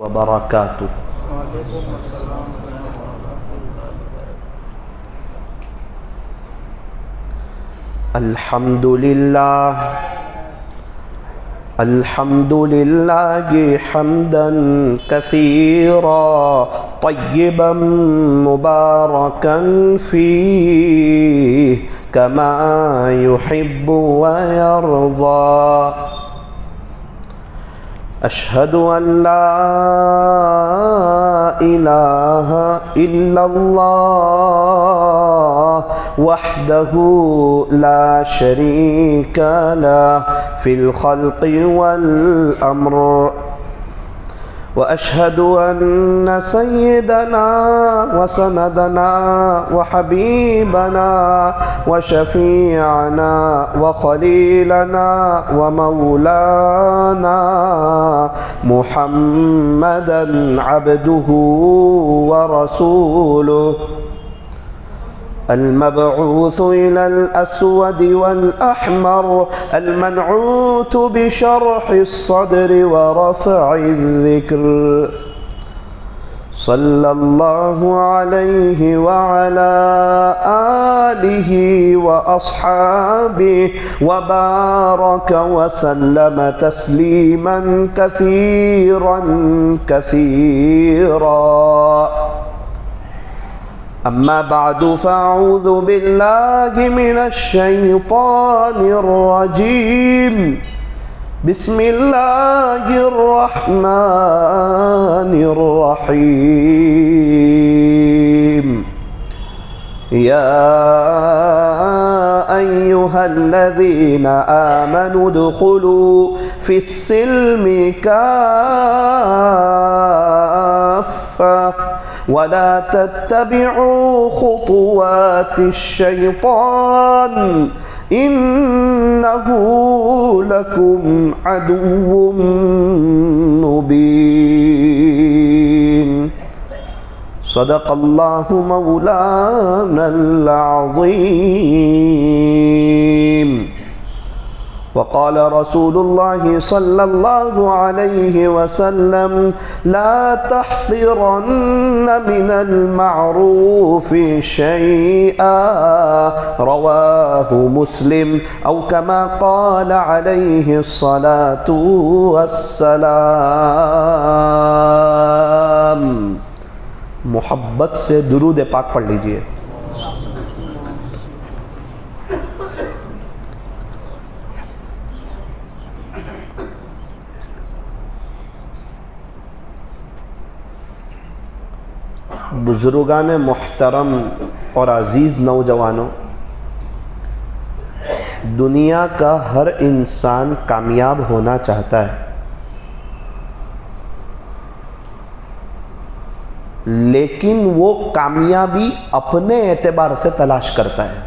وبرکاتہ۔ الحمد للہ حمدا کثیرا طیبا مبارکا فیہ کما یحب ویرضا۔ اشہد ان لا الہ الا اللہ وحدہ لا شریک لہ فی الخلق والامر، واشہد ان سیدنا وسندنا وحبیبنا وشفیعنا وخلیلنا ومولانا محمدا عبدہ ورسولہ، المبعوث إلى الأسود والأحمر، المنعوت بشرح الصدر ورفع الذكر، صلى الله عليه وعلى آله وأصحابه وبارك وسلم تسليما كثيرا كثيرا، اما بعد فاعوذ باللہ من الشیطان الرجیم، بسم اللہ الرحمن الرحیم، یا ایہا الذین آمنوا ادخلوا فی السلم کافہ ولا تتبعوا خطوات الشیطان انہ لکم عدو مبین، صدق اللہ مولانا العظیم۔ وقال رسول اللہ صلی اللہ علیہ وسلم لا تحقرن من المعروف شیئا، رواہ مسلم، او کما قال علیہ الصلاة والسلام۔ محبت سے درود پاک پڑھ لیجئے۔ بزرگان محترم اور عزیز نوجوانوں، دنیا کا ہر انسان کامیاب ہونا چاہتا ہے، لیکن وہ کامیابی اپنے اعتبار سے تلاش کرتا ہے۔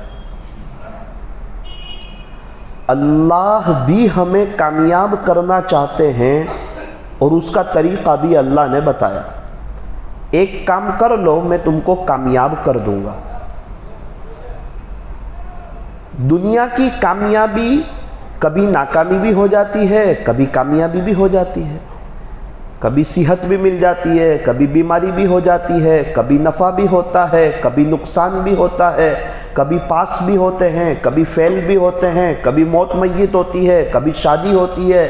اللہ بھی ہمیں کامیاب کرنا چاہتے ہیں اور اس کا طریقہ بھی اللہ نے بتایا۔ ایک کام کر لو میں تم کو کامیاب کر دوں گا۔ دنیا کی کامیابی کبھی ناکامی بھی ہو جاتی ہے، کبھی کامیابی بھی ہو جاتی ہے، کبھی صحت بھی مل جاتی ہے، کبھی بیماری بھی ہو جاتی ہے، کبھی نفع بھی ہوتا ہے، کبھی نقصان بھی ہوتا ہے، کبھی پاس بھی ہوتے ہیں، کبھی فیل بھی ہوتے ہیں، کبھی موت میت ہوتی ہے، کبھی شادی ہوتی ہے۔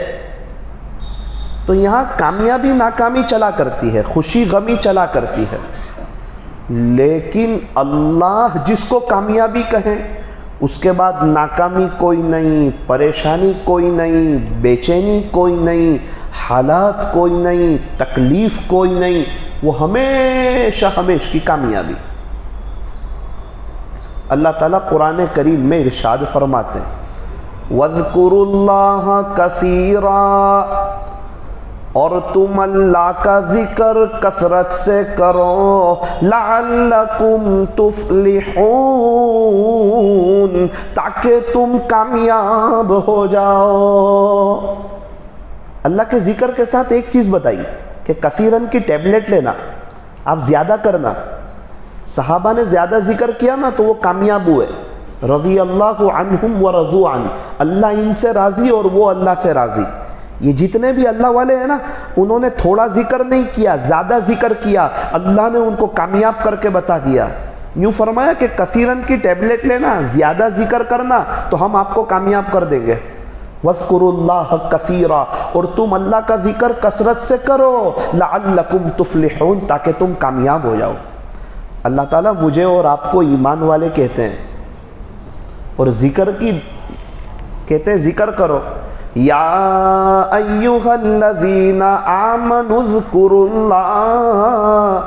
تو یہاں کامیابی ناکامی چلا کرتی ہے، خوشی غمی چلا کرتی ہے، لیکن اللہ جس کو کامیابی کہیں اس کے بعد ناکامی کوئی نہیں، پریشانی کوئی نہیں، بے چینی کوئی نہیں، حالات کوئی نہیں، تکلیف کوئی نہیں، وہ ہمیشہ ہمیشہ کی کامیابی۔ اللہ تعالیٰ قرآن کریم میں ارشاد فرماتے ہیں وَاذْكُرُوا اللَّهَ كَثِيرًا، اور تم اللہ کا ذکر کثرت سے کرو، لعلکم تفلحون، تاکہ تم کامیاب ہو جاؤ۔ اللہ کے ذکر کے ساتھ ایک چیز بتائی کہ کثیرن کی ٹیبلٹ لینا، آپ زیادہ کرنا۔ صحابہ نے زیادہ ذکر کیا نا تو وہ کامیاب ہوئے، رضی اللہ عنہم ورضوا عنہ، اللہ ان سے راضی اور وہ اللہ سے راضی۔ یہ جتنے بھی اللہ والے ہیں نا، انہوں نے تھوڑا ذکر نہیں کیا، زیادہ ذکر کیا، اللہ نے ان کو کامیاب کر کے بتا دیا۔ یوں فرمایا کہ کثیرن کی ٹیبلٹ لینا، زیادہ ذکر کرنا تو ہم آپ کو کامیاب کر دیں گے۔ وَاذْكُرُوا اللَّهَ كَثِيرًا، اور تم اللہ کا ذکر کثرت سے کرو، لَعَلَّكُمْ تُفْلِحُونَ، تاکہ تم کامیاب ہو جاؤ۔ اللہ تعالیٰ مجھے اور آپ کو ایمان والے کہتے ہیں، اور ذکر کی کہتے ہیں ذکر کرو۔ یا ایھا الذین آمنوا اذکروا اللہ،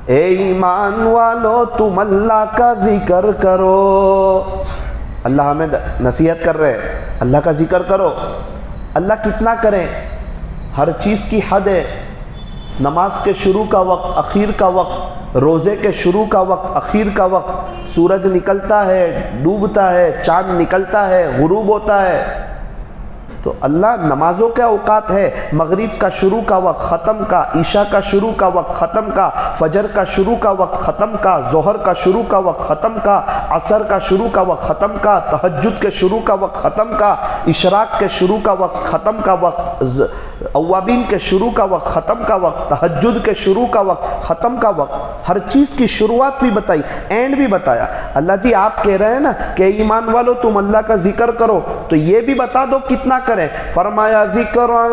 اے ایمان والو تم اللہ کا ذکر کرو۔ اللہ ہمیں نصیحت کر رہے ہیں، اللہ کا ذکر کرو۔ اللہ کتنا کریں؟ ہر چیز کی حد ہے۔ نماز کے شروع کا وقت، اخیر کا وقت، روزے کے شروع کا وقت، اخیر کا وقت، سورج نکلتا ہے، ڈوبتا ہے، چاند نکلتا ہے، غروب ہوتا ہے۔ تو اللہ نمازوں کے اوقات ہے، مغرب کا شروع کا وقت، ختم کا، عشاء کا شروع کا وقت، ختم کا، فجر کا شروع کا وقت، ختم کا، ظہر کا شروع کا وقت، ختم کا، عصر کا شروع کا وقت، ختم کا، تہجد کے شروع کا وقت، ختم کا، اشراق کے شروع کا وقت، ختم کا وقت، اوابین کے شروع کا وقت، ختم کا وقت، تہجد کے شروع کا وقت، ختم کا وقت۔ ہر چیز کی شروعات بھی بتائی، اینڈ بھی بتایا۔ اللہ جی آپ کہہ رہے ہیں نا کہ ایمان والو تم اللہ کا ذکر کرو، تو یہ بھی بتا دو کتنا کریں۔ فرمایا ذکرا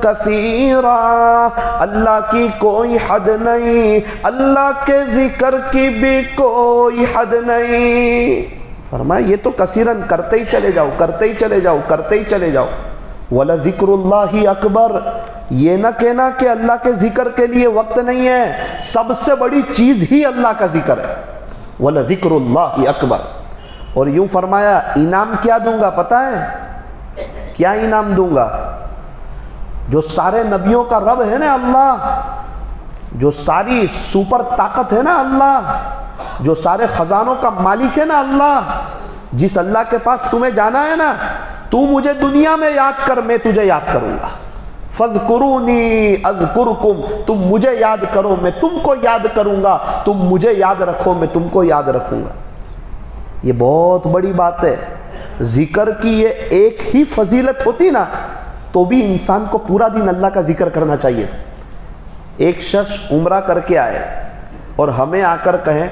کثیرا، اللہ کی کوئی حد نہیں، اللہ کے ذکر کی بھی کوئی حد نہیں۔ فرمایا یہ تو کثیرن کرتے ہی چلے جاؤ، کرتے ہی چلے جاؤ، کرتے ہی چلے جاؤ۔ وَلَذِكْرُ اللَّهِ أَكْبَرُ، یہ نہ کہنا کہ اللہ کے ذکر کے لیے وقت نہیں ہے، سب سے بڑی چیز ہی اللہ کا ذکر ہے۔ وَلَذِكْرُ اللَّهِ أَكْبَرُ، اور یوں فرمایا انعام کیا دوں گا پتہ ہے؟ کیا انعام دوں گا؟ جو سارے نبیوں کا رب ہے نا اللہ، جو ساری سپر طاقت ہے نا اللہ، جو سارے خزانوں کا مالک ہے نا اللہ، جس اللہ کے پاس تمہیں جانا ہے نا، تو مجھے دنیا میں یاد کر، میں تجھے یاد کروں گا۔ فَاذْكُرُونِي أَذْكُرْكُمْ، تم مجھے یاد کرو میں تم کو یاد کروں گا، تم مجھے یاد رکھو میں تم کو یاد رکھوں گا۔ یہ بہت بڑی بات ہے۔ ذکر کی یہ ایک ہی فضیلت ہوتی نا تو بھی انسان کو پورا دن اللہ کا ذکر کرنا چاہیے تھا۔ ایک شخص عمرہ کر کے آئے اور ہمیں آ کر کہیں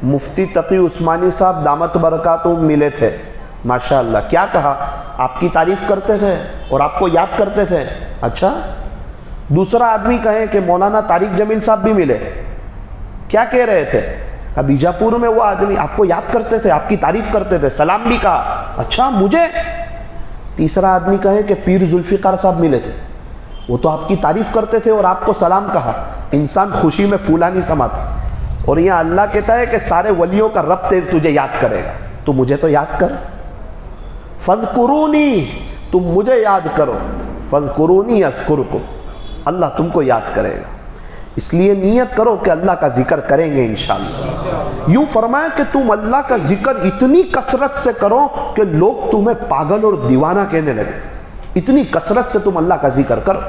مفتی تقی عثمانی صاحب دامت برکاتہم ملے تھے، ماشاءاللہ، کیا کہا؟ آپ کی تعریف کرتے تھے اور آپ کو یاد کرتے تھے۔ اچھا، دوسرا آدمی کہیں کہ مولانا طارق جمیل صاحب بھی ملے، کیا کہہ رہے تھے؟ بیجاپور میں وہ آدمی آپ کو یاد کرتے تھے، آپ کی تعریف کرتے تھے، سلام بھی کہا۔ اچھا مجھے؟ تیسرا آدمی کہے کہ پیر ذوالفقار صاحب ملے تھے، وہ تو آپ کی تعریف کرتے تھے اور آپ کو سلام کہا۔ انسان خوشی میں پھولا نہیں سماتا، اور یہاں اللہ کہتا ہے کہ سارے ولیوں کا رب تجھے یاد کرے گا، تو مجھے تو یاد کر۔ فَاذْكُرُونِي، تم مجھے یاد کرو، فَاذْكُرُونِي أَذْكُرْكُمْ، اللہ تم کو یاد کرے گا۔ اس لیے نیت کرو کہ اللہ کا ذکر کریں گے انشاءاللہ۔ یوں فرمایا کہ تم اللہ کا ذکر اتنی کثرت سے کرو کہ لوگ تمہیں پاگل اور دیوانہ کہنے لگے، اتنی کثرت سے تم اللہ کا ذکر کرو۔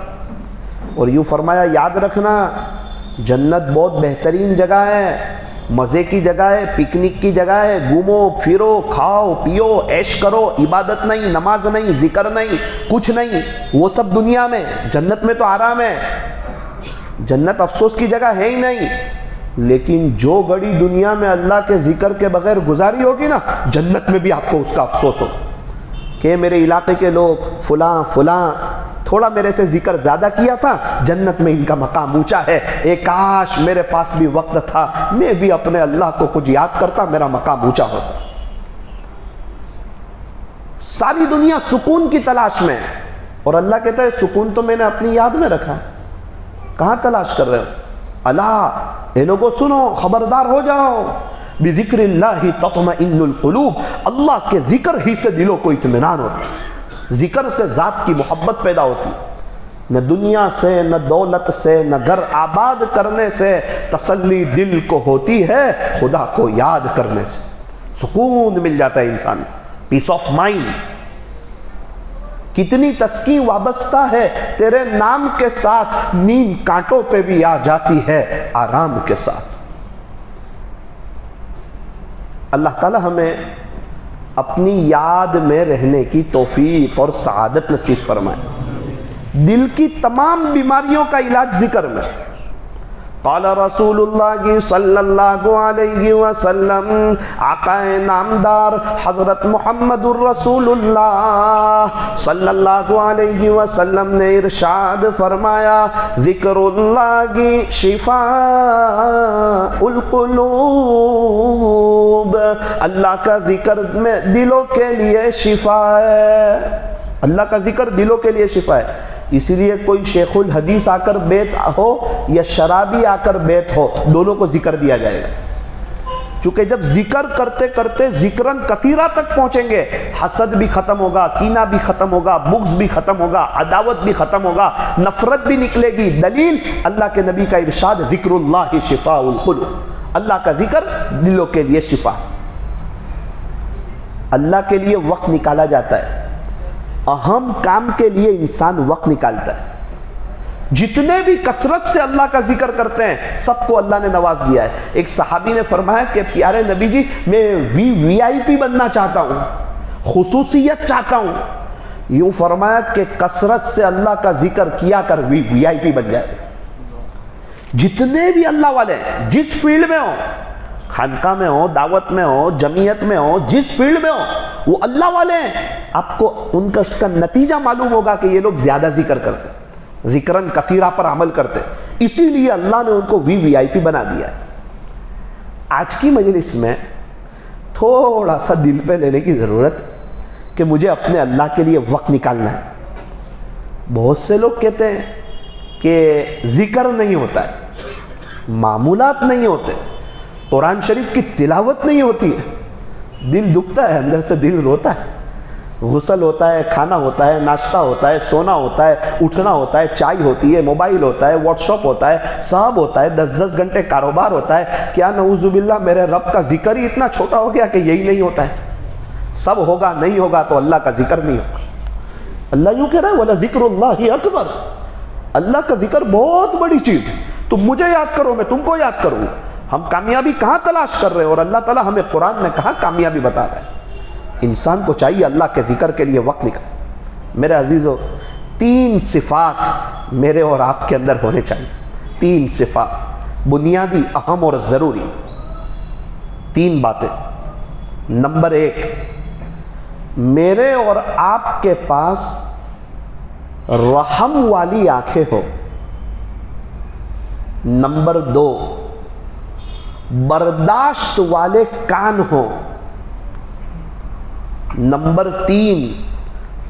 اور یوں فرمایا یاد رکھنا جنت بہت بہترین جگہ ہے، مزے کی جگہ ہے، پکنک کی جگہ ہے، گھومو پھرو، کھاؤ پیو، عیش کرو، عبادت نہیں، نماز نہیں، ذکر نہیں، کچھ نہیں، وہ سب دنیا میں۔ جنت میں تو آرام ہے، جنت افسوس کی جگہ ہے ہی نہیں۔ لیکن جو گھڑی دنیا میں اللہ کے ذکر کے بغیر گزاری ہوگی نا، جنت میں بھی آپ کو اس کا افسوس ہوگا کہ میرے علاقے کے لوگ فلاں فلاں تھوڑا میرے سے ذکر زیادہ کیا تھا، جنت میں ان کا مقام اونچا ہے، اے کاش میرے پاس بھی وقت تھا، میں بھی اپنے اللہ کو کچھ یاد کرتا، میرا مقام اونچا ہوتا۔ ساری دنیا سکون کی تلاش میں ہے، اور اللہ کہتا ہے سکون تو میں نے اپنی یاد میں رکھا ہے، کہاں تلاش کر رہے ہو؟ اللہ، اے لوگوں سنو، خبردار ہو جاؤ، بذکر اللہ تطمئن القلوب، اللہ کے ذکر ہی سے دلوں کو اطمینان ہوتا ہے، ذکر سے ذات کی محبت پیدا ہوتی، نہ دنیا سے، نہ دولت سے، نہ گھر آباد کرنے سے تسلی دل کو ہوتی ہے، خدا کو یاد کرنے سے سکون مل جاتا ہے انسان، پیس آف مائنڈ۔ کتنی تسکین وابستہ ہے تیرے نام کے ساتھ، نیند کانٹوں پہ بھی آ جاتی ہے آرام کے ساتھ۔ اللہ تعالی ہمیں اپنی یاد میں رہنے کی توفیق اور سعادت نصیب فرمائے۔ دل کی تمام بیماریوں کا علاج ذکر میں. قال رسول اللہ صلی اللہ علیہ وسلم، آقا نامدار حضرت محمد الرسول اللہ صلی اللہ علیہ وسلم نے ارشاد فرمایا، ذکر اللہ شفاء القلوب، اللہ کا ذکر میں دلوں کے لیے شفا ہے. اللہ کا ذکر دلوں کے لیے شفا ہے. اسی لیے کوئی شیخ الحدیث آ کر بیت ہو یا شرابی آ کر بیت ہو، دونوں کو ذکر دیا جائے گا. چونکہ جب ذکر کرتے کرتے ذکرن کثیرہ تک پہنچیں گے، حسد بھی ختم ہوگا، کینہ بھی ختم ہوگا، بغض بھی ختم ہوگا، عداوت بھی ختم ہوگا، نفرت بھی نکلے گی. دلیل اللہ کے نبی کا ارشاد، ذکر اللہ شفاء القلوب، اللہ کا ذکر دلوں کے لیے شفا. اللہ کے لیے وقت نکالا جاتا ہے، اہم کام کے لیے انسان وقت نکالتا ہے. جتنے بھی کثرت سے اللہ کا ذکر کرتے ہیں سب کو اللہ نے نواز دیا ہے. ایک صحابی نے فرمایا کہ پیارے نبی جی، میں وی آئی پی بننا چاہتا ہوں، خصوصیت چاہتا ہوں. یوں فرمایا کہ کثرت سے اللہ کا ذکر کیا کر وی آئی پی بن جائے. جتنے بھی اللہ والے ہیں، جس فیلڈ میں ہوں، خانقاہ میں ہو، دعوت میں ہو، جمعیت میں ہو، جس فیلڈ میں ہو، وہ اللہ والے ہیں. آپ کو ان کا اس کا نتیجہ معلوم ہوگا کہ یہ لوگ زیادہ ذکر کرتے، ذکرن کثیرہ پر عمل کرتے. اسی لیے اللہ نے ان کو وی آئی پی بنا دیا ہے. آج کی مجلس میں تھوڑا سا دل پہ لینے کی ضرورت کہ مجھے اپنے اللہ کے لیے وقت نکالنا ہے. بہت سے لوگ کہتے ہیں کہ ذکر نہیں ہوتا ہے، معمولات نہیں ہوتے، قرآن شریف کی تلاوت نہیں ہوتی ہے. دل دکھتا ہے، اندر سے دل روتا ہے. غسل ہوتا ہے، کھانا ہوتا ہے، ناشتہ ہوتا ہے، سونا ہوتا ہے، اٹھنا ہوتا ہے، چائے ہوتی ہے، موبائل ہوتا ہے، واٹس ایپ ہوتا ہے، سب ہوتا ہے، 10 گھنٹے کاروبار ہوتا ہے. کیا نعوذ باللہ میرے رب کا ذکر ہی اتنا چھوٹا ہو گیا کہ یہی نہیں ہوتا ہے؟ سب ہوگا، نہیں ہوگا تو اللہ کا ذکر نہیں ہوگا. اللہ یوں کہہ رہا ہے وَلَذِكْرُ اللَّهِ أَكْبَرُ، اللہ کا ذکر بہت بڑی چیز ہے. تم مجھے یاد کرو، میں تم کو یاد کروں. ہم کامیابی کہاں تلاش کر رہے ہیں اور اللہ تعالیٰ ہمیں قرآن میں کہاں کامیابی بتا رہا ہے. انسان کو چاہیے اللہ کے ذکر کے لیے وقت نکال. میرے عزیزو، 3 صفات میرے اور آپ کے اندر ہونے چاہیے. 3 صفات بنیادی، اہم اور ضروری. 3 باتیں. نمبر 1، میرے اور آپ کے پاس رحم والی آنکھیں ہو. نمبر 2، برداشت والے کان ہو. نمبر 3،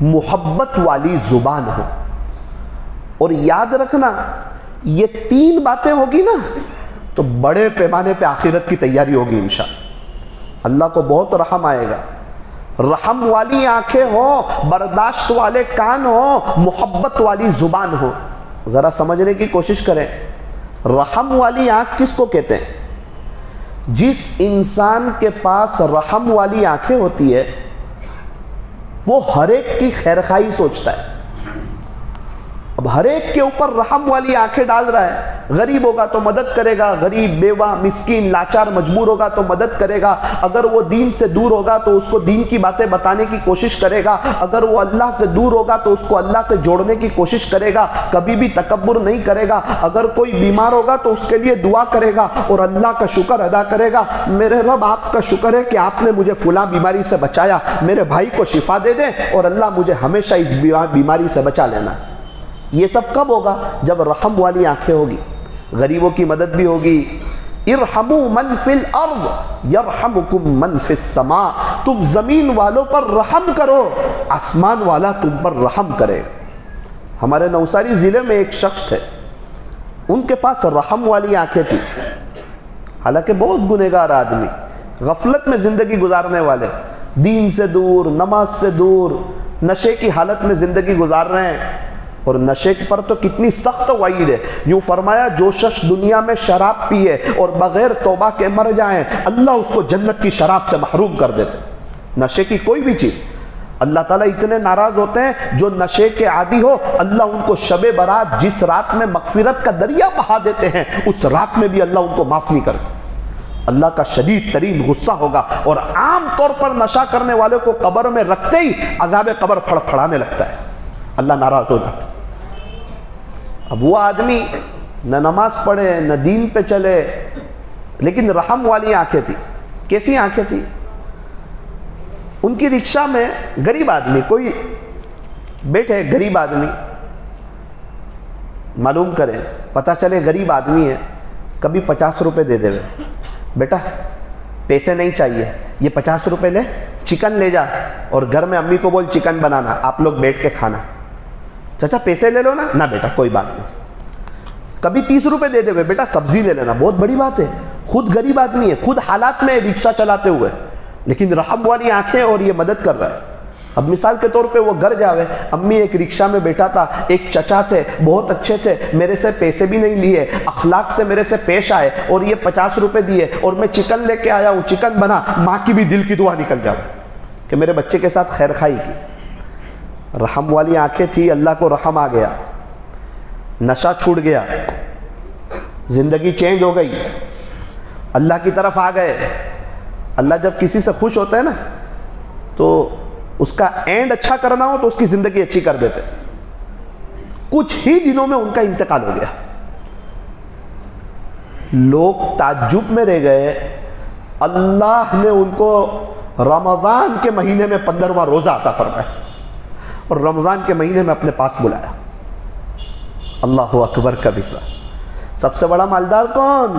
محبت والی زبان ہو. اور یاد رکھنا، یہ 3 باتیں ہوگی نا تو بڑے پیمانے پہ آخرت کی تیاری ہوگی انشاءاللہ. اللہ کو بہت رحم آئے گا. رحم والی آنکھیں ہو، برداشت والے کان ہو، محبت والی زبان ہو. ذرا سمجھنے کی کوشش کریں. رحم والی آنکھ کس کو کہتے ہیں؟ جس انسان کے پاس رحم والی آنکھیں ہوتی ہے وہ ہر ایک کی خیرخواہی سوچتا ہے. اب ہر ایک کے اوپر رحم والی آنکھیں ڈال رہا ہے. غریب ہوگا تو مدد کرے گا، غریب، بیوہ، مسکین، لاچار، مجبور ہوگا تو مدد کرے گا. اگر وہ دین سے دور ہوگا تو اس کو دین کی باتیں بتانے کی کوشش کرے گا. اگر وہ اللہ سے دور ہوگا تو اس کو اللہ سے جوڑنے کی کوشش کرے گا. کبھی بھی تکبر نہیں کرے گا. اگر کوئی بیمار ہوگا تو اس کے لیے دعا کرے گا اور اللہ کا شکر ادا کرے گا. میرے رب، آپ کا شکر ہے کہ آپ نے مجھے فلاں بیماری سے بچایا، میرے بھائی کو شفا دے دیں اور اللہ مجھے ہمیشہ اس بیماری سے بچا لینا. یہ سب کب ہوگا؟ جب رحم والی آنکھیں ہوگی. غریبوں کی مدد بھی ہوگی. ارحموا من فی الارض یرحمکم من فی السماء. تم زمین والوں پر رحم کرو، آسمان والا تم پر رحم کرے گا. ہمارے نوساری ضلع میں ایک شخص تھے، ان کے پاس رحم والی آنکھیں تھی. حالانکہ بہت گنہگار آدمی، غفلت میں زندگی گزارنے والے، دین سے دور، نماز سے دور، نشے کی حالت میں زندگی گزار رہے ہیں. اور نشے پر تو کتنی سخت وعید ہے. یوں فرمایا، جو شخص دنیا میں شراب پیے اور بغیر توبہ کے مر جائیں، اللہ اس کو جنت کی شراب سے محروم کر دیتے. نشے کی کوئی بھی چیز، اللہ تعالیٰ اتنے ناراض ہوتے ہیں. جو نشے کے عادی ہو، اللہ ان کو شب برات جس رات میں مغفرت کا دریا بہا دیتے ہیں، اس رات میں بھی اللہ ان کو معاف نہیں کرتے. اللہ کا شدید ترین غصہ ہوگا. اور عام طور پر نشہ کرنے والے کو قبر میں رکھتے ہی عذاب قبر پھڑ پھڑانے لگتا ہے. اللہ ناراض ہو جاتا ہے. اب وہ آدمی نہ نماز پڑھے نہ دین پہ چلے، لیکن رحم والی آنکھیں تھی. کیسی آنکھیں تھی؟ ان کی رکشہ میں غریب آدمی کوئی بیٹھے، غریب آدمی، معلوم کریں، پتہ چلے غریب آدمی ہے، کبھی 50 روپے دے دے، بیٹا پیسے نہیں چاہیے، یہ 50 روپے لے، چکن لے جا اور گھر میں امی کو بول چکن بنانا، آپ لوگ بیٹھ کے کھانا. چچا پیسے لے لو نا، نہ بیٹا کوئی بات نہیں. کبھی 30 روپے دے دے، بیٹا سبزی لے لینا، بہت بڑی بات ہے. خود غریب آدمی ہے، خود حالات میں رکشہ چلاتے ہوئے، لیکن رحم والی آنکھیں اور یہ مدد کر رہا ہے. اب مثال کے طور پہ وہ گھر جاوے، امی ایک رکشہ میں بیٹھا تھا، ایک چچا تھے بہت اچھے تھے، میرے سے پیسے بھی نہیں لیے، اخلاق سے میرے سے پیش آئے اور یہ 50 روپے دیے اور میں چکن لے کے آیا ہوں، چکن بنا، ماں کی بھی دل کی دعا نکل جاؤ کہ میرے بچے کے ساتھ خیر خائی کی. رحم والی آنکھیں تھی، اللہ کو رحم آ گیا، نشہ چھوٹ گیا، زندگی چینج ہو گئی، اللہ کی طرف آ گئے. اللہ جب کسی سے خوش ہوتا ہے نا تو اس کا اینڈ اچھا کرنا ہو تو اس کی زندگی اچھی کر دیتے. کچھ ہی دنوں میں ان کا انتقال ہو گیا. لوگ تعجب میں رہ گئے. اللہ نے ان کو رمضان کے مہینے میں 15واں روزہ عطا فرمایا اور رمضان کے مہینے میں اپنے پاس بلایا. اللہ اکبر کبیرہ. سب سے بڑا مالدار کون؟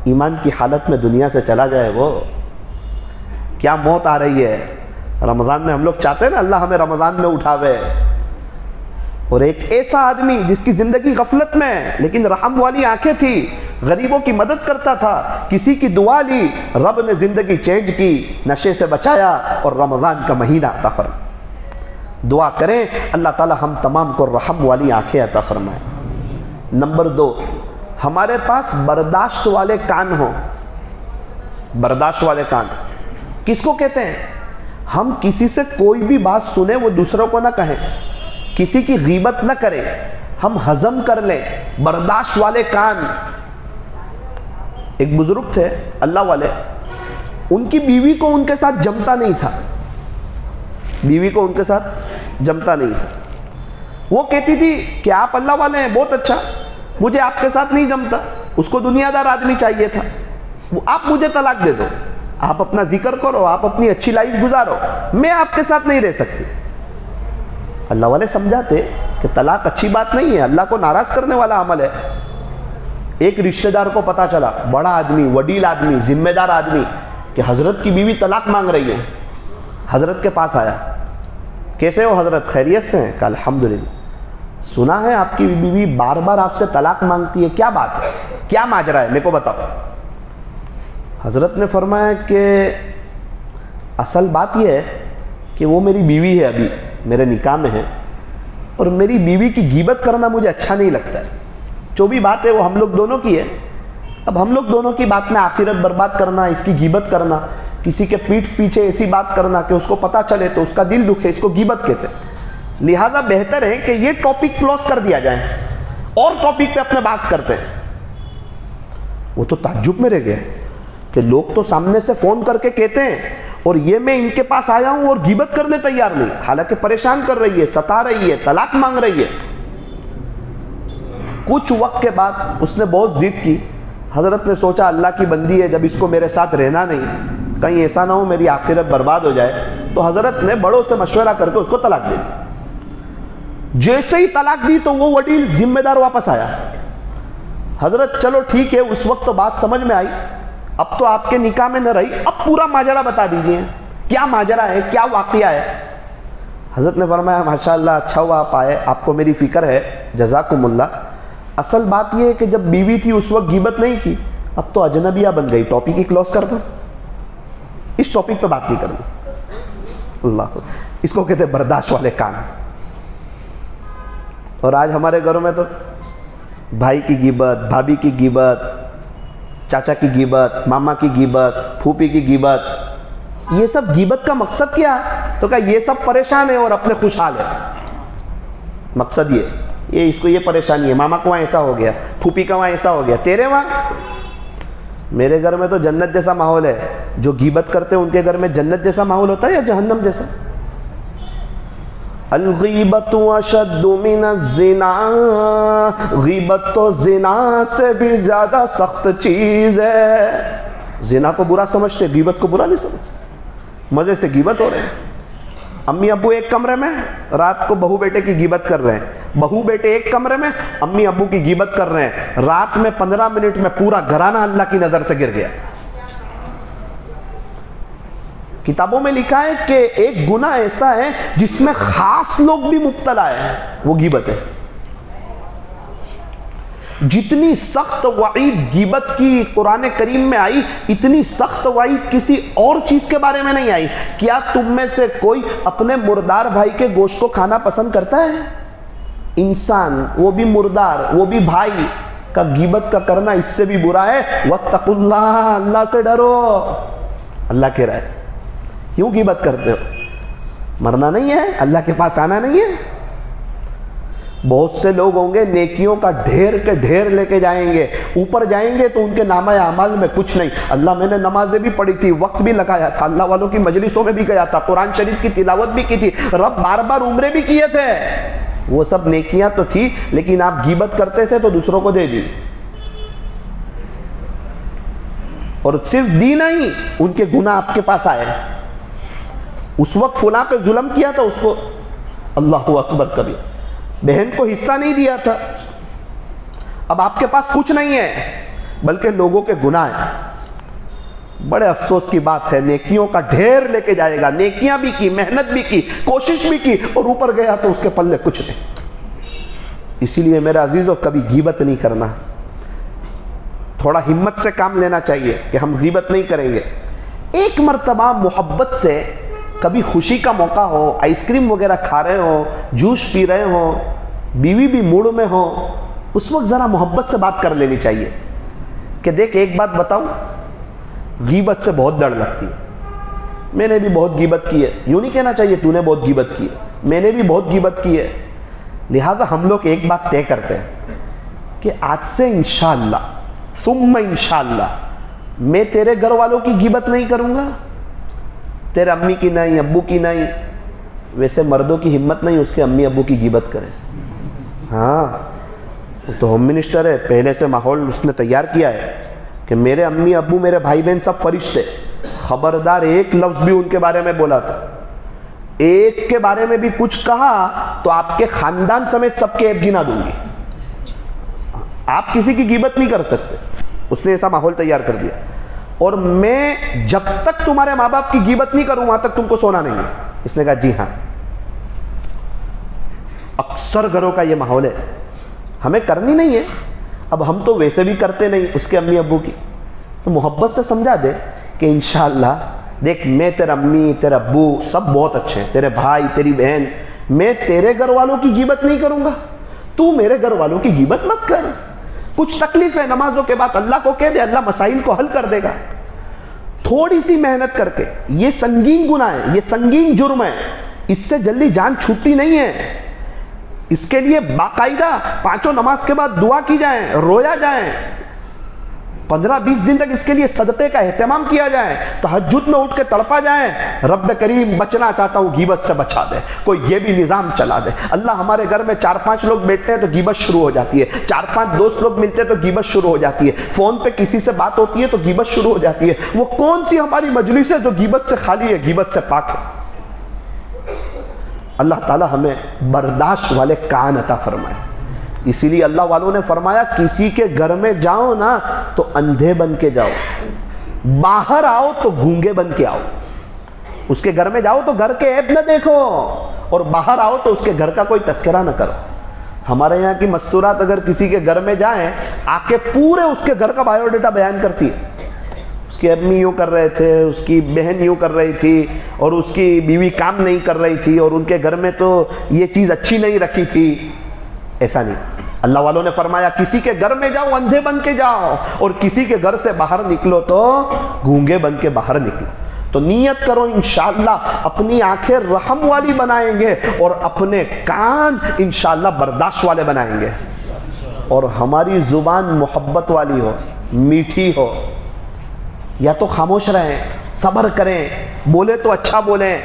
ایمان کی حالت میں دنیا سے چلا جائے وہ. کیا موت آ رہی ہے رمضان میں، ہم لوگ چاہتے ہیں نا اللہ ہمیں رمضان میں اٹھاوے. اور ایک ایسا آدمی جس کی زندگی غفلت میں لیکن رحم والی آنکھیں تھی، غریبوں کی مدد کرتا تھا، کسی کی دعا لی، رب نے زندگی چینج کی، نشے سے بچایا اور رمضان کا مہینہ عطا فرمایا. دعا کریں اللہ تعالی ہم تمام کو رحم والی آنکھیں عطا فرمائے. نمبر 2، ہمارے پاس برداشت والے کان ہوں. برداشت والے کان کس کو کہتے ہیں؟ ہم کسی سے کوئی بھی بات سنیں وہ دوسروں کو نہ کہیں، کسی کی غیبت نہ کریں، ہم ہضم کر لیں. برداشت والے کان. ایک بزرگ تھے اللہ والے، ان کی بیوی کو ان کے ساتھ جمتا نہیں تھا. بیوی کو ان کے ساتھ جمتا نہیں تھا. وہ کہتی تھی کہ آپ اللہ والے ہیں، بہت اچھا، مجھے آپ کے ساتھ نہیں جمتا. اس کو دنیا دار آدمی چاہیے تھا. آپ مجھے طلاق دے دو، آپ اپنا ذکر کرو، آپ اپنی اچھی لائف گزارو، میں آپ کے ساتھ نہیں رہ سکتی. اللہ والے سمجھاتے کہ طلاق اچھی بات نہیں ہے، اللہ کو ناراض کرنے والا عمل ہے. ایک رشتہ دار کو پتا چلا، بڑا آدمی، وڈیل آدمی، ذمہ دار آدمی، کہ حضرت کی بیوی طلاق مانگ رہی ہے. حضرت کے پاس آیا. کیسے ہو حضرت، خیریت سے ہیں؟ کہ الحمدللہ. سنا ہے آپ کی بیوی بار بار آپ سے طلاق مانگتی ہے، کیا بات ہے، کیا ماجرا ہے، میرے کو بتاؤ. حضرت نے فرمایا کہ اصل بات یہ ہے کہ وہ میری بیوی ہے، ابھی میرے نکاح میں ہے، اور میری بیوی کی غیبت کرنا مجھے اچھا نہیں لگتا ہے. جو بھی بات ہے وہ ہم لوگ دونوں کی ہے. اب ہم لوگ دونوں کی بات میں آخرت برباد کرنا، اس کی غیبت کرنا، کسی کے پیٹھ پیچھے ایسی بات کرنا کہ اس کو پتہ چلے تو اس کا دل دکھے، اس کو غیبت کہتے ہیں. لہٰذا بہتر ہے کہ یہ ٹاپک کلوز کر دیا جائے اور ٹاپک پہ اپنے بات کرتے ہیں. وہ تو تعجب میں رہ گئے کہ لوگ تو سامنے سے فون کر کے کہتے ہیں اور یہ میں ان کے پاس آیا ہوں اور غیبت کرنے تیار نہیں، حالانکہ پریشان کر رہی ہے، ستا رہی ہے، طلاق مانگ رہی ہے. کچھ وقت کے بعد اس نے بہت ضد کی. حضرت نے سوچا اللہ کی بندی ہے، جب اس کو میرے ساتھ رہنا نہیں، کہیں ایسا نہ ہو میری آخرت برباد ہو جائے، تو حضرت نے بڑوں سے مشورہ کر کے اس کو طلاق دے دی. جیسے ہی طلاق دی تو وہ وڈیل ذمہ دار واپس آیا. حضرت چلو ٹھیک ہے، اس وقت تو بات سمجھ میں آئی، اب تو آپ کے نکاح میں نہ رہی، اب پورا ماجرا بتا دیجئے، کیا ماجرا ہے، کیا واقعہ ہے. حضرت نے فرمایا ماشاءاللہ اچھا ہوا آپ آئے، آپ کو میری فکر ہے، جزاکم اللہ. اصل بات یہ ہے کہ جب بیوی تھی اس وقت غیبت نہیں کی، اب تو اجنبیہ بن گئی، ٹاپک ہی کلوز کر دو، اس ٹاپک پہ بات نہیں کرنی. اللہ، اس کو کہتے ہیں برداشت والے کان. اور آج ہمارے گھروں میں تو بھائی کی غیبت، بھابھی کی غیبت، چاچا کی غیبت، ماما کی غیبت، پھوپھی کی غیبت. یہ سب غیبت کا مقصد کیا ہے؟ تو کہا یہ سب پریشان ہے اور اپنے خوشحال ہے. مقصد یہ اس کو یہ پریشانی ہے، ماما کو وہاں ایسا ہو گیا، پھوپھی کا وہاں ایسا ہو گیا، تیرے وہاں. میرے گھر میں تو جنت جیسا ماحول ہے. جو غیبت کرتے ہیں ان کے گھر میں جنت جیسا ماحول ہوتا ہے یا جہنم جیسا؟ الغیبت اشد من الزنا، غیبت تو زنا سے بھی زیادہ سخت چیز ہے۔ زنا کو برا سمجھتے، غیبت کو برا نہیں سمجھتے، مزے سے غیبت ہو رہے ہیں۔ امی ابو ایک کمرے میں، رات کو بہو بیٹے کی غیبت کر رہے ہیں، بہو بیٹے ایک کمرے میں، امی ابو کی غیبت کر رہے ہیں، رات میں 15 منٹ میں پورا گھرانہ اللہ کی نظر سے گر گیا۔ کتابوں میں لکھا ہے کہ ایک گناہ ایسا ہے جس میں خاص لوگ بھی مبتلا ہے، وہ غیبت ہے۔ جتنی سخت وعید غیبت کی قرآن کریم میں آئی، اتنی سخت وعید کسی اور چیز کے بارے میں نہیں آئی۔ کیا تم میں سے کوئی اپنے مردار بھائی کے گوشت کو کھانا پسند کرتا ہے؟ انسان، وہ بھی مردار، وہ بھی بھائی کا غیبت کا کرنا اس سے بھی برا ہے۔ واتقوا اللہ، اللہ سے ڈرو۔ اللہ کہہ رہا ہے کیوں غیبت کرتے ہو؟ مرنا نہیں ہے، اللہ کے پاس آنا نہیں ہے۔ بہت سے لوگ ہوں گے نیکیوں کا ڈھیر کے ڈھیر لے کے جائیں گے، اوپر جائیں گے تو ان کے نامہ اعمال میں کچھ نہیں۔ اللہ میں نے نمازیں بھی پڑھی تھی، وقت بھی لگایا تھا، اللہ والوں کی مجلسوں میں بھی گیا تھا، قرآن شریف کی تلاوت بھی کی تھی، رب بار بار عمرے بھی کیے تھے، وہ سب نیکیاں تو تھی، لیکن آپ غیبت کرتے تھے تو دوسروں کو دے دی۔ اور صرف دی نہیں، ان کے گناہ آپ کے پاس آئے۔ اس وقت فلاں پہ ظلم کیا تھا، اس کو اللہ اکبر کبھی، بہن کو حصہ نہیں دیا تھا، اب آپ کے پاس کچھ نہیں ہے بلکہ لوگوں کے گناہ ہیں۔ بڑے افسوس کی بات ہے، نیکیوں کا ڈھیر لے کے جائے گا، نیکیاں بھی کی، محنت بھی کی، کوشش بھی کی، اور اوپر گیا تو اس کے پلے کچھ نہیں۔ اسی لیے میرے عزیزوں کبھی غیبت نہیں کرنا، تھوڑا ہمت سے کام لینا چاہیے کہ ہم غیبت نہیں کریں گے۔ ایک مرتبہ محبت سے کبھی خوشی کا موقع ہو، آئس کریم وغیرہ کھا رہے ہو، جوس پی رہے ہو، بیوی بھی موڈ میں ہو، اس وقت ذرا محبت سے بات کر لینی چاہیے کہ دیکھ ایک بات بتاؤں، غیبت سے بہت ڈر لگتی ہے، میں نے بھی بہت غیبت کی ہے۔ یوں نہیں کہنا چاہیے تو نے بہت غیبت کی ہے، میں نے بھی بہت غیبت کی ہے۔ لہٰذا ہم لوگ ایک بات طے کرتے ہیں کہ آج سے انشاءاللہ ثم انشاءاللہ میں تیرے گھر والوں کی غیبت نہیں کروں گا، تیرے امی کی نہیں، ابو کی نہیں۔ ویسے مردوں کی ہمت نہیں اس کے امی ابو کی غیبت کریں۔ ہاں وہ تو ہوم منسٹر ہے، پہلے سے ماحول اس نے تیار کیا ہے کہ میرے امی ابو، میرے بھائی بہن سب فرشتے، خبردار ایک لفظ بھی ان کے بارے میں بولا تھا، ایک کے بارے میں بھی کچھ کہا تو آپ کے خاندان سمیت سب کے عیب گنا دوں گی، آپ کسی کی غیبت نہیں کر سکتے۔ اس نے ایسا ماحول تیار کر دیا، اور میں جب تک تمہارے ماں باپ کی غیبت نہیں کروں وہاں تک تم کو سونا نہیں ہے۔ اس نے کہا جی ہاں، اکثر گھروں کا یہ ماحول ہے، ہمیں کرنی نہیں ہے، اب ہم تو ویسے بھی کرتے نہیں اس کے امی ابو کی، تو محبت سے سمجھا دے کہ انشاءاللہ دیکھ میں تیرا امی تیرا ابو سب بہت اچھے ہیں، تیرے بھائی تیری بہن، میں تیرے گھر والوں کی غیبت نہیں کروں گا، تو میرے گھر والوں کی غیبت مت کر۔ کچھ تکلیف ہے نمازوں کے بعد اللہ کو کہہ دے، اللہ مسائل کو حل کر دے گا۔ تھوڑی سی محنت کر کے، یہ سنگین گناہ ہے، یہ سنگین جرم ہے، اس سے جلدی جان چھوٹتی نہیں ہے۔ اس کے لیے باقاعدہ 5 نماز کے بعد دعا کی جائے، رویا جائے، 15-20 دن تک اس کے لیے صدقے کا اہتمام کیا جائے، تہجد میں اٹھ کے تڑپا جائے، رب کریم بچنا چاہتا ہوں غیبت سے بچا دے، کوئی یہ بھی نظام چلا دے۔ اللہ ہمارے گھر میں 4-5 لوگ بیٹھتے ہیں تو غیبت شروع ہو جاتی ہے، 4-5 دوست لوگ ملتے ہیں تو غیبت شروع ہو جاتی ہے، فون پہ کسی سے بات ہوتی ہے تو غیبت شروع ہو جاتی ہے۔ وہ کون سی ہماری مجلس ہے جو غیبت سے خالی ہے، غیبت سے پاک ہے؟ اللہ تعالی ہمیں برداشت والے کان عطا فرمائے۔ اسی لیے اللہ والوں نے فرمایا کسی کے گھر میں جاؤ نا تو اندھے بن کے جاؤ، باہر آؤ تو گونگے بن کے آؤ۔ اس کے گھر میں جاؤ تو گھر کے عیب نہ دیکھو، اور باہر آؤ تو اس کے گھر کا کوئی تذکرہ نہ کرو۔ ہمارے یہاں کی مستورات اگر کسی کے گھر میں جائیں، آ کے پورے اس کے گھر کا بایو ڈیٹا بیان کرتی ہے، اس کی امی یوں کر رہے تھے، اس کی بہن یوں کر رہی تھی، اور اس کی بیوی کام نہیں کر رہی تھی، اور ان کے گھر میں تو یہ چیز اچھی نہیں رکھی تھی۔ ایسا نہیں، اللہ والوں نے فرمایا کسی کے گھر میں جاؤ اندھے بن کے جاؤ، اور کسی کے گھر سے باہر نکلو تو گونگے بن کے باہر نکلو۔ تو نیت کرو انشاءاللہ اپنی آنکھیں رحم والی بنائیں گے، اور اپنے کان انشاءاللہ برداشت والے بنائیں گے، اور ہماری زبان محبت والی ہو، میٹھی ہو۔ یا تو خاموش رہیں، صبر کریں، بولے تو اچھا بولیں،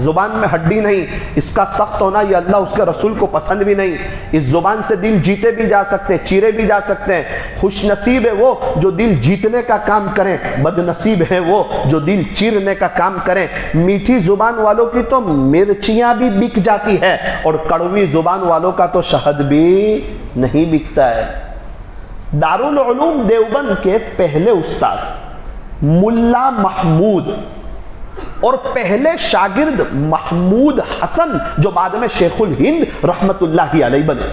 زبان میں ہڈی نہیں، اس کا سخت ہونا یہ اللہ اس کے رسول کو پسند بھی نہیں۔ اس زبان سے دل جیتے بھی جا سکتے ہیں، چیرے بھی جا سکتے ہیں۔ خوش نصیب ہے وہ جو دل جیتنے کا کام کریں، بد نصیب ہے وہ جو دل چیرنے کا کام کریں۔ میٹھی زبان والوں کی تو مرچیاں بھی بک جاتی ہے، اور کڑوی زبان والوں کا تو شہد بھی نہیں بکتا ہے۔ دارالعلوم دیوبند کے پہلے استاد ملا محمود اور پہلے شاگرد محمود حسن جو بعد میں شیخ الہند رحمت اللہ علیہ بنے،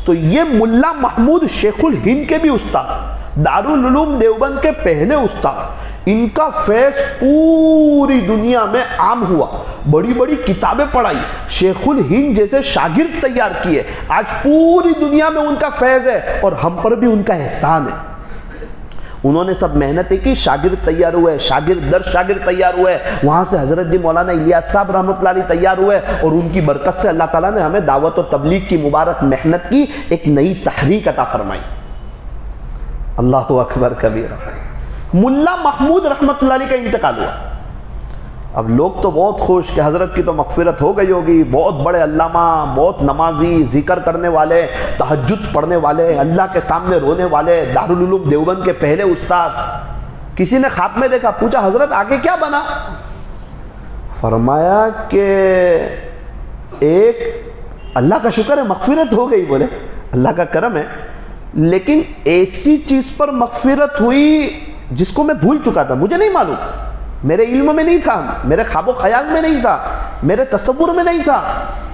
تو یہ ملا محمود شیخ الہند کے بھی استاد، دارالعلوم دیوبند کے پہلے استاد۔ ان کا فیض پوری دنیا میں عام ہوا، بڑی بڑی کتابیں پڑھائی، شیخ الہند جیسے شاگرد تیار کیے، آج پوری دنیا میں ان کا فیض ہے، اور ہم پر بھی ان کا احسان ہے۔ انہوں نے سب محنتیں کی، شاگرد تیار ہوئے، شاگرد در شاگرد تیار ہوئے، وہاں سے حضرت جی مولانا الیاس صاحب رحمۃ اللہ علیہ تیار ہوئے، اور ان کی برکت سے اللہ تعالیٰ نے ہمیں دعوت و تبلیغ کی مبارک محنت کی ایک نئی تحریک عطا فرمائی۔ اللہ اکبر کبیرہ۔ ملا محمود رحمۃ اللہ علیہ کا انتقال ہوا۔ اب لوگ تو بہت خوش کہ حضرت کی تو مغفرت ہو گئی ہوگی، بہت بڑے علامہ، بہت نمازی، ذکر کرنے والے، تہجد پڑھنے والے، اللہ کے سامنے رونے والے، دارالعلوم دیوبند کے پہلے استاد۔ کسی نے خواب میں دیکھا، پوچھا حضرت آگے کیا بنا؟ فرمایا کہ ایک اللہ کا شکر ہے مغفرت ہو گئی، بولے اللہ کا کرم ہے، لیکن ایسی چیز پر مغفرت ہوئی جس کو میں بھول چکا تھا، مجھے نہیں معلوم، میرے علم میں نہیں تھا، میرے خواب و خیال میں نہیں تھا، میرے تصور میں نہیں تھا،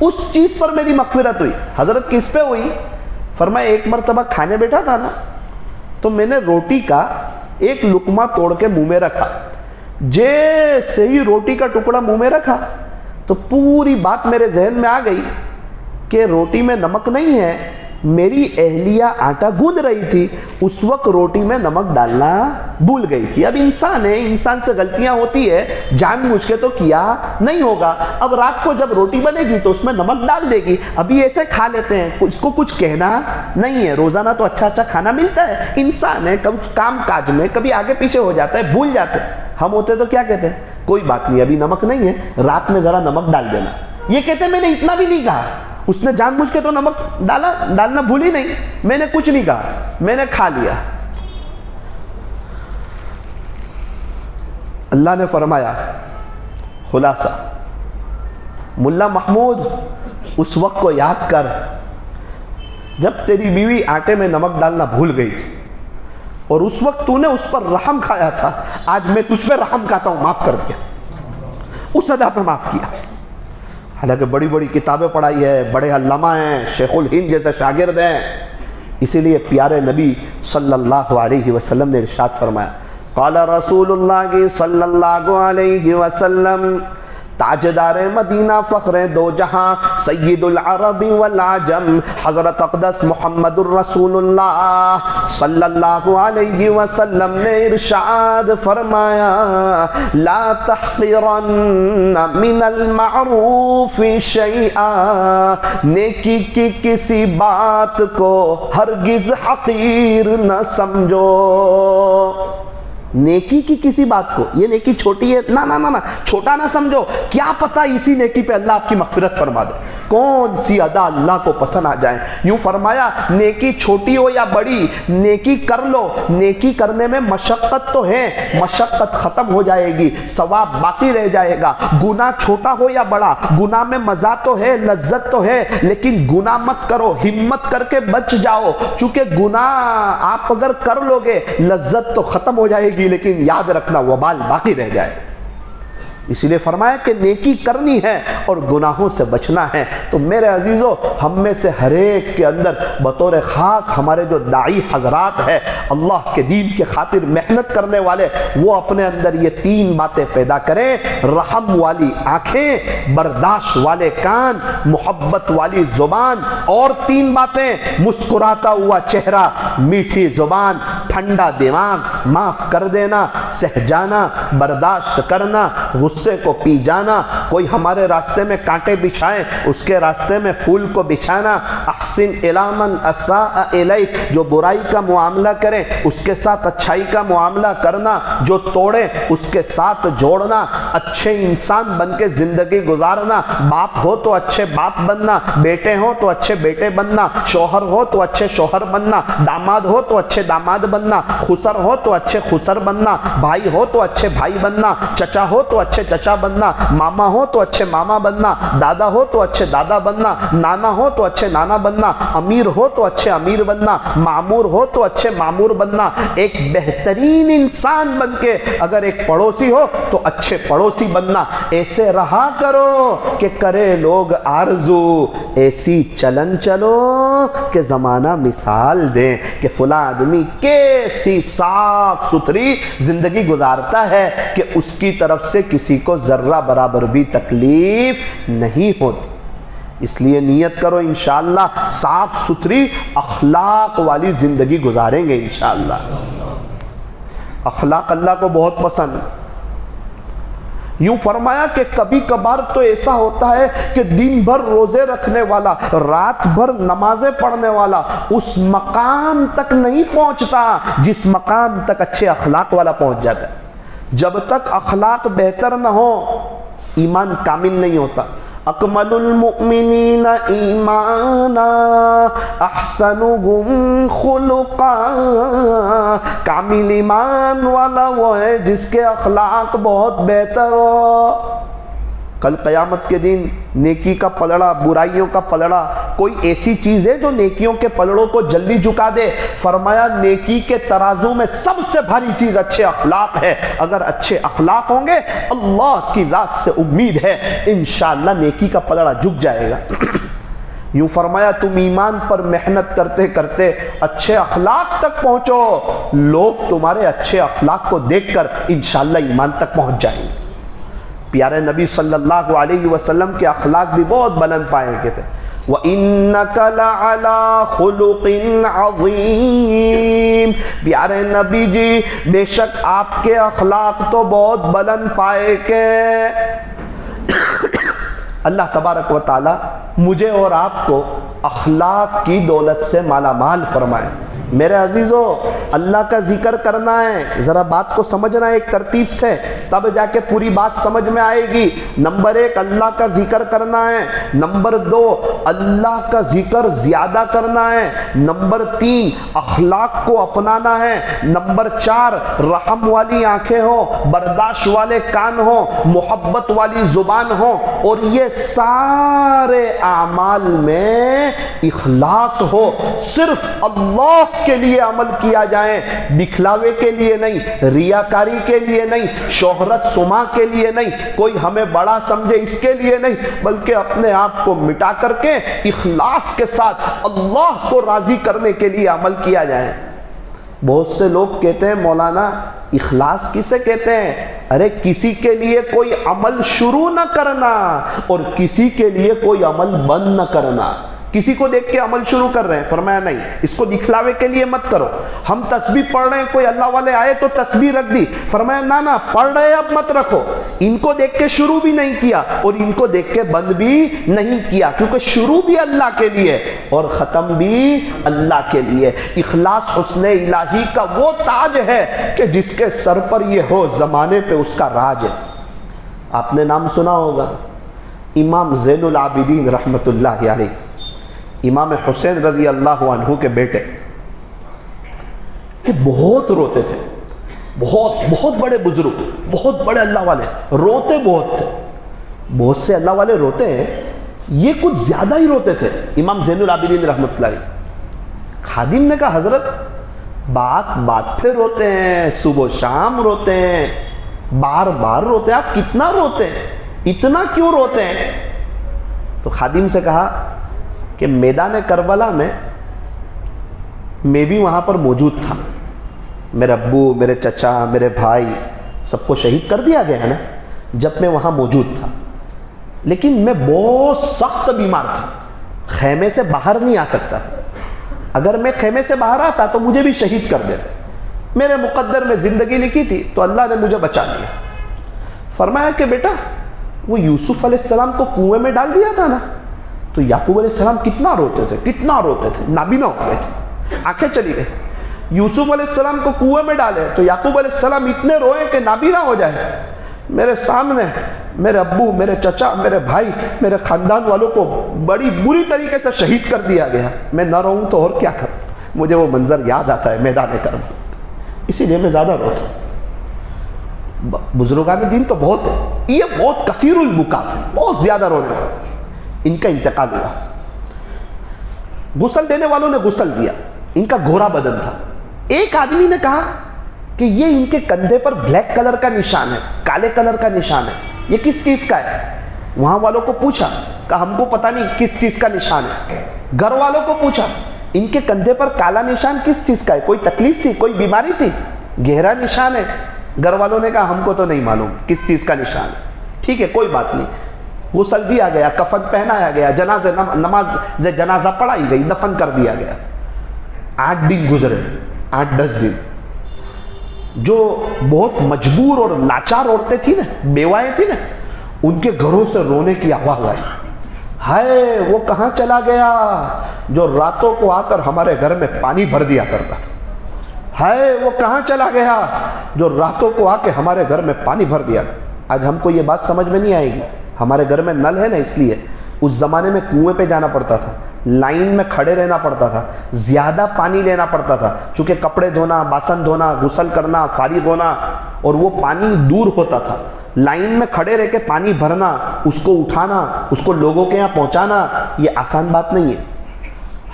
اس چیز پر میری مغفرت ہوئی۔ حضرت کس پہ ہوئی؟ فرمایا ایک مرتبہ کھانے بیٹھا تھا نا، تو میں نے روٹی کا ایک لقمہ توڑ کے منہ میں رکھا، جیسے ہی روٹی کا ٹکڑا منہ میں رکھا تو پوری بات میرے ذہن میں آ گئی کہ روٹی میں نمک نہیں ہے، میری اہلیہ آٹا گوندھ رہی تھی، اس وقت روٹی میں نمک ڈالنا بھول گئی تھی۔ اب انسان ہے، انسان سے غلطیاں ہوتی ہے، جان بوجھ کے تو کیا نہیں ہوگا، اب رات کو جب روٹی بنے گی تو اس میں نمک ڈال دے گی، ابھی ایسے کھا لیتے ہیں، اس کو کچھ کہنا نہیں ہے، روزانہ تو اچھا اچھا کھانا ملتا ہے، انسان ہے، کبھی کام کاج میں کبھی آگے پیچھے ہو جاتا ہے، بھول جاتے ہیں۔ ہم ہوتے تو کیا کہتے ہیں؟ کوئی بات نہیں، ابھی نمک نہیں ہے، رات میں ذرا نمک ڈال دینا۔ یہ کہتے ہیں میں نے اتنا بھی نہیں کہا، اس نے جان بوجھ کے تو نمک ڈالنا بھول ہی نہیں، میں نے کچھ نہیں کہا، میں نے کھا لیا۔ اللہ نے فرمایا خلاصہ، ملا محمود اس وقت کو یاد کر جب تیری بیوی آٹے میں نمک ڈالنا بھول گئی تھی، اور اس وقت تو نے اس پر رحم کھایا تھا، آج میں تجھ پہ رحم کھاتا ہوں، معاف کر دیا، اس ادا پہ معاف کیا۔ حالانکہ بڑی بڑی کتابیں پڑھائی ہے، بڑے علامہ ہیں، شیخ الہند جیسے شاگرد ہیں، اسی لیے پیارے نبی صلی اللہ علیہ وسلم نے ارشاد فرمایا، قال رسول اللہ صلی اللہ علیہ وسلم، تاجدار مدینہ فخر دو جہاں سید العرب والعجم حضرت اقدس محمد الرسول اللہ صلی اللہ علیہ وسلم نے ارشاد فرمایا، لا تحقرن من المعروف شیئا، نیکی کی کسی بات کو ہرگز حقیر نہ سمجھو۔ نیکی کی کسی بات کو، یہ نیکی چھوٹی ہے، نہ چھوٹا نہ سمجھو، کیا پتہ اسی نیکی پہ اللہ آپ کی مغفرت فرما دے، کون سی ادا اللہ کو پسند آ جائے۔ یوں فرمایا نیکی چھوٹی ہو یا بڑی، نیکی کر لو، نیکی کرنے میں مشقت تو ہے، مشقت ختم ہو جائے گی، ثواب باقی رہ جائے گا۔ گناہ چھوٹا ہو یا بڑا، گناہ میں مزہ تو ہے، لذت تو ہے، لیکن گناہ مت کرو، ہمت کر کے بچ جاؤ، چونکہ گناہ آپ اگر کر لو گے لذت تو ختم ہو جائے گی، لیکن یاد رکھنا وبال باقی رہ جائے۔ اسی لیے فرمایا کہ نیکی کرنی ہے اور گناہوں سے بچنا ہے۔ تو میرے عزیزو، ہم میں سے ہر ایک کے اندر بطور خاص ہمارے جو داعی حضرات ہیں، اللہ کے دین کے خاطر محنت کرنے والے، وہ اپنے اندر یہ تین باتیں پیدا کریں: رحم والی آنکھیں، برداشت والے کان، محبت والی زبان، اور تین باتیں: مسکراتا ہوا چہرہ، میٹھی زبان، ٹھنڈا دماغ، معاف کر دینا، سہ جانا، برداشت کرنا، غصے کو پی جانا، کوئی ہمارے راستے میں کانٹے بچھائے اس کے راستے میں پھول کو بچھانا، احسن الی من اساء الیک، جو برائی کا معاملہ کرے اس کے ساتھ اچھائی کا معاملہ کرنا، جو توڑے اس کے ساتھ جوڑنا، اچھے انسان بن کے زندگی گزارنا، باپ ہو تو اچھے باپ بننا، بیٹے ہو تو اچھے بیٹے بننا، شوہر ہو تو اچھے شوہر بننا، داماد ہو تو اچھے داماد بننا، خسر ہو تو اچھے خسر بننا، بھائی ہو تو اچھے بھائی بننا، چچا ہو تو اچھے چچا بننا، ماما ہو تو اچھے ماما بننا، دادا ہو تو اچھے دادا بننا، نانا ہو تو اچھے نانا بننا، امیر ہو تو اچھے امیر بننا، معمور ہو تو اچھے معمور بننا، ایک بہترین انسان بن کے اگر ایک پڑوسی ہو تو اچھے پڑوسی بننا۔ ایسے رہا کرو کہ کرے لوگ آرزو، ایسی چلن چلو کہ زمانہ مثال دیں کہ فلاں آدمی کیسی صاف ستھری زندگی گزارتا ہے کہ اس کی طرف سے کسی کو ذرہ برابر بھی تکلیف نہیں ہوتی۔ اس لیے نیت کرو انشاءاللہ صاف ستھری اخلاق والی زندگی گزاریں گے انشاءاللہ۔ اخلاق اللہ کو بہت پسند۔ یوں فرمایا کہ کبھی کبھار تو ایسا ہوتا ہے کہ دن بھر روزے رکھنے والا، رات بھر نمازیں پڑھنے والا اس مقام تک نہیں پہنچتا جس مقام تک اچھے اخلاق والا پہنچ جاتا ہے۔ جب تک اخلاق بہتر نہ ہو ایمان کامل نہیں ہوتا۔ اکمل المؤمنین ایمانا احسنهم خلقا، کامل ایمان والا وہ ہے جس کے اخلاق بہت بہتر ہو۔ کل قیامت کے دن نیکی کا پلڑا، برائیوں کا پلڑا، کوئی ایسی چیز ہے جو نیکیوں کے پلڑوں کو جلدی جھکا دے؟ فرمایا نیکی کے ترازو میں سب سے بھاری چیز اچھے اخلاق ہے۔ اگر اچھے اخلاق ہوں گے اللہ کی ذات سے امید ہے انشاءاللہ نیکی کا پلڑا جھک جائے گا۔ یوں فرمایا تم ایمان پر محنت کرتے کرتے اچھے اخلاق تک پہنچو، لوگ تمہارے اچھے اخلاق کو دیکھ کر انشاءاللہ ایمان تک پہنچ جائیں گے۔ پیارے نبی صلی اللہ علیہ وسلم کے اخلاق بھی بہت بلند پائے کے تھے۔ وَإِنَّكَ لَعَلَىٰ خُلُقٍ عَظِيمٍ، پیارے نبی جی بے شک آپ کے اخلاق تو بہت بلند پائے کے۔ اللہ تبارک و تعالی مجھے اور آپ کو اخلاق کی دولت سے مالا مال فرمائے۔ میرے عزیزو اللہ کا ذکر کرنا ہے، ذرا بات کو سمجھنا ہے ایک ترتیب سے، تب جا کے پوری بات سمجھ میں آئے گی۔ نمبر ایک اللہ کا ذکر کرنا ہے، نمبر دو اللہ کا ذکر زیادہ کرنا ہے، نمبر تین اخلاق کو اپنانا ہے، نمبر چار رحم والی آنکھیں ہوں، برداشت والے کان ہوں، محبت والی زبان ہوں، اور یہ سارے اعمال میں اخلاص ہو، صرف اللہ کے لیے عمل کیا جائے، دکھلاوے کے لیے نہیں، ریاکاری کے لیے نہیں، شہرت سما کے لیے نہیں، کوئی ہمیں بڑا سمجھے اس کے لیے نہیں، بلکہ اپنے آپ کو مٹا کر کے اخلاص کے ساتھ اللہ کو راضی کرنے کے لیے عمل کیا جائے۔ بہت سے لوگ کہتے ہیں مولانا اخلاص کسے کہتے ہیں؟ ارے کسی کے لیے کوئی عمل شروع نہ کرنا اور کسی کے لیے کوئی عمل بند نہ کرنا۔ کسی کو دیکھ کے عمل شروع کر رہے ہیں، فرمایا نہیں، اس کو دکھلاوے کے لیے مت کرو۔ ہم تسبیح پڑھ رہے ہیں، کوئی اللہ والے آئے تو تسبیح رکھ دی، فرمایا نہ پڑھ رہے اب مت رکھو۔ ان کو دیکھ کے شروع بھی نہیں کیا اور ان کو دیکھ کے بند بھی نہیں کیا، کیونکہ شروع بھی اللہ کے لیے اور ختم بھی اللہ کے لیے۔ اخلاص حسن الہی کا وہ تاج ہے کہ جس کے سر پر یہ ہو زمانے پہ اس کا راج ہے۔ آپ نے نام سنا ہوگا امام زین العابدین رحمت اللہ علیہ، امام حسین رضی اللہ عنہ کے بیٹے، کہ بہت روتے تھے، بہت بڑے بزرگ، بہت بڑے اللہ والے، روتے بہت تھے۔ بہت سے اللہ والے روتے ہیں، یہ کچھ زیادہ ہی روتے تھے امام زین العابدین رحمۃ اللہ علیہ۔ خادم نے کہا حضرت بات بات پہ روتے ہیں، صبح و شام روتے ہیں، بار بار روتے ہیں، آپ کتنا روتے ہیں، اتنا کیوں روتے ہیں؟ تو خادم سے کہا کہ میدان کربلا میں بھی وہاں پر موجود تھا، میرے ابو، میرے چچا، میرے بھائی سب کو شہید کر دیا گیا ہے نا، جب میں وہاں موجود تھا، لیکن میں بہت سخت بیمار تھا، خیمے سے باہر نہیں آ سکتا تھا۔ اگر میں خیمے سے باہر آتا تو مجھے بھی شہید کر دیتے۔ میرے مقدر میں زندگی لکھی تھی تو اللہ نے مجھے بچا لیا. فرمایا کہ بیٹا وہ یوسف علیہ السلام کو کنویں میں ڈال دیا تھا نا, تو یعقوب علیہ السلام کتنا روتے تھے, نابینا ہو گئے تھے, آنکھیں چلی گئی. یوسف علیہ السلام کو کنویں میں ڈالے تو یعقوب علیہ السلام اتنے روئے کہ نابینا ہو جائے. میرے سامنے میرے ابو, میرے چچا, میرے بھائی, میرے خاندان والوں کو بڑی بری طریقے سے شہید کر دیا گیا. میں نہ روؤں تو اور کیا کروں, مجھے وہ منظر یاد آتا ہے میدان کرم, اسی لیے میں زیادہ روتا ہوں. بزرگان دین تو بہت ہے, یہ بہت کثیر البکات ہے, بہت زیادہ رونے والے. ان کا انتقال ہوا, غسل دینے والوں نے غسل دیا, ان کا گھورا بدن تھا. ایک آدمی نے کہا کہ یہ ان کے کندھے پر بلیک کلر کا نشان ہے, کالے کلر کا نشان ہے, یہ کس چیز کا ہے؟ وہاں والوں کو پوچھا, کہا ہم کو پتہ نہیں کس چیز کا نشان ہے. گھر والوں کو پوچھا, ان کے کندھے پر کالا نشان کس چیز کا ہے؟ کوئی تکلیف تھی, کوئی بیماری تھی؟ گہرا نشان ہے. گھر والوں نے کہا ہم کو تو نہیں معلوم کس چیز کا نشان ہے. ٹھیک ہے کوئی بات نہیں. غسل دیا گیا, کفن پہنایا گیا, نماز جنازہ پڑھائی گئی, دفن کر دیا گیا. 8 دن گزرے, 8-10 دن. جو بہت مجبور اور لاچار عورتیں تھیں نا, بیوائیں تھیں نا, ان کے گھروں سے رونے کی آواز آئی. ہائے وہ کہاں چلا گیا جو راتوں کو آ کر ہمارے گھر میں پانی بھر دیا کرتا تھا. ہائے وہ کہاں چلا گیا جو راتوں کو آ کے ہمارے گھر میں پانی بھر دیا. آج ہم کو یہ بات سمجھ میں نہیں آئے گی, ہمارے گھر میں نل ہے نا اس لیے. اس زمانے میں کنویں پہ جانا پڑتا تھا, لائن میں کھڑے رہنا پڑتا تھا, زیادہ پانی لینا پڑتا تھا, چونکہ کپڑے دھونا, باسن دھونا, غسل کرنا, فارغ ہونا, اور وہ پانی دور ہوتا تھا. لائن میں کھڑے رہ کے پانی بھرنا, اس کو اٹھانا, اس کو لوگوں کے یہاں پہنچانا, یہ آسان بات نہیں ہے.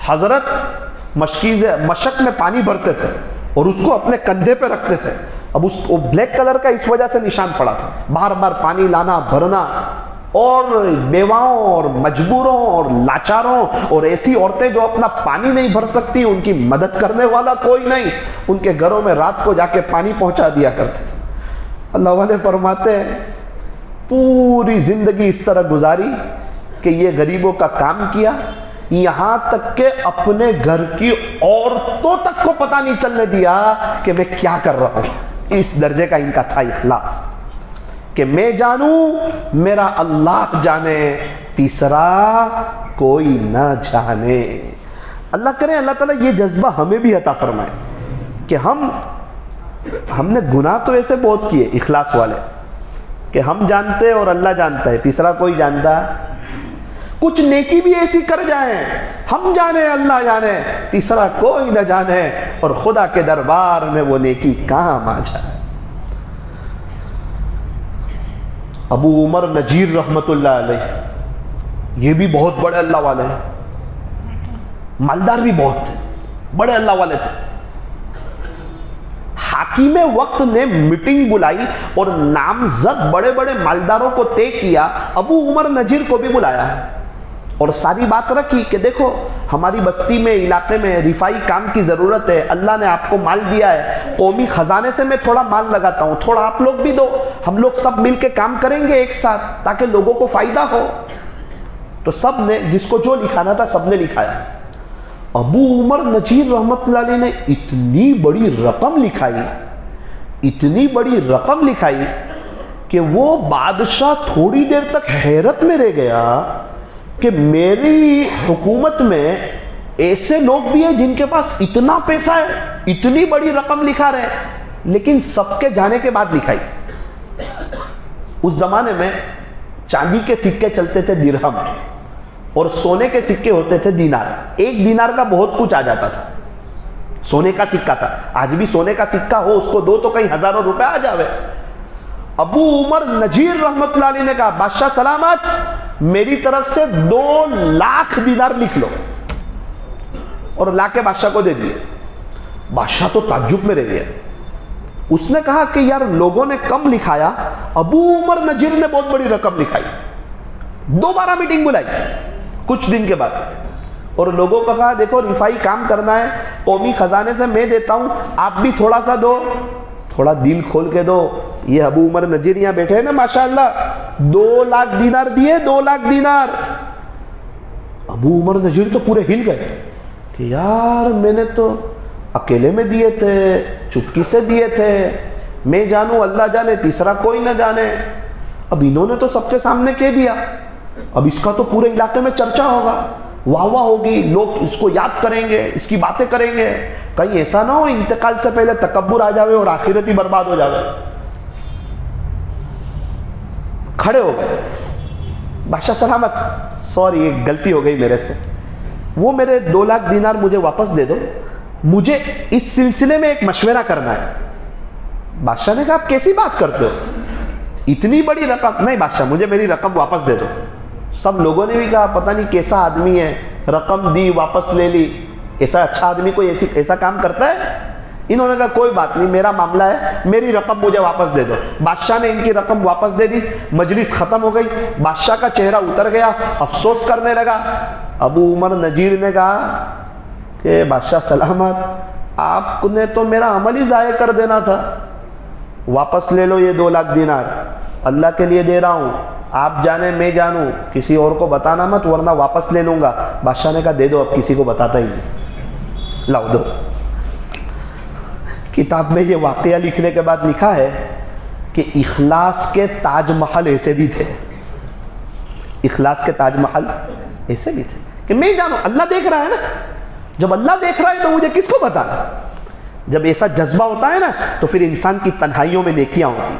حضرت مشق میں پانی بھرتے تھے اور اس کو اپنے کندھے پہ رکھتے تھے. اب اس کو بلیک کلر کا اس وجہ سے نشان پڑا تھا, بار بار پانی لانا, بھرنا. اور بیواؤں اور مجبوروں اور لاچاروں اور ایسی عورتیں جو اپنا پانی نہیں بھر سکتی, ان کی مدد کرنے والا کوئی نہیں, ان کے گھروں میں رات کو جا کے پانی پہنچا دیا کرتے تھے. اللہ والے فرماتے ہیں پوری زندگی اس طرح گزاری کہ یہ غریبوں کا کام کیا, یہاں تک کہ اپنے گھر کی عورتوں تک کو پتہ نہیں چلنے دیا کہ میں کیا کر رہا ہوں. اس درجے کا ان کا تھا اخلاص کہ میں جانوں, میرا اللہ جانے, تیسرا کوئی نہ جانے. اللہ کرے اللہ تعالیٰ یہ جذبہ ہمیں بھی عطا فرمائے کہ ہم نے گناہ تو ایسے بہت کیے اخلاص والے کہ ہم جانتے اور اللہ جانتا ہے, تیسرا کوئی جانتا. کچھ نیکی بھی ایسی کر جائیں, ہم جانے اللہ جانے, تیسرا کوئی نہ جانے, اور خدا کے دربار میں وہ نیکی کام آ جائے. ابو عمر نجیر رحمت اللہ علیہ یہ بھی بہت بڑے اللہ والے ہیں, مالدار بھی بہت تھے, بڑے اللہ والے تھے. حاکم وقت نے میٹنگ بلائی اور نامزد بڑے بڑے مالداروں کو طے کیا, ابو عمر نجیر کو بھی بلایا ہے, اور ساری بات رکھی کہ دیکھو ہماری بستی میں, علاقے میں رفائی کام کی ضرورت ہے, اللہ نے آپ کو مال دیا ہے, قومی خزانے سے میں تھوڑا مال لگاتا ہوں, تھوڑا آپ لوگ بھی دو, ہم لوگ سب مل کے کام کریں گے ایک ساتھ تاکہ لوگوں کو فائدہ ہو. تو سب نے جس کو جو لکھانا تھا سب نے لکھایا. ابو عمر نجیر رحمت اللہ علیہ نے اتنی بڑی رقم لکھائی کہ وہ بادشاہ تھوڑی دیر تک حیرت میں رہ گیا کہ میری حکومت میں ایسے لوگ بھی ہیں جن کے پاس اتنا پیسہ ہے, اتنی بڑی رقم لکھا رہے, لیکن سب کے جانے کے بعد لکھائی. اس زمانے میں چاندی کے سکے چلتے تھے درہم, اور سونے کے سکے ہوتے تھے دینار. 1 دینار کا بہت کچھ آ جاتا تھا, سونے کا سکہ تھا. آج بھی سونے کا سکہ ہو, اس کو دو تو کئی ہزاروں روپے آ جاوے. ابو عمر نجیر رحمت اللہ علیہ نے کہا بادشاہ سلامت, میری طرف سے 2 لاکھ دینار لکھ لو, اور لا کے بادشاہ کو دے دیے. بادشاہ تو تعجب میں رہ گیا. اس نے کہا کہ یار لوگوں نے کم لکھایا, ابو عمر نجیر نے بہت بڑی رقم لکھائی. دوبارہ میٹنگ بلائی کچھ دن کے بعد, اور لوگوں کو کہا دیکھو رفائی کام کرنا ہے, قومی خزانے سے میں دیتا ہوں, آپ بھی تھوڑا سا دو, تھوڑا دل کھول کے دو. یہ ابو عمر نجیر یہاں بیٹھے ہیں نا ماشاءاللہ, 2 لاکھ دینار دیے, 2 لاکھ دینار. ابو عمر نجیر تو پورے ہل گئے کہ یار میں نے تو اکیلے میں دیے تھے, چپکی سے دیے تھے, میں جانوں اللہ جانے, تیسرا کوئی نہ جانے. اب انہوں نے تو سب کے سامنے کہہ دیا, اب اس کا تو پورے علاقے میں چرچا ہوگا, واہ واہ ہوگی, لوگ اس کو یاد کریں گے, اس کی باتیں کریں گے. کہیں ایسا نہ ہو انتقال سے پہلے تکبر آ جاوے اور آخرت ہی برباد ہو جاوے. کھڑے ہو گئے. بادشاہ سلامت, سوری ایک غلطی ہو گئی میرے سے, وہ میرے 2 لاکھ دینار مجھے واپس دے دو, مجھے اس سلسلے میں ایک مشورہ کرنا ہے. بادشاہ نے کہا آپ کیسی بات کرتے ہو, اتنی بڑی رقم؟ نہیں بادشاہ, مجھے میری رقم واپس دے دو. سب لوگوں نے بھی کہا پتہ نہیں کیسا آدمی ہے, رقم دی واپس لے لی, ایسا اچھا آدمی کوئی ایسا کام کرتا ہے؟ انہوں نے کہا کوئی بات نہیں, میرا معاملہ ہے, میری رقم مجھے واپس دے دو. بادشاہ نے ان کی رقم واپس دے دی. مجلس ختم ہو گئی. بادشاہ کا چہرہ اتر گیا, افسوس کرنے لگا. ابو عمر نجیر نے کہا کہ بادشاہ سلامت, آپ نے تو میرا عمل ہی ضائع کر دینا تھا, واپس لے لو یہ 2 لاکھ دینار, اللہ کے لیے دے رہا ہوں, آپ جانے میں جانوں, کسی اور کو بتانا مت ورنہ واپس لے لوں گا. بادشاہ نے کہا دے دو, اب کسی کو بتاتا ہی نہیں, لاؤ دو. کتاب میں یہ واقعہ لکھنے کے بعد لکھا ہے کہ اخلاص کے تاج محل ایسے بھی تھے, اخلاص کے تاج محل ایسے بھی تھے کہ میں جانوں, اللہ دیکھ رہا ہے نا, جب اللہ دیکھ رہا ہے تو مجھے کس کو بتانا. جب ایسا جذبہ ہوتا ہے نا تو پھر انسان کی تنہائیوں میں نیکیاں ہوتی,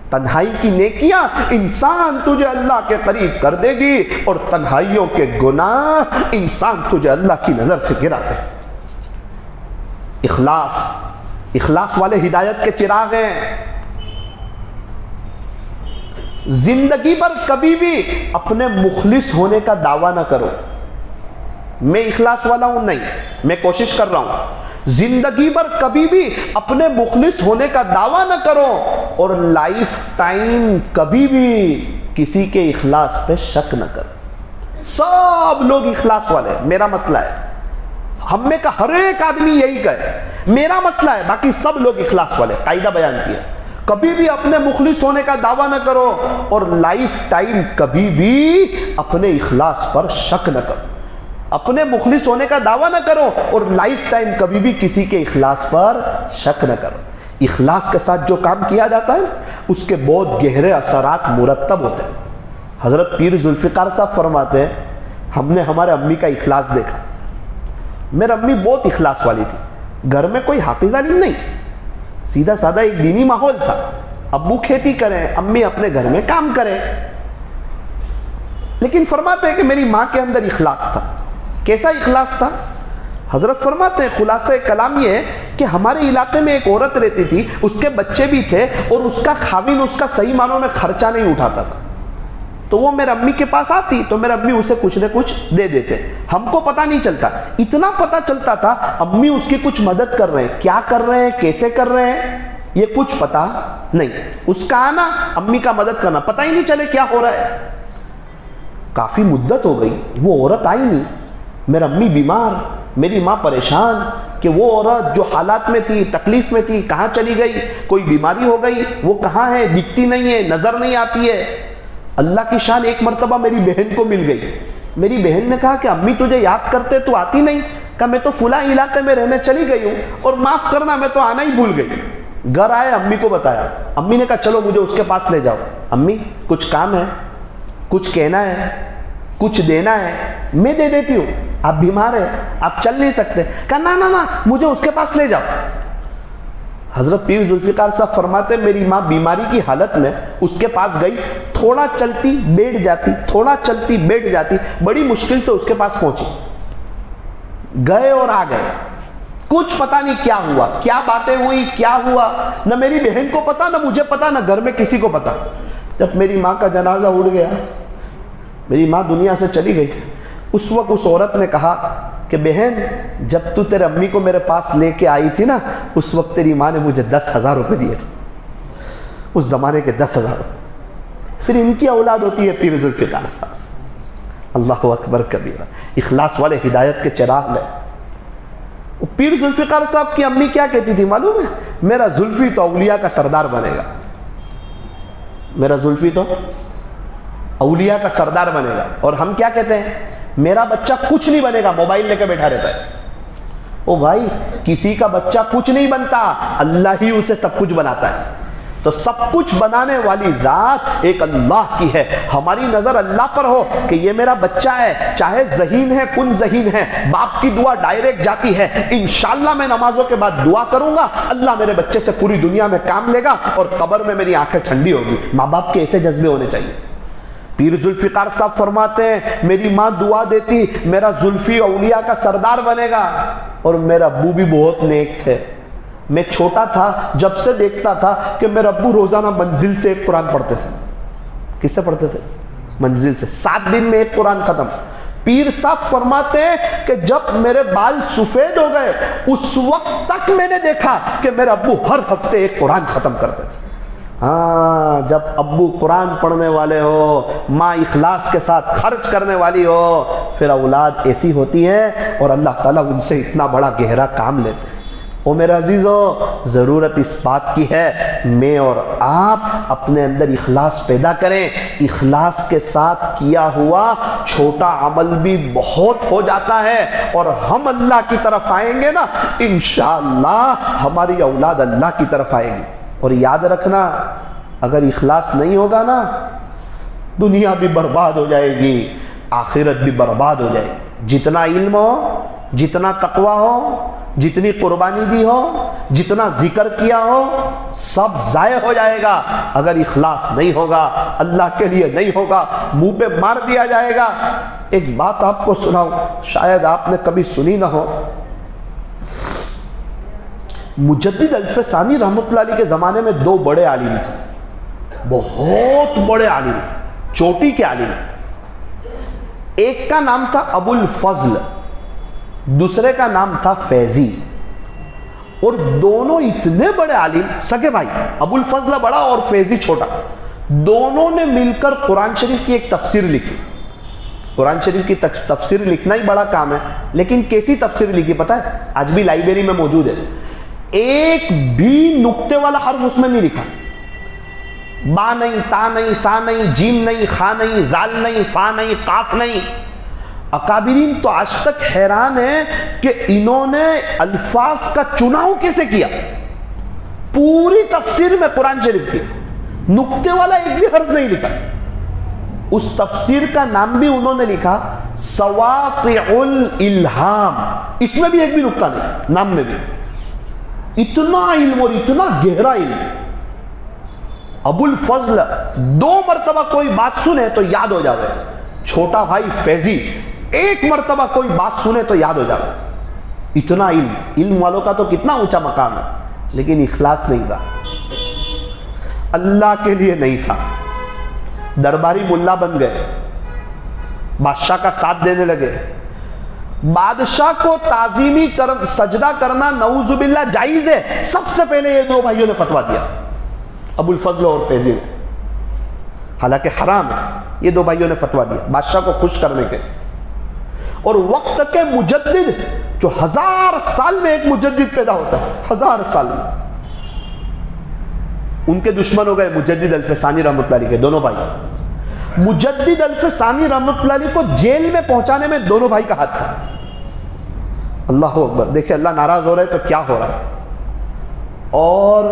تنہائی کی نیکیاں انسان تجھے اللہ کے قریب کر دے گی, اور تنہائیوں کے گناہ انسان تجھے اللہ کی نظر سے گرا دے. اخلاص والے ہدایت کے چراغ ہیں. زندگی پر کبھی بھی اپنے مخلص ہونے کا دعویٰ نہ کرو. میں اخلاص والا ہوں, نہیں, میں کوشش کر رہا ہوں. زندگی پر کبھی بھی اپنے مخلص ہونے کا دعویٰ نہ کرو, اور لائف ٹائم کبھی بھی کسی کے اخلاص پہ شک نہ کرو. سب لوگ اخلاص والے ہیں, میرا مسئلہ ہے, ہم میں کا ہر ایک آدمی یہی کہے میرا مسئلہ ہے, باقی سب لوگ اخلاص والے. قاعدہ بیان کیا, کبھی بھی اپنے مخلص ہونے کا دعویٰ نہ کرو, اور لائف ٹائم کبھی بھی اپنے اخلاص پر شک نہ کرو. اپنے مخلص ہونے کا دعویٰ نہ کرو, اور لائف ٹائم کبھی بھی کسی کے اخلاص پر شک نہ کرو. اخلاص کے ساتھ جو کام کیا جاتا ہے اس کے بہت گہرے اثرات مرتب ہوتے ہیں. حضرت پیر ذوالفقار صاحب فرماتے ہیں, ہم نے ہمارے امی کا اخلاص دیکھا. میری امی بہت اخلاص والی تھی, گھر میں کوئی حافظ علم نہیں, سیدھا سادہ ایک دینی ماحول تھا. ابو کھیتی کریں, امی اپنے گھر میں کام کریں, لیکن فرماتے ہیں کہ میری ماں کے اندر اخلاص تھا. کیسا اخلاص تھا؟ حضرت فرماتے ہیں خلاصہ کلام یہ ہے کہ ہمارے علاقے میں ایک عورت رہتی تھی, اس کے بچے بھی تھے, اور اس کا خاوند اس کا صحیح معنوں میں خرچہ نہیں اٹھاتا تھا. تو وہ میرے امی کے پاس آتی تو میرے امی اسے کچھ نہ کچھ دے دیتے. ہم کو پتہ نہیں چلتا, اتنا پتہ چلتا تھا امی اس کی کچھ مدد کر رہے ہیں, کیا کر رہے ہیں, کیسے کر رہے ہیں, یہ کچھ پتہ نہیں. اس کا آنا, امی کا مدد کرنا, پتہ ہی نہیں چلے کیا ہو رہا ہے. کافی مدت ہو گئی, وہ عورت آئی نہیں. میرا امی بیمار, میری ماں پریشان کہ وہ عورت جو حالات میں تھی, تکلیف میں تھی, کہاں چلی گئی, کوئی بیماری ہو گئی, وہ کہاں ہے, دکھتی نہیں ہے, نظر نہیں آتی ہے. اللہ کی شان, ایک مرتبہ میری بہن کو مل گئی. میری بہن نے کہا کہ امی تجھے یاد کرتے تو آتی نہیں. کہا میں تو فلاں علاقے میں رہنے چلی گئی ہوں, اور معاف کرنا میں تو آنا ہی بھول گئی. گھر آئے, امی کو بتایا. امی نے کہا چلو مجھے اس کے پاس لے جاؤ. امی کچھ کام ہے, کچھ کہنا ہے, کچھ دینا ہے, میں دے دیتی ہوں, آپ بیمار ہیں, آپ چل نہیں سکتے. کہا نا مجھے اس کے پاس لے جاؤ. حضرت پیر ذوالفقار صاحب فرماتے میری ماں بیماری کی حالت میں اس کے پاس گئی, تھوڑا چلتی بیٹھ جاتی, تھوڑا چلتی بیٹھ جاتی, بڑی مشکل سے اس کے پاس پہنچی. گئے اور آ گئے, کچھ پتہ نہیں کیا ہوا, کیا باتیں ہوئی, کیا ہوا, نہ میری بہن کو پتا, نہ مجھے پتا, نہ گھر میں کسی کو پتا. جب میری ماں کا جنازہ اٹھ گیا, میری ماں دنیا سے چلی گئی, اس وقت اس عورت نے کہا کہ بہن جب تو تیرے امی کو میرے پاس لے کے آئی تھی نا, اس وقت تیری ماں نے مجھے 10,000 روپے دیے تھے, اس زمانے کے 10,000 روپے. پھر ان کی اولاد ہوتی ہے پیر ذوالفقار صاحب. اللہ اکبر کبیرہ, اخلاص والے ہدایت کے چراغ میں. پیر ذوالفقار صاحب کی امی کیا کہتی تھی معلوم ہے؟ میرا زلفی تو اولیاء کا سردار بنے گا, میرا زلفی تو اولیاء کا سردار بنے گا. اور ہم کیا کہتے ہیں؟ میرا بچہ کچھ نہیں بنے گا, موبائل لے کے بیٹھا رہتا ہے. او بھائی کسی کا بچہ کچھ نہیں بنتا، اللہ ہی اسے سب کچھ بناتا ہے. تو سب کچھ بنانے والی ذات ایک اللہ کی ہے. ہماری نظر اللہ پر ہو کہ یہ میرا بچہ ہے، چاہے ذہین ہے کن ذہین ہے، باپ کی دعا ڈائریکٹ جاتی ہے، انشاءاللہ میں نمازوں کے بعد دعا کروں گا، اللہ میرے بچے سے پوری دنیا میں کام لے گا اور قبر میں میری آنکھیں ٹھنڈی ہوگی. ماں باپ کے ایسے جذبے ہونے چاہیے. پیر ذوالفقار صاحب فرماتے ہیں میری ماں دعا دیتی میرا زلفی اولیاء کا سردار بنے گا، اور میرا ابو بھی بہت نیک تھے. میں چھوٹا تھا جب سے دیکھتا تھا کہ میرا ابو روزانہ منزل سے ایک قرآن پڑھتے تھے. کس سے پڑھتے تھے؟ منزل سے. 7 دن میں ایک قرآن ختم. پیر صاحب فرماتے ہیں کہ جب میرے بال سفید ہو گئے اس وقت تک میں نے دیکھا کہ میرا ابو ہر ہفتے ایک قرآن ختم کرتے تھے. ہاں جب ابو قرآن پڑھنے والے ہو، ماں اخلاص کے ساتھ خرچ کرنے والی ہو، پھر اولاد ایسی ہوتی ہے اور اللہ تعالیٰ ان سے اتنا بڑا گہرا کام لیتے ہیں. او میرے عزیزو، ضرورت اس بات کی ہے میں اور آپ اپنے اندر اخلاص پیدا کریں. اخلاص کے ساتھ کیا ہوا چھوٹا عمل بھی بہت ہو جاتا ہے، اور ہم اللہ کی طرف آئیں گے نا انشاءاللہ ہماری اولاد اللہ کی طرف آئے گی. اور یاد رکھنا اگر اخلاص نہیں ہوگا نا دنیا بھی برباد ہو جائے گی، آخرت بھی برباد ہو جائے گی. جتنا علم ہو، جتنا تقوی ہو، جتنی قربانی دی ہو، جتنا ذکر کیا ہو، سب ضائع ہو جائے گا اگر اخلاص نہیں ہوگا، اللہ کے لیے نہیں ہوگا، منہ پہ مار دیا جائے گا. ایک بات آپ کو سناؤں، شاید آپ نے کبھی سنی نہ ہو. مجدد الفسانی رحمۃ اللہ علیہ کے زمانے میں 2 بڑے عالم تھے، بہت بڑے عالم، چوٹی کے عالم. ایک کا نام تھا ابو الفضل، دوسرے کا نام تھا فیضی. اور دونوں اتنے بڑے عالم، سگے بھائی، ابو الفضل بڑا اور فیضی چھوٹا، دونوں نے مل کر قرآن شریف کی ایک تفسیر لکھی. قرآن شریف کی تفسیر لکھنا ہی بڑا کام ہے، لیکن کیسی تفسیر لکھی پتہ ہے؟ آج بھی لائبریری میں موجود ہے. ایک بھی نقطے والا حرف اس میں نہیں لکھا، با نہیں، تا نہیں، سا نہیں، جیم نہیں، خا نہیں، زال نہیں، فا نہیں، قاف نہیں. اکابرین تو آج تک حیران ہیں کہ انہوں نے الفاظ کا چناؤ کیسے کیا. پوری تفسیر میں قرآن شریف کی نقطے والا ایک بھی حرف نہیں لکھا. اس تفسیر کا نام بھی انہوں نے لکھا سواقع الالہام، اس میں بھی ایک بھی نقطہ نہیں، نام میں بھی. اتنا علم اور اتنا گہرا علم. ابو الفضل 2 مرتبہ کوئی بات سنے تو یاد ہو جاوے. چھوٹا بھائی فیضی 1 مرتبہ کوئی بات سنے تو یاد ہو جاوے. اتنا علم. علم والوں کا تو کتنا اونچا مقام ہے، لیکن اخلاص نہیں تھا، اللہ کے لیے نہیں تھا. درباری ملا بن گئے، بادشاہ کا ساتھ دینے لگے. بادشاہ کو تعظیمی سجدہ کرنا نعوذ باللہ جائز ہے. سب سے پہلے یہ 2 بھائیوں نے فتویٰ دیا، ابو الفضل اور فیضی نے، حالانکہ حرام ہے. یہ 2 بھائیوں نے فتویٰ دیا بادشاہ کو خوش کرنے کے. اور وقت کے مجدد، جو 1000 سال میں ایک مجدد پیدا ہوتا ہے، 1000 سال میں، ان کے دشمن ہو گئے مجدد الفسانی رحمۃ اللہ علیہ کے 2 بھائی. مجدد الفسانی رحمۃ اللہ علیہ کو جیل میں پہنچانے میں دونوں بھائی کا ہاتھ تھا. اللہ اکبر. دیکھیں اللہ ناراض ہو رہا ہے تو کیا ہو رہا ہے. اور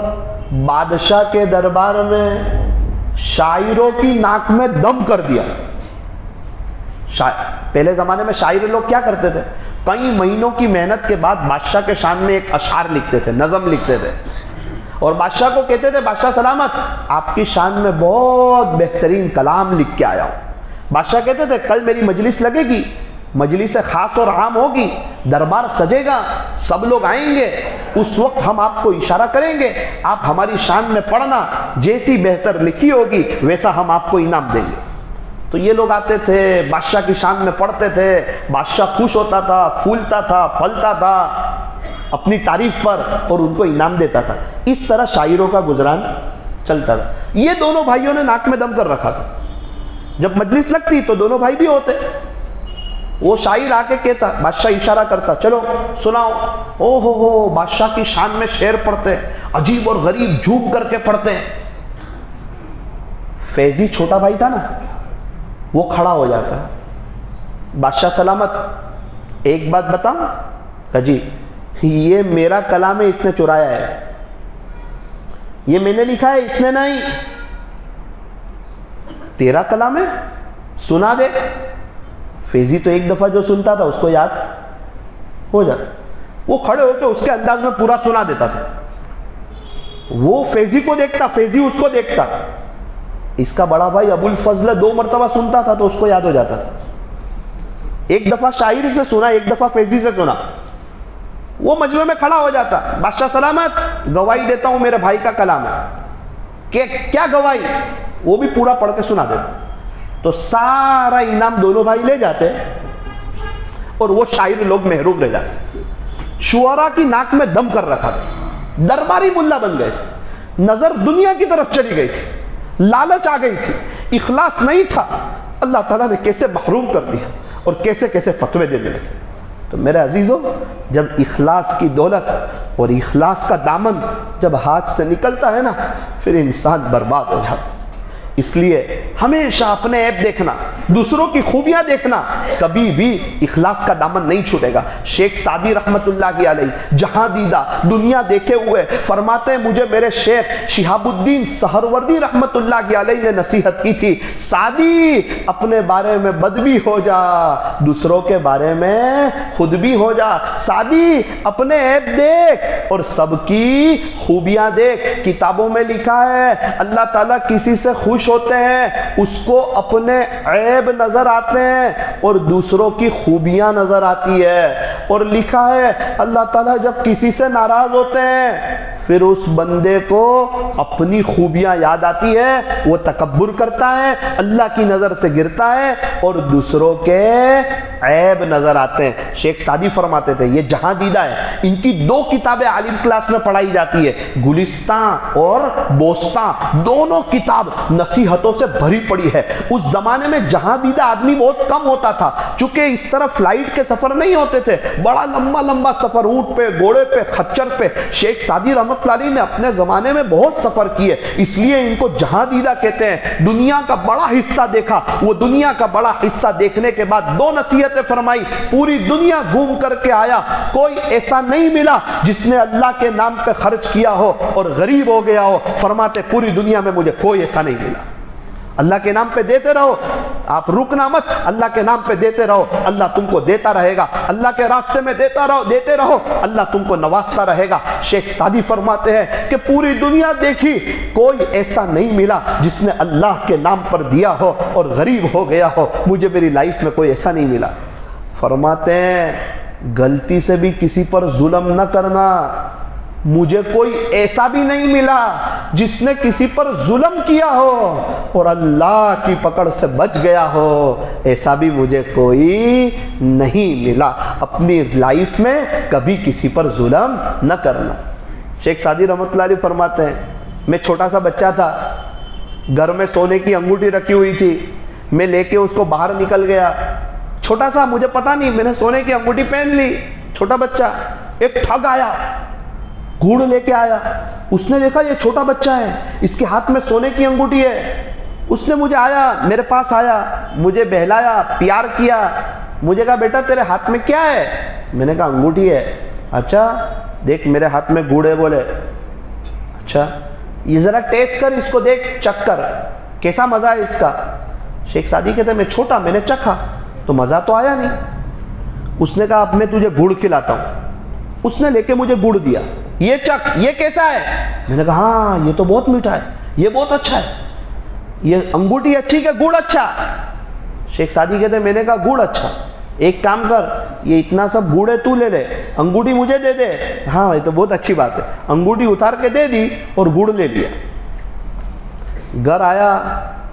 بادشاہ کے دربار میں شاعروں کی ناک میں دم کر دیا. پہلے زمانے میں شاعر لوگ کیا کرتے تھے؟ کئی مہینوں کی محنت کے بعد بادشاہ کے شان میں ایک اشعار لکھتے تھے، نظم لکھتے تھے، اور بادشاہ کو کہتے تھے بادشاہ سلامت، آپ کی شان میں بہت بہترین کلام لکھ کے آیا ہوں. بادشاہ کہتے تھے کل میری مجلس لگے گی، مجلس خاص اور عام ہوگی، دربار سجے گا، سب لوگ آئیں گے، اس وقت ہم آپ کو اشارہ کریں گے، آپ ہماری شان میں پڑھنا، جیسی بہتر لکھی ہوگی ویسا ہم آپ کو انعام دیں گے. تو یہ لوگ آتے تھے، بادشاہ کی شان میں پڑھتے تھے، بادشاہ خوش ہوتا تھا، پھولتا تھا، پھلتا تھا اپنی تعریف پر، اور ان کو انعام دیتا تھا. اس طرح شاعروں کا گزران چلتا تھا. یہ 2 بھائیوں نے ناک میں دم کر رکھا تھا. جب مجلس لگتی تو 2 بھائی بھی ہوتے. وہ شاعر آ کے کہتا، بادشاہ اشارہ کرتا چلو سناؤ. او ہو بادشاہ کی شان میں شعر پڑھتے، عجیب اور غریب جھوم کر کے پڑھتے ہیں. فیضی چھوٹا بھائی تھا نا، وہ کھڑا ہو جاتا، بادشاہ سلامت ایک بات بتاؤں؟ کہ جی. یہ میرا کلام ہے، اس نے چرایا ہے، یہ میں نے لکھا ہے، اس نے نہیں، تیرا کلام ہے، سنا دے۔ فیضی تو ایک دفعہ جو سنتا تھا اس کو یاد ہو جاتا، وہ کھڑے ہو کے اس کے انداز میں پورا سنا دیتا تھا، وہ فیضی کو دیکھتا، فیضی اس کو دیکھتا۔ اس کا بڑا بھائی ابو الفضل 2 مرتبہ سنتا تھا تو اس کو یاد ہو جاتا تھا، ایک دفعہ شاعر سے سنا، ایک دفعہ فیضی سے سنا، وہ مجمع میں کھڑا ہو جاتا، بادشاہ سلامت، گواہی دیتا ہوں میرے بھائی کا کلام ہے، کہ کیا گواہی؟ وہ بھی پورا پڑھ کے سنا دیتا، تو سارا انعام دونوں بھائی لے جاتے اور وہ شاعر لوگ محروم رہ جاتے۔ شعراء کی ناک میں دم کر رکھا تھا، درباری ملا بن گئے تھے، نظر دنیا کی طرف چلی گئی تھی، لالچ آ گئی تھی، اخلاص نہیں تھا۔ اللہ تعالیٰ نے کیسے محروم کر دیا اور کیسے کیسے فتوے دینے لگے۔ تو میرے عزیزوں، جب اخلاص کی دولت اور اخلاص کا دامن جب ہاتھ سے نکلتا ہے نا، پھر انسان برباد ہو جاتا ہے۔ اس لیے ہمیشہ اپنے عیب دیکھنا، دوسروں کی خوبیاں دیکھنا، کبھی بھی اخلاص کا دامن نہیں چھوٹے گا۔ شیخ سعدی رحمت اللہ علیہ جہاں دیدہ دنیا دیکھے ہوئے فرماتے ہیں، مجھے میرے شیخ شہاب الدین سہروردی رحمت اللہ علیہ نے نصیحت کی تھی، سعدی اپنے بارے میں بد بھی ہو جا، دوسروں کے بارے میں خود بھی ہو جا، سعدی اپنے عیب دیکھ اور سب کی خوبیاں دیکھ۔ کتابوں میں لکھا ہے اللہ تعالیٰ کسی سے خوش ہوتے ہیں اس کو اپنے عیب نظر آتے ہیں اور دوسروں کی خوبیاں نظر آتی ہے، اور لکھا ہے اللہ تعالیٰ جب کسی سے ناراض ہوتے ہیں پھر اس بندے کو اپنی خوبیاں یاد آتی ہے، وہ تکبر کرتا ہے، اللہ کی نظر سے گرتا ہے اور دوسروں کے عیب نظر آتے ہیں۔ شیخ سعدی فرماتے تھے یہ جہاں دیدہ ہے، ان کی 2 کتابیں عالم کلاس میں پڑھائی جاتی ہے، گلستان اور بوستان، دونوں کتاب نصیحتوں سے بھری پڑی ہے۔ اس زمانے میں جہاں دیدہ آدمی بہت کم ہوتا تھا، چونکہ اس طرح فلائٹ کے سفر نہیں ہوتے تھے، بڑا لمبا لمبا سفر، اونٹ پہ، گھوڑے پہ، خچر پہ۔ شیخ سعدی رحمت اللہ علیہ نے اپنے زمانے میں بہت سفر کیے، اس لیے ان کو جہاں دیدہ کہتے ہیں۔ دنیا کا بڑا حصہ دیکھا، وہ دنیا کا بڑا حصہ دیکھنے کے بعد 2 نصیحتیں فرمائی، پوری دنیا گھوم کر کے آیا، کوئی ایسا نہیں ملا جس نے اللہ کے نام پہ خرچ کیا ہو اور غریب ہو گیا ہو۔ فرماتے پوری دنیا میں مجھے کوئی ایسا نہیں ملا۔ اللہ کے نام پہ دیتے رہو، آپ رکنا مت، اللہ کے نام پہ دیتے رہو، اللہ تم کو دیتا رہے گا، اللہ کے راستے میں دیتے رہو، اللہ تم کو نوازتا رہے گا۔ شیخ سعدی فرماتے ہیں کہ پوری دنیا دیکھی، کوئی ایسا نہیں ملا جس نے اللہ کے نام پر دیا ہو اور غریب ہو گیا ہو، مجھے میری لائف میں کوئی ایسا نہیں ملا۔ فرماتے ہیں غلطی سے بھی کسی پر ظلم نہ کرنا، مجھے کوئی ایسا بھی نہیں ملا جس نے کسی پر ظلم کیا ہو اور اللہ کی پکڑ سے بچ گیا ہو، ایسا بھی مجھے کوئی نہیں ملا۔ اپنی لائف میں کبھی کسی پر ظلم نہ کرنا۔ شیخ سعدی رحمت اللہ علیہ فرماتے ہیں میں چھوٹا سا بچہ تھا، گھر میں سونے کی انگوٹھی رکھی ہوئی تھی، میں لے کے اس کو باہر نکل گیا، چھوٹا سا، مجھے پتا نہیں، میں نے سونے کی انگوٹھی پہن لی، چھوٹا بچہ۔ ایک ٹھگ آیا، گھوڑ لے کے آیا، اس نے دیکھا یہ چھوٹا بچہ ہے، اس کے ہاتھ میں سونے کی انگوٹھی ہے، اس نے میرے پاس آیا، مجھے بہلایا، پیار کیا، مجھے کہا بیٹا تیرے ہاتھ میں کیا ہے؟ میں نے کہا انگوٹھی ہے۔ اچھا دیکھ میرے ہاتھ میں گھوڑ ہے، بولے اچھا یہ ذرا ٹیسٹ کر، اس کو دیکھ، چکھ کر، کیسا مزہ ہے اس کا؟ شیخ سعدی کہتے ہیں میں چھوٹا، میں نے چکھا تو مزہ تو آیا نہیں۔ اس نے کہا اب میں تجھے گڑ کھلاتا ہوں۔ اس نے لے کے مجھے گڑ دیا، یہ چکھ، یہ کیسا ہے؟ میں نے کہا ہاں یہ تو بہت میٹھا ہے، یہ بہت اچھا ہے، یہ انگوٹھی اچھی کہ گڑ اچھا؟ شیخ سعدی کہتے ہیں میں نے کہا گڑ اچھا، ایک کام کر، یہ اتنا سب گڑ ہے تو لے لے، انگوٹھی مجھے دے دے۔ ہاں یہ تو بہت اچھی بات ہے، انگوٹھی اتار کے دے دی اور گڑ لے لیا۔ گھر آیا،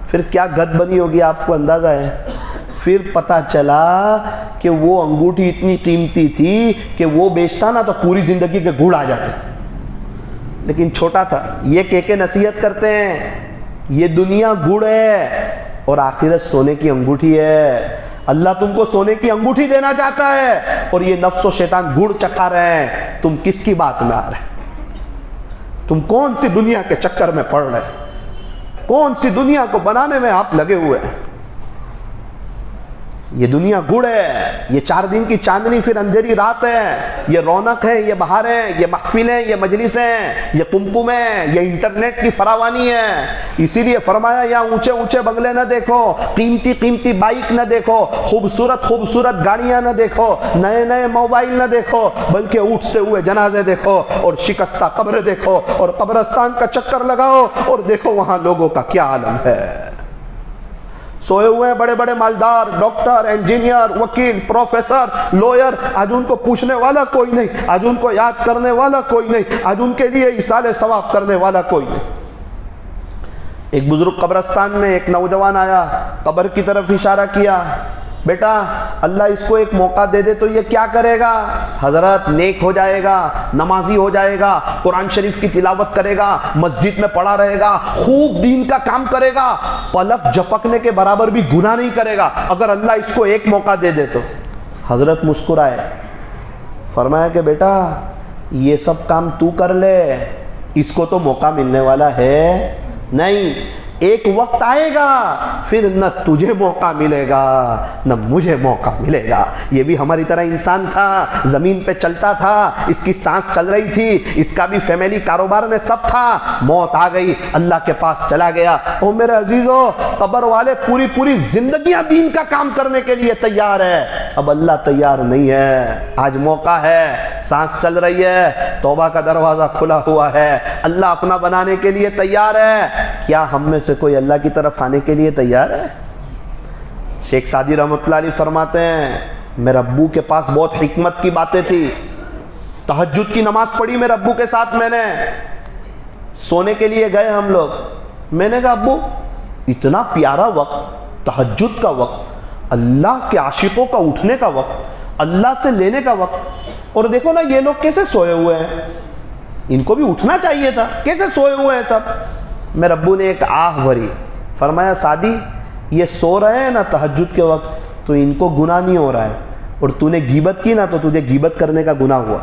پھر کیا گد بنی ہوگی آپ کو اندازہ ہے؟ پھر پتا چلا کہ وہ انگوٹھی اتنی قیمتی تھی کہ وہ بیچتا نا تو پوری زندگی کے گڑ آ جاتے، لیکن چھوٹا تھا۔ یہ کہہ کے نصیحت کرتے ہیں یہ دنیا گڑ ہے اور آخرت سونے کی انگوٹھی ہے۔ اللہ تم کو سونے کی انگوٹھی دینا چاہتا ہے اور یہ نفس و شیطان گڑ چکھا رہے ہیں، تم کس کی بات میں آ رہے ہیں؟ تم کون سی دنیا کے چکر میں پڑ رہے ہیں؟ کون سی دنیا کو بنانے میں آپ لگے ہوئے ہیں؟ یہ دنیا گڑ ہے، یہ 4 دن کی چاندنی پھر اندھیری رات ہے، یہ رونق ہے، یہ بہار ہے، یہ محفل ہے، یہ مجلس ہے، یہ کمکم ہے، یہ انٹرنیٹ کی فراوانی ہے۔ اسی لیے فرمایا یہاں اونچے اونچے بنگلے نہ دیکھو، قیمتی قیمتی بائک نہ دیکھو، خوبصورت خوبصورت گاڑیاں نہ دیکھو، نئے نئے موبائل نہ دیکھو، بلکہ اٹھتے ہوئے جنازے دیکھو اور شکستہ قبر دیکھو اور قبرستان کا چکر لگاؤ اور دیکھو وہاں لوگوں کا کیا عالم ہے۔ سوئے ہوئے ہیں بڑے بڑے مالدار، ڈاکٹر، انجینئر، وکیل، پروفیسر، لوئر، آج ان کو پوچھنے والا کوئی نہیں، آج ان کو یاد کرنے والا کوئی نہیں، آج ان کے لیے ایصال ثواب کرنے والا کوئی نہیں۔ ایک بزرگ قبرستان میں ایک نوجوان آیا، قبر کی طرف اشارہ کیا، بیٹا اللہ اس کو ایک موقع دے دے تو یہ کیا کرے گا؟ حضرت نیک ہو جائے گا، نمازی ہو جائے گا، قرآن شریف کی تلاوت کرے گا، مسجد میں پڑھا رہے گا، خوب دین کا کام کرے گا، پلک جھپکنے کے برابر بھی گناہ نہیں کرے گا اگر اللہ اس کو ایک موقع دے دے تو۔ حضرت مسکرائے، فرمایا کہ بیٹا یہ سب کام تو کر لے، اس کو تو موقع ملنے والا ہے نہیں، ایک وقت آئے گا پھر نہ تجھے موقع ملے گا نہ مجھے موقع ملے گا۔ یہ بھی ہماری طرح انسان تھا، زمین پہ چلتا تھا، اس کی سانس چل رہی تھی، اس کا بھی فیملی کاروبار میں سب تھا، موت آ گئی، اللہ کے پاس چلا گیا۔ او میرے عزیزو، قبر والے پوری پوری زندگیاں دین کا کام کرنے کے لیے تیار ہے، اب اللہ تیار نہیں ہے۔ آج موقع ہے، سانس چل رہی ہے، توبہ کا دروازہ کھلا ہوا ہے، اللہ اپنا بنانے کے لیے تیار ہے۔ کیا ہم میں سے کوئی اللہ کی طرف آنے کے لیے تیار ہے؟ شیخ سعدی رحمۃ اللہ علیہ فرماتے ہیں میرے ابو کے پاس بہت حکمت کی باتیں تھی، تہجد کی نماز پڑھی میرے ابو کے ساتھ، میں نے سونے کے لیے گئے ہم لوگ، میں نے کہا ابو اتنا پیارا وقت، تہجد کا وقت، اللہ کے عاشقوں کا اٹھنے کا وقت، اللہ سے لینے کا وقت، اور دیکھو نا یہ لوگ کیسے سوئے ہوئے ہیں، ان کو بھی اٹھنا چاہیے تھا، کیسے سوئے ہوئے ہیں سب۔ میرے ابو نے ایک آہ بھری، فرمایا سعدی یہ سو رہے ہیں نا تہجد کے وقت تو ان کو گناہ نہیں ہو رہا ہے، اور تو نے غیبت کی نا تو تجھے غیبت کرنے کا گناہ ہوا۔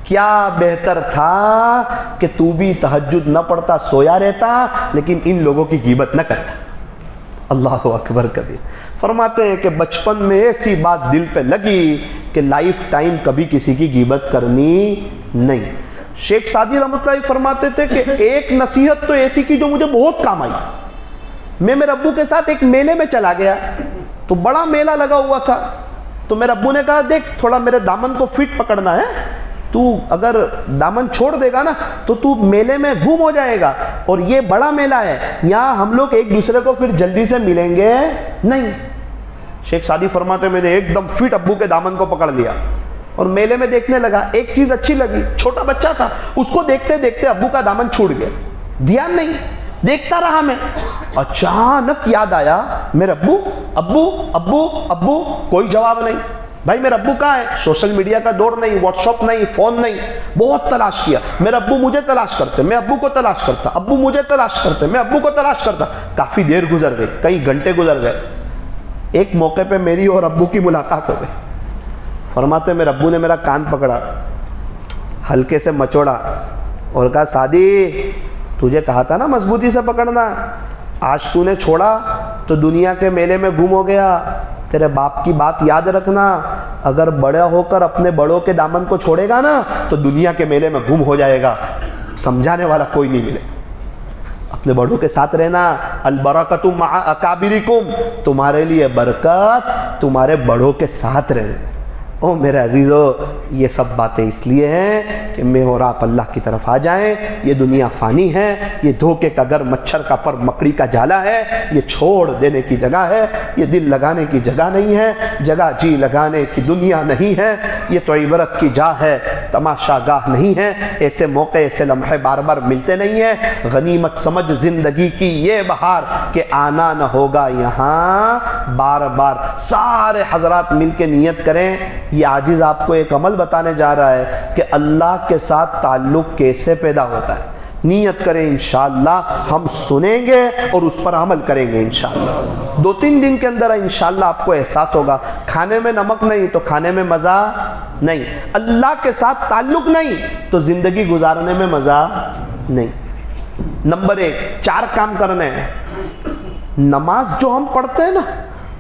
کیا بہتر تھا کہ تو بھی تہجد نہ پڑھتا، سویا رہتا، لیکن ان لوگوں کی غیبت نہ کرتا۔ اللہ اکبر کبیر۔ فرماتے ہیں کہ بچپن میں ایسی بات دل پہ لگی کہ لائف ٹائم کبھی کسی کی غیبت کرنی نہیں۔ شیخ سعدی رحمۃ اللہ فرماتے تھے کہ ایک نصیحت تو ایسی کی جو مجھے بہت کام آئی۔ میں میرے ابو کے ساتھ ایک میلے میں چلا گیا، تو بڑا میلہ لگا ہوا تھا، تو میرے ابو نے کہا دیکھ تھوڑا میرے دامن کو فٹ پکڑنا ہے، تو اگر دامن چھوڑ دے گا نا تو میلے میں گم ہو جائے گا، اور یہ بڑا میلہ ہے، یہاں ہم لوگ ایک دوسرے کو پھر جلدی سے ملیں گے نہیں۔ شیخ سعدی فرماتے میں نے ایک دم فٹ ابو کے دامن کو پکڑ لیا اور میلے میں دیکھنے لگا، ایک چیز اچھی لگی، چھوٹا بچہ تھا، اس کو دیکھتے دیکھتے ابو کا دامن چھوٹ گیا، دھیان نہیں، دیکھتا رہا میں، اچانک یاد آیا میرے ابو ابو ابو ابو، کوئی جواب نہیں۔ بھائی میرے ابو کہاں ہے؟ سوشل میڈیا کا دور نہیں، واٹس ایپ نہیں، فون نہیں، بہت تلاش کیا، میرے ابو مجھے تلاش کرتے، میں ابو کو تلاش کرتا، ابو مجھے تلاش کرتے، میں ابو کو تلاش کرتا، کافی دیر گزر گئی، کئی گھنٹے گزر گئے۔ ایک موقع پہ میری اور ابو کی ملاقات ہو گئی۔ فرماتے میرے ابو نے میرا کان پکڑا، ہلکے سے مچوڑا اور کہا سعدی تجھے کہا تھا نا مضبوطی سے پکڑنا، آج تو نے چھوڑا تو دنیا کے میلے میں گم ہو گیا۔ تیرے باپ کی بات یاد رکھنا، اگر بڑا ہو کر اپنے بڑوں کے دامن کو چھوڑے گا نا تو دنیا کے میلے میں گم ہو جائے گا، سمجھانے والا کوئی نہیں ملے۔ اپنے بڑوں کے ساتھ رہنا، البرکۃ مع اکابرکم، تمہارے لیے برکت تمہارے بڑوں کے ساتھ رہنا۔ او میرے عزیزو، یہ سب باتیں اس لیے ہیں کہ میں اور آپ اللہ کی طرف آ جائیں۔ یہ دنیا فانی ہے، یہ دھوکے کا گھر، مچھر کا پر، مکڑی کا جالا ہے، یہ چھوڑ دینے کی جگہ ہے، یہ دل لگانے کی جگہ نہیں ہے، جگہ جی لگانے کی دنیا نہیں ہے، یہ تو عبرت کی جا ہے، تماشا گاہ نہیں ہے۔ ایسے موقع، ایسے لمحے بار بار ملتے نہیں ہیں۔ غنیمت سمجھ زندگی کی یہ بہار کہ آنا نہ ہوگا یہاں بار بار۔ سارے حضرات مل کے نیت کریں۔ یہ عاجز آپ کو ایک عمل بتانے جا رہا ہے کہ اللہ کے ساتھ تعلق کیسے پیدا ہوتا ہے۔ نیت کریں انشاءاللہ، ہم سنیں گے اور اس پر عمل کریں گے انشاءاللہ۔ 2-3 دن کے اندر انشاءاللہ آپ کو احساس ہوگا، کھانے میں نمک نہیں تو کھانے میں مزہ نہیں، اللہ کے ساتھ تعلق نہیں تو زندگی گزارنے میں مزہ نہیں۔ نمبر 1، 4 کام کرنے ہیں۔ نماز جو ہم پڑھتے ہیں نا،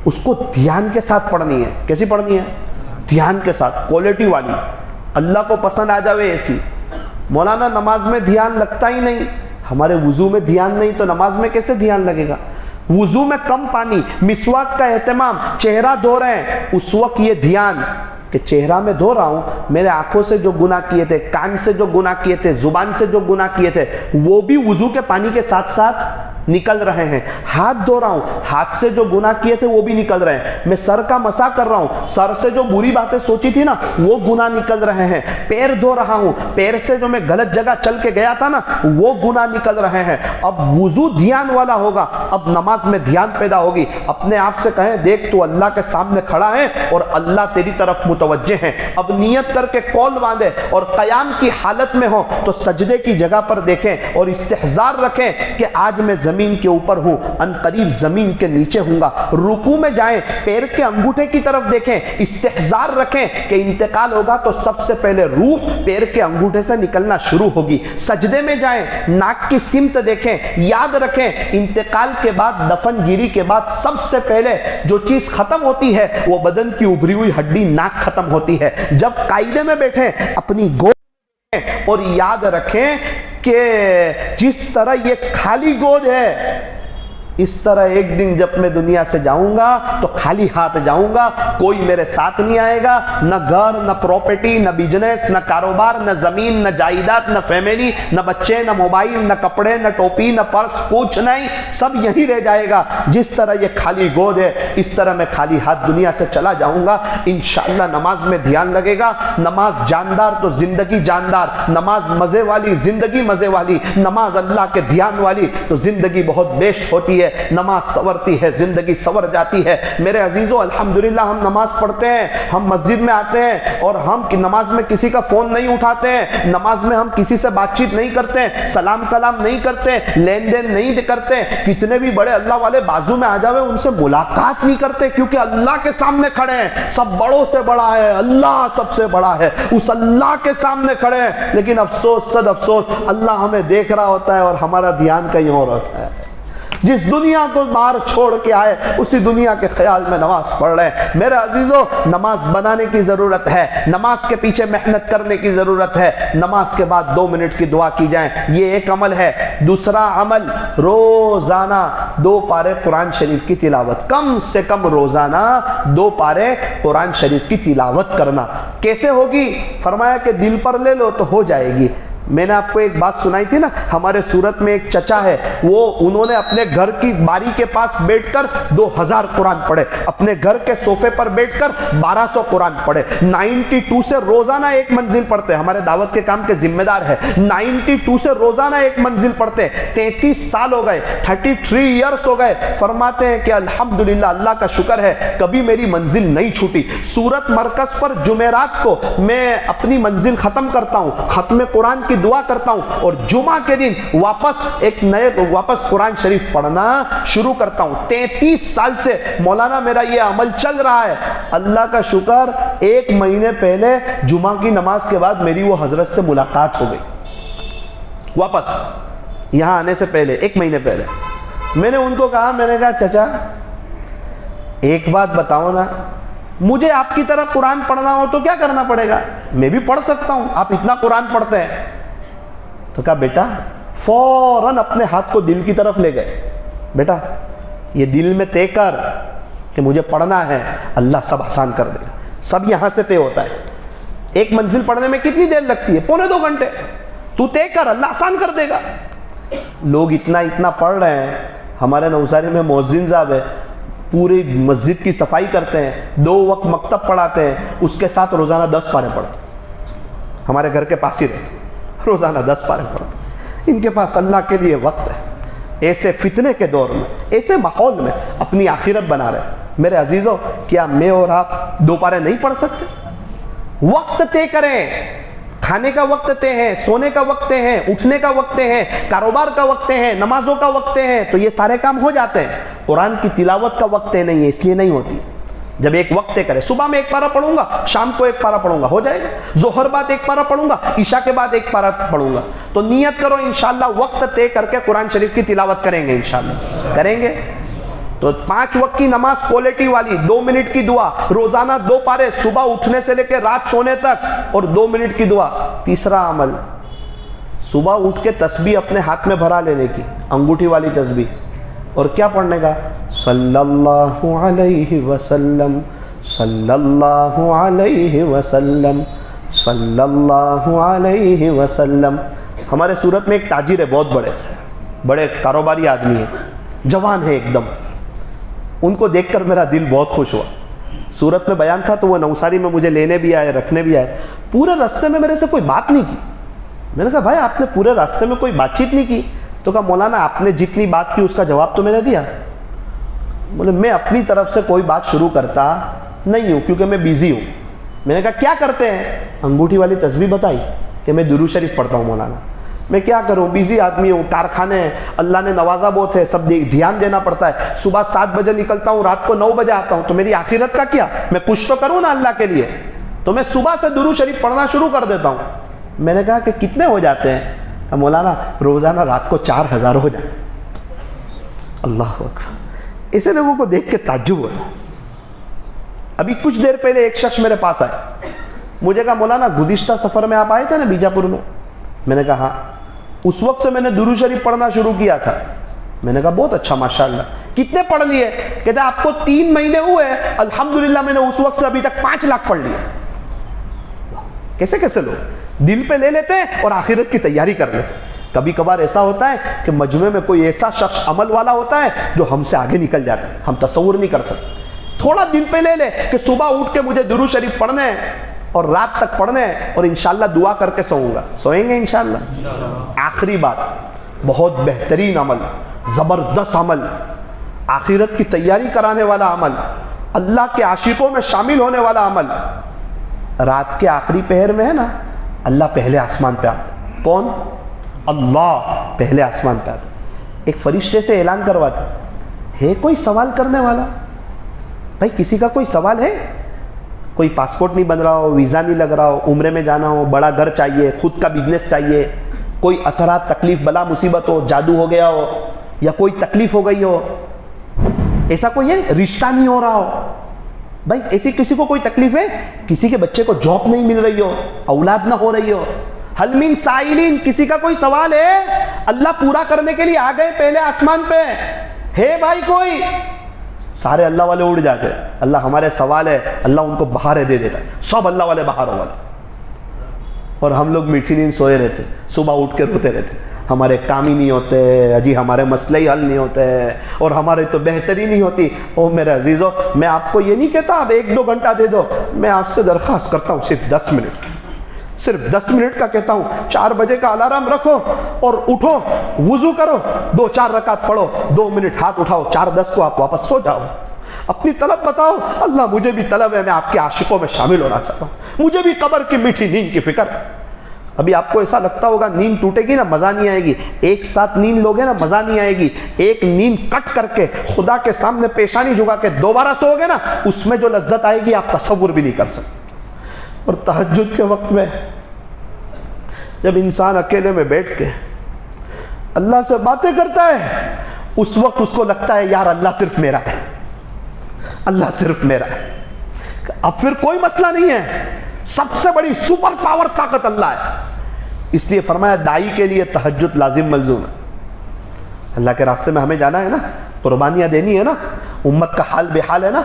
اس کو دھیان کے ساتھ پڑھنی ہے. کیسی پڑھنی ہے؟ دھیان کے ساتھ، کوالٹی والی، اللہ کو پسند آ جاوے ایسی. مولانا نماز میں دھیان لگتا ہی نہیں. ہمارے وضو میں دھیان نہیں تو نماز میں کیسے دھیان لگے گا؟ وضو میں کم پانی، مسواک کا اہتمام، چہرہ دھو رہے ہیں اس وقت یہ دھیان کہ چہرہ میں دھو رہا ہوں، میرے آنکھوں سے جو گناہ کیے تھے، کان سے جو گناہ کیے تھے، زبان سے جو گناہ کیے تھے، وہ بھی وضو کے پانی کے ساتھ ساتھ نکل رہے ہیں. ہاتھ دھو رہا ہوں، ہاتھ سے جو گناہ کیے تھے وہ بھی نکل رہے ہیں. میں سر کا مسح کر رہا ہوں، سر سے جو بری باتیں سوچی تھی نا وہ گناہ نکل رہے ہیں. پیر دھو رہا ہوں، پیر سے جو میں غلط جگہ چل کے گیا تھا نا وہ گناہ نکل رہے ہیں. اب وضو دھیان والا ہوگا، اب نماز میں دھیان پیدا ہوگی. اپنے آپ سے کہیں دیکھ تو اللہ کے سامنے کھڑا ہے اور اللہ تیری طرف متوجہ ہیں. اب نیت کر کے قول باندھے اور قیام کی حالت میں ہو تو سجدے کی جگہ پر دیکھیں اور استحضار رکھیں کہ آج میں زمین کے اوپر ہوں، ان قریب زمین کے نیچے ہوں گا. رکوع میں جائیں، پیر کے انگوٹھے کی طرف دیکھیں، استحضار رکھیں کہ انتقال ہوگا تو سب سے پہلے روح پیر کے انگوٹھے سے نکلنا شروع ہوگی. سجدے میں جائیں، ناک کی سمت دیکھیں، یاد رکھیں انتقال کے بعد، دفن گیری کے بعد سب سے پہلے جو چیز ختم ہوتی ہے وہ بدن کی ابھری ہوئی ہڈی ناک ختم ہوتی ہے. جب قاعدے میں بیٹھیں اپنی گود اور یاد رکھیں کہ جس طرح یہ خالی گود ہے اس طرح ایک دن جب میں دنیا سے جاؤں گا تو خالی ہاتھ جاؤں گا. کوئی میرے ساتھ نہیں آئے گا، نہ گھر، نہ پراپرٹی، نہ بزنس، نہ کاروبار، نہ زمین، نہ جائیداد، نہ فیملی، نہ بچے، نہ موبائل، نہ کپڑے، نہ ٹوپی، نہ پرس، کچھ نہیں، سب یہیں رہ جائے گا. جس طرح یہ خالی گود ہے اس طرح میں خالی ہاتھ دنیا سے چلا جاؤں گا. انشاءاللہ نماز میں دھیان لگے گا. نماز جاندار تو زندگی جاندار، نماز مزے والی زندگی مزے والی، نماز اللہ کے دھیان والی تو زندگی بہت بیشت ہوتی ہے. نماز سورتی ہے، زندگی سور جاتی ہے. میرے عزیزو الحمدللہ ہم نماز پڑھتے ہیں، ہم مسجد میں آتے ہیں اور ہم نماز میں کسی کا فون نہیں اٹھاتے ہیں، نماز میں ہم کسی سے بات چیت نہیں کرتے ہیں، سلام کلام نہیں کرتے، لین دین نہیں کرتے. کتنے بھی بڑے اللہ والے بازو میں آ جاوے ان سے ملاقات نہیں کرتے کیونکہ اللہ کے سامنے کھڑے ہیں. سب بڑوں سے بڑا ہے اللہ، سب سے بڑا ہے، اس اللہ کے سامنے کھڑے ہیں. لیکن افسوس صد افسوس اللہ ہمیں دیکھ رہا ہوتا ہے اور ہمارا دھیان کہیں اور ہوتا ہے. جس دنیا کو باہر چھوڑ کے آئے اسی دنیا کے خیال میں نماز پڑھ رہے ہیں. میرے عزیزو نماز بنانے کی ضرورت ہے، نماز کے پیچھے محنت کرنے کی ضرورت ہے. نماز کے بعد 2 منٹ کی دعا کی جائیں، یہ ایک عمل ہے. دوسرا عمل روزانہ 2 پارے قرآن شریف کی تلاوت، کم سے کم روزانہ 2 پارے قرآن شریف کی تلاوت کرنا. کیسے ہوگی؟ فرمایا کہ دل پر لے لو تو ہو جائے گی. میں نے آپ کو ایک بات سنائی تھی نا، ہمارے صورت میں ایک چچا ہے، انہوں نے اپنے گھر کی باری کے پاس بیٹھ کر 2000 قرآن پڑھے، اپنے گھر کے صوفے پر بیٹھ کر 1200 قرآن پڑھے. 92 سے روزانہ ایک منزل پڑھتے، ہمارے دعوت کے کام کے ذمہ دار ہے. 92 سے روزانہ ایک منزل پڑھتے. 33 سال ہو گئے، 33 ایئرس ہو گئے. فرماتے ہیں کہ الحمدللہ اللہ کا شکر ہے کبھی میری منزل نہیں چھوٹی. سورت مرکز پر جمعرات کو میں اپنی منزل ختم کرتا ہوں، ختم قرآن کی دعا کرتا ہوں اور جمعہ کے دن واپس قرآن شریف پڑھنا شروع کرتا ہوں. 33 سال سے مولانا میرا یہ عمل چل رہا ہے. اللہ کا شکر 1 مہینے پہلے جمعہ کی نماز کے بعد میری وہ حضرت سے ملاقات ہو گئی. واپس یہاں آنے سے پہلے 1 مہینے پہلے میں نے ان کو کہا، میں نے کہا چچا ایک بات بتاؤ نا، مجھے آپ کی طرح قرآن پڑھنا ہو تو کیا کرنا پڑے گا؟ میں بھی پڑھ سکتا ہوں، آپ اتنا قرآن پڑھتے ہیں. تو کہا بیٹا، فوراً اپنے ہاتھ کو دل کی طرف لے گئے. بیٹا یہ دل میں طے کر کہ مجھے پڑھنا ہے، اللہ سب آسان کر دے گا. سب یہاں سے طے ہوتا ہے. ایک منزل پڑھنے میں کتنی دیر لگتی ہے؟ 1.25 گھنٹے. تو طے کر، اللہ آسان کر دے گا. لوگ اتنا پڑھ رہے ہیں. ہمارے نوساری میں مؤذن صاحب ہے، پوری مسجد کی صفائی کرتے ہیں، 2 وقت مکتب پڑھاتے ہیں، اس کے ساتھ روزانہ 10 پارے پڑھتے. ہمارے گھر کے پاس ہی رہتے، روزانہ 10 پارے پڑھتے. ان کے پاس اللہ کے لیے وقت ہے. ایسے فتنے کے دور میں، ایسے ماحول میں اپنی آخرت بنا رہے. میرے عزیزوں کیا میں اور آپ 2 پارے نہیں پڑھ سکتے؟ وقت طے کریں. کھانے کا وقت طے ہے، سونے کا وقت طے ہے، اٹھنے کا وقت طے ہے، کاروبار کا وقت طے ہے، نمازوں کا وقت طے ہے، تو یہ سارے کام ہو جاتے ہیں. قرآن کی تلاوت کا وقت طے نہیں ہے، اس لیے نہیں ہوتی. جب ایک وقت طے کرے، صبح میں 1 پارہ پڑھوں گا، شام کو 1 پارہ پڑھوں گا، ہو جائے گا. ظہر بعد 1 پارہ پڑھوں گا، عشاء کے بعد 1 پارہ پڑھوں گا. تو نیت کرو انشاءاللہ وقت طے کر کے قرآن شریف کی تلاوت کریں گے، انشاءاللہ کریں گے. تو 5 وقت کی نماز کوالٹی والی، 2 منٹ کی دعا، روزانہ 2 پارے صبح اٹھنے سے لے کے رات سونے تک، اور 2 منٹ کی دعا۔ تیسرا عمل، صبح اٹھ کے تسبیح اپنے ہاتھ میں بھرا لینے کی، انگوٹھی والی تسبیح، اور کیا پڑھنے کا؟ صلی اللہ علیہ وسلم، صلی اللہ علیہ وسلم، صلی اللہ علیہ وسلم۔ ہمارے صورت میں ایک تاجر ہے، بہت بڑے کاروباری آدمی ہے، جوان ہے ایک دم، ان کو دیکھ کر میرا دل بہت خوش ہوا۔ صورت میں بیان تھا تو وہ نوساری میں مجھے لینے بھی آئے، رکھنے بھی آئے۔ پورے راستے میں میرے سے کوئی بات نہیں کی۔ میں نے کہا بھائی آپ نے پورے راستے میں کوئی بات چیت نہیں کی؟ تو کہا مولانا آپ نے جتنی بات کی اس کا جواب تو میں نے دیا۔ بولے میں اپنی طرف سے کوئی بات شروع کرتا نہیں ہوں کیونکہ میں بیزی ہوں۔ میں نے کہا کیا کرتے ہیں؟ انگوٹھی والی تسبیح بتائی کہ میں درود شریف پڑھتا ہوں مولانا۔ میں کیا کروں، بیزی آدمی ہوں، کارخانے ہیں، اللہ نے نوازا بہت ہے، سب دھیان دینا پڑتا ہے۔ صبح 7 بجے نکلتا ہوں، رات کو 9 بجے آتا ہوں، تو میری آخرت کا کیا؟ میں کچھ تو کروں نا اللہ کے لیے، تو میں صبح سے درود شریف پڑھنا شروع کر دیتا ہوں۔ میں نے کہا کہ کتنے ہو جاتے ہیں؟ مولانا روزانہ رات کو 4000 ہو جاتے۔ اللہ اکبر! ایسے لوگوں کو دیکھ کے تعجب ہوا۔ ابھی کچھ دیر پہلے ایک شخص میرے پاس آئے، مجھے کہا مولانا گزشتہ سفر میں آپ آئے تھے نا بیجاپور میں؟ میں نے کہا ہاں۔ اس وقت سے میں نے درود شریف پڑھنا شروع کیا تھا۔ میں نے کہا بہت اچھا ماشاءاللہ، کتنے پڑھ لیے؟ کہتے آپ کو 3 مہینے ہوئے، الحمدللہ میں نے اس وقت سے ابھی تک 5 لاکھ پڑھ لیے۔ کیسے لوگ دل پہ لے لیتے ہیں اور آخرت کی تیاری کر لیتے ہیں۔ کبھی کبھار ایسا ہوتا ہے کہ مجمع میں کوئی ایسا شخص عمل والا ہوتا ہے جو ہم سے آگے نکل جاتا ہے، ہم تصور نہیں کر سکتے۔ تھوڑا دل پہ لے لے کہ صبح اٹھ کے مجھے درود شریف پڑھنے ہیں اور رات تک پڑھنے ہیں، اور انشاءاللہ دعا کر کے سوؤں گا، سوئیں گے انشاءاللہ۔ آخری بات، بہت بہترین عمل، زبردست عمل، آخرت کی تیاری کرانے والا عمل، اللہ کے عاشقوں میں شامل ہونے والا عمل۔ رات کے آخری پہر میں ہے نا، اللہ پہلے آسمان پہ آتا۔ کون؟ اللہ پہلے آسمان پہ آتا، ایک فرشتے سے اعلان کرواتا ہے کوئی سوال کرنے والا؟ بھائی کسی کا کوئی سوال ہے؟ کوئی پاسپورٹ نہیں بن رہا ہو، ویزا نہیں لگ رہا ہو، عمرے میں جانا ہو، بڑا گھر چاہیے، خود کا بزنس چاہیے، کوئی اثرات، تکلیف، بلا مصیبت ہو، جادو ہو گیا ہو یا کوئی تکلیف ہو گئی ہو، ایسا کوئی ہے؟ رشتہ نہیں ہو رہا ہو، بھائی ایسی کسی کو کوئی تکلیف ہے؟ کسی کے بچے کو جاب نہیں مل رہی ہو، اولاد نہ ہو رہی ہو، حل من سائلین، کسی کا کوئی سوال ہے؟ اللہ پورا کرنے کے لیے آ گئے پہلے آسمان پہ، ہے بھائی کوئی؟ سارے اللہ والے اڑ جاتے، اللہ ہمارے سوال ہے، اللہ ان کو بہارے دے دیتا ہے، سب اللہ والے بہاروں والے، اور ہم لوگ میٹھی نیند سوئے رہتے، صبح اٹھ کے روتے رہتے، ہمارے کام ہی نہیں ہوتے جی، ہمارے مسئلے ہی حل نہیں ہوتے، اور ہمارے تو بہتری نہیں ہوتی۔ او میرے عزیزو، میں آپ کو یہ نہیں کہتا آپ 1-2 گھنٹہ دے دو، میں آپ سے درخواست کرتا ہوں صرف 10 منٹ کی، صرف 10 منٹ کا کہتا ہوں۔ 4 بجے کا الارم رکھو اور اٹھو، وضو کرو، 2-4 رکعت پڑھو، 2 منٹ ہاتھ اٹھاؤ، 4:10 کو آپ واپس سو جاؤ۔ اپنی طلب بتاؤ، اللہ مجھے بھی طلب ہے، میں آپ کے عاشقوں میں شامل ہونا چاہتا ہوں، مجھے بھی قبر کی میٹھی نیند کی فکر ہے۔ ابھی آپ کو ایسا لگتا ہوگا نیند ٹوٹے گی نا، مزہ نہیں آئے گی، ایک ساتھ نیند لوگے نا مزہ نہیں آئے گی، ایک نیند کٹ کر کے خدا کے سامنے پیشانی جھکا کے دوبارہ سو گے نا، اس میں جو لذت آئے گی آپ تصور بھی نہیں کر سکتے۔ اور تہجد کے وقت میں جب انسان اکیلے میں بیٹھ کے اللہ سے باتیں کرتا ہے، اس وقت اس کو لگتا ہے یار اللہ صرف میرا ہے، اللہ صرف میرا ہے، اب پھر کوئی مسئلہ نہیں ہے، سب سے بڑی سپر پاور طاقت اللہ ہے۔ اس لیے فرمایا داعی کے لیے تہجد لازم ملزوم ہے۔ اللہ کے راستے میں ہمیں جانا ہے نا، قربانیاں دینی ہے نا، امت کا حال بے حال ہے نا،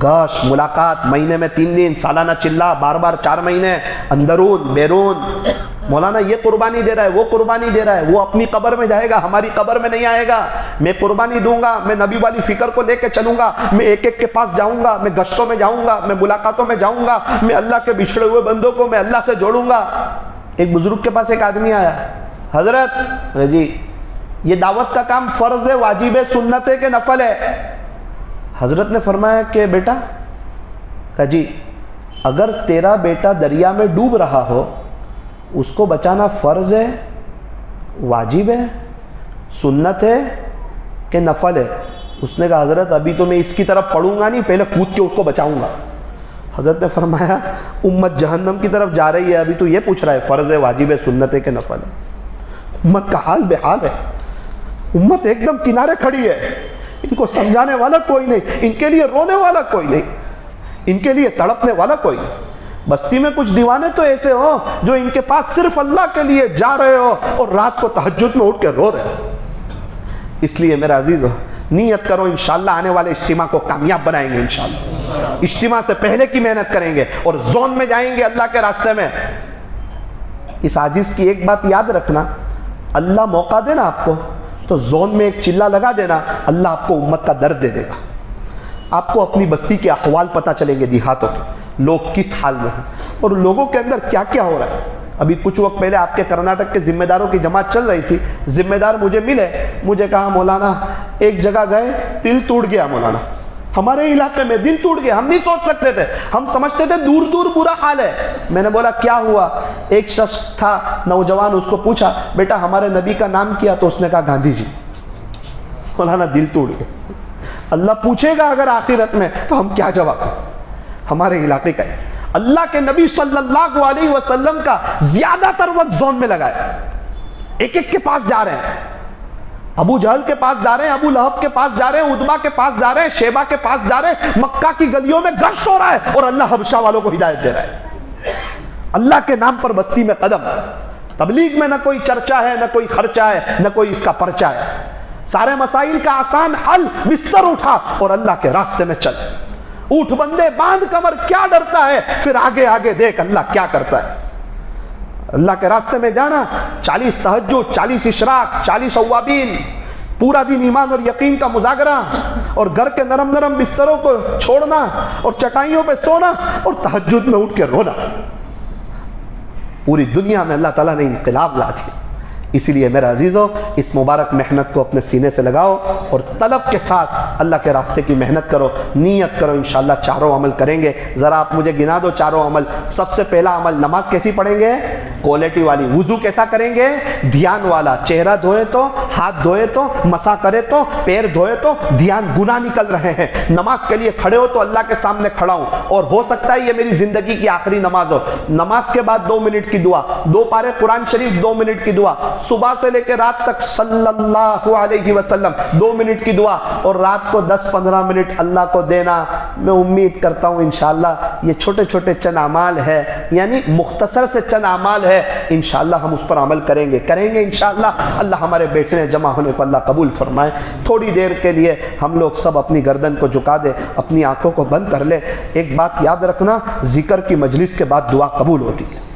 گوشت، ملاقات، مہینے میں 3 دن، سالانہ چلہ، بار بار 4 مہینے، اندرون بیرون۔ مولانا یہ قربانی دے رہا ہے، وہ قربانی دے رہا ہے، وہ اپنی قبر میں جائے گا، ہماری قبر میں نہیں آئے گا۔ میں قربانی دوں گا، میں نبی والی فکر کو لے کے چلوں گا، میں ایک ایک کے پاس جاؤں گا، میں گشتوں میں جاؤں گا، میں ملاقاتوں میں جاؤں گا، میں اللہ کے بچھڑے ہوئے بندوں کو میں اللہ سے جوڑوں گا۔ ایک بزرگ کے پاس ایک آدمی آیا، حضرت جی یہ دعوت کا کام فرض ہے، واجب ہے، سنت ہے کہ نفل ہے؟ حضرت نے فرمایا کہ بیٹا، کہا جی اگر تیرا بیٹا دریا میں ڈوب رہا ہو، اس کو بچانا فرض ہے، واجب ہے، سنت ہے کہ نفل ہے؟ اس نے کہا حضرت ابھی تو میں اس کی طرف پڑھوں گا نہیں، پہلے کود کے اس کو بچاؤں گا۔ حضرت نے فرمایا امت جہنم کی طرف جا رہی ہے، ابھی تو یہ پوچھ رہا ہے فرض ہے، واجب ہے، سنت ہے کہ نفل ہے؟ امت کا حال بے حال ہے، امت ایک دم کنارے کھڑی ہے، ان کو سمجھانے والا کوئی نہیں، ان کے لیے رونے والا کوئی نہیں، ان کے لیے تڑپنے والا کوئی نہیں۔ بستی میں کچھ دیوانے تو ایسے ہو جو ان کے پاس صرف اللہ کے لیے جا رہے ہو اور رات کو تہجد میں اٹھ کے رو رہے ہو۔ اس لیے میرا عزیز نیت کرو، انشاءاللہ آنے والے اجتماع کو کامیاب بنائیں گے، انشاءاللہ اجتماع سے پہلے کی محنت کریں گے اور زون میں جائیں گے اللہ کے راستے میں۔ اس عاجز کی ایک بات یاد رکھنا، اللہ موقع دینا آپ کو تو زون میں ایک چلہ لگا دینا، اللہ آپ کو امت کا درد دے دے گا۔ آپ کو اپنی بستی کے احوال پتہ چلیں گے، دیہاتوں کے لوگ کس حال میں ہیں اور لوگوں کے اندر کیا کیا ہو رہا ہے۔ ابھی کچھ وقت پہلے آپ کے کرناٹک کے ذمہ داروں کی جماعت چل رہی تھی، ذمہ دار مجھے ملے، مجھے کہا مولانا ایک جگہ گئے، دل ٹوٹ گیا مولانا، ہمارے علاقے میں دل ٹوٹ گیا، ہم نہیں سوچ سکتے تھے، ہم سمجھتے تھے دور دور برا حال ہے۔ میں نے بولا کیا ہوا؟ ایک شخص تھا نوجوان، اس کو پوچھا بیٹا ہمارے نبی کا نام کیا؟ تو اس نے کہا گاندھی جی۔ مولانا دل ٹوٹ گیا۔ اللہ پوچھے گا اگر آخرت میں تو ہم کیا جواب دیں؟ ہمارے علاقے کا اللہ کے نبی صلی اللہ علیہ وسلم کا زیادہ تر وقت زون میں لگایا، ایک ایک کے پاس جا رہے ہیں، ابو جہل کے پاس جا رہے ہیں، ابو لہب کے پاس جا رہے ہیں، عتبہ کے پاس جا رہے ہیں، شیبہ کے پاس جا رہے ہیں، مکہ کی گلیوں میں گشت ہو رہا ہے اور اللہ حبشہ والوں کو ہدایت دے رہا ہے۔ اللہ کے نام پر بستی میں قدم، تبلیغ میں نہ کوئی چرچا ہے، نہ کوئی خرچہ ہے، نہ کوئی اس کا پرچہ ہے، سارے مسائل کا آسان حل، بستر اٹھا اور اللہ کے راستے میں چل، اٹھ بندے باندھ کمر، کیا ڈرتا ہے؟ پھر آگے آگے دیکھ اللہ کیا کرتا ہے۔ اللہ کے راستے میں جانا، 40 تہجد، 40 اشراق، 40 اوابین، پورا دن ایمان اور یقین کا مذاکرہ، اور گھر کے نرم نرم بستروں کو چھوڑنا اور چٹائیوں پہ سونا اور تہجد میں اٹھ کے رونا۔ پوری دنیا میں اللہ تعالیٰ نے انقلاب لا دی۔ اسی لیے میرا عزیزو اس مبارک محنت کو اپنے سینے سے لگاؤ اور طلب کے ساتھ اللہ کے راستے کی محنت کرو، نیت کرو، انشاءاللہ چاروں عمل کریں گے۔ ذرا آپ مجھے گنا دو چاروں عمل۔ سب سے پہلا عمل، نماز کیسی پڑھیں گے؟ کوالٹی والی۔ وضو کیسا کریں گے؟ دھیان والا، چہرہ دھوئے تو، ہاتھ دھوئے تو، مسا کرے تو، پیر دھوئے تو، دھیان، گناہ نکل رہے ہیں۔ نماز کے لیے کھڑے ہو تو اللہ کے سامنے کھڑا ہوں اور ہو سکتا ہے یہ میری زندگی کی آخری نماز ہو۔ نماز کے بعد 2 منٹ کی دعا، 2 پارے قرآن شریف، 2 منٹ کی دعا، صبح سے لے کے رات تک صلی اللہ علیہ وسلم 2 منٹ کی دعا، اور رات کو 10-15 منٹ اللہ کو دینا۔ میں امید کرتا ہوں انشاءاللہ یہ چھوٹے چھوٹے چند اعمال ہے، یعنی مختصر سے چند اعمال ہے، انشاءاللہ ہم اس پر عمل کریں گے انشاءاللہ۔ اللہ ہمارے بیٹھنے جمع ہونے کو اللہ قبول فرمائے۔ تھوڑی دیر کے لیے ہم لوگ سب اپنی گردن کو جھکا دیں، اپنی آنکھوں کو بند کر لیں۔ ایک بات یاد رکھنا، ذکر کی مجلس کے بعد دعا قبول ہوتی ہے۔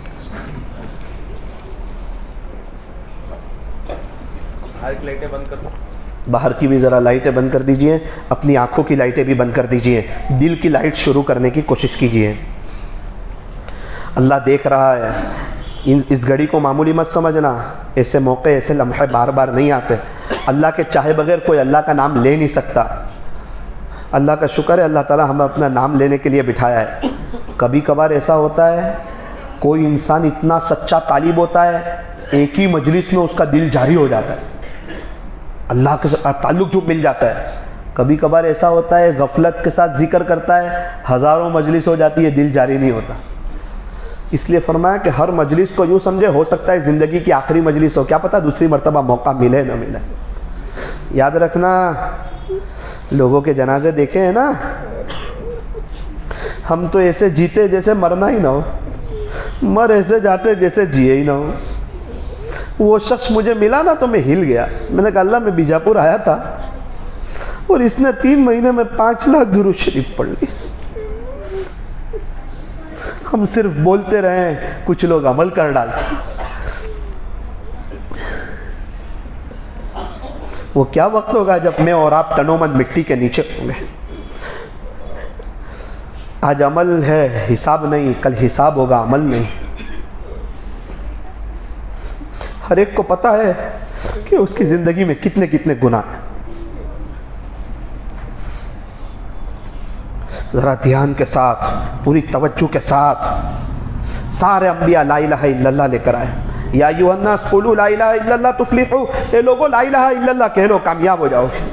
لائٹیں بند کر دو، باہر کی بھی ذرا لائٹیں بند کر دیجئے، اپنی آنکھوں کی لائٹیں بھی بند کر دیجئے، دل کی لائٹ شروع کرنے کی کوشش کیجئے۔ اللہ دیکھ رہا ہے، اس گھڑی کو معمولی مت سمجھنا، ایسے موقع، ایسے لمحے بار بار نہیں آتے۔ اللہ کے چاہے بغیر کوئی اللہ کا نام لے نہیں سکتا۔ اللہ کا شکر ہے اللہ تعالیٰ ہمیں اپنا نام لینے کے لیے بٹھایا ہے۔ کبھی کبھار ایسا ہوتا ہے کوئی انسان اتنا سچا طالب ہوتا ہے، ایک ہی مجلس میں اس کا دل جاری ہو جاتا ہے، اللہ کے تعلق جو مل جاتا ہے۔ کبھی کبھار ایسا ہوتا ہے غفلت کے ساتھ ذکر کرتا ہے، ہزاروں مجلس ہو جاتی ہے، دل جاری نہیں ہوتا۔ اس لیے فرمایا کہ ہر مجلس کو یوں سمجھے ہو سکتا ہے زندگی کی آخری مجلس ہو، کیا پتہ دوسری مرتبہ موقع ملے نہ ملے۔ یاد رکھنا، لوگوں کے جنازے دیکھے ہیں نا، ہم تو ایسے جیتے جیسے مرنا ہی نہ ہو، مر ایسے جاتے جیسے جیے ہی نہ ہو۔ وہ شخص مجھے ملا نا تو میں ہل گیا، میں نے کہا اللہ میں بیجاپور آیا تھا اور اس نے 3 مہینے میں 5 لاکھ درود شریف پڑھ لی۔ ہم صرف بولتے رہے، کچھ لوگ عمل کر ڈالتے۔ وہ کیا وقت ہوگا جب میں اور آپ تنومن مٹی کے نیچے ہوں گے۔ آج عمل ہے، حساب نہیں، کل حساب ہوگا، عمل نہیں۔ ہر ایک کو پتہ ہے کہ اس کی زندگی میں کتنے کتنے گناہ ہیں۔ ذرا دھیان کے ساتھ، پوری توجہ کے ساتھ، سارے انبیاء لا الہ الا اللہ لے کر آئے۔ یا ایھا الناس قولوا لا الہ الا اللہ تفلحوا، اے لوگو لا الہ الا اللہ کہہ لو کامیاب ہو جاؤ گے۔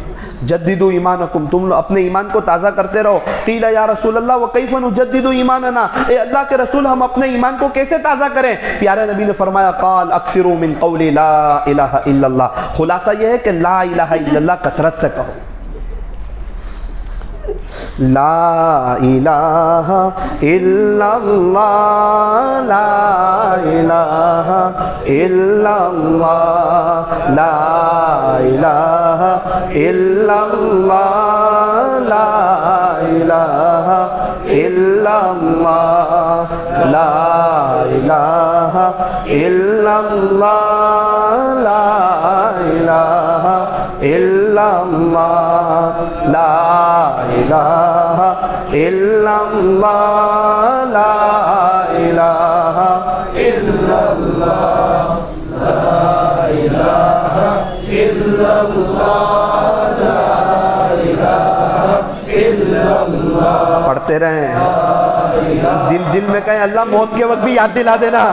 جددوا ایمانکم، تم اپنے ایمان کو تازہ کرتے رہو۔ قیل یا رسول اللہ وکیف نجدد ایماننا، اے اللہ کے رسول ہم اپنے ایمان کو کیسے تازہ کریں؟ پیارے نبی نے فرمایا قال اکثروا من قول لا الہ الا اللہ، خلاصہ یہ ہے کہ لا الہ الا اللہ کثرت سے کہو۔ لا الہ الا اللہ لا الہ الا اللہ لا الہ الا اللہ لا الہ الا اللہ لا الہ الا اللہ لا الہ الا اللہ لا الہ الا اللہ لا الہ الا اللہ لا الہ الا اللہ لا الہ الا اللہ. پڑھتے رہیں, دل میں کہیں اللہ موت کے وقت بھی یاد دلا دینا.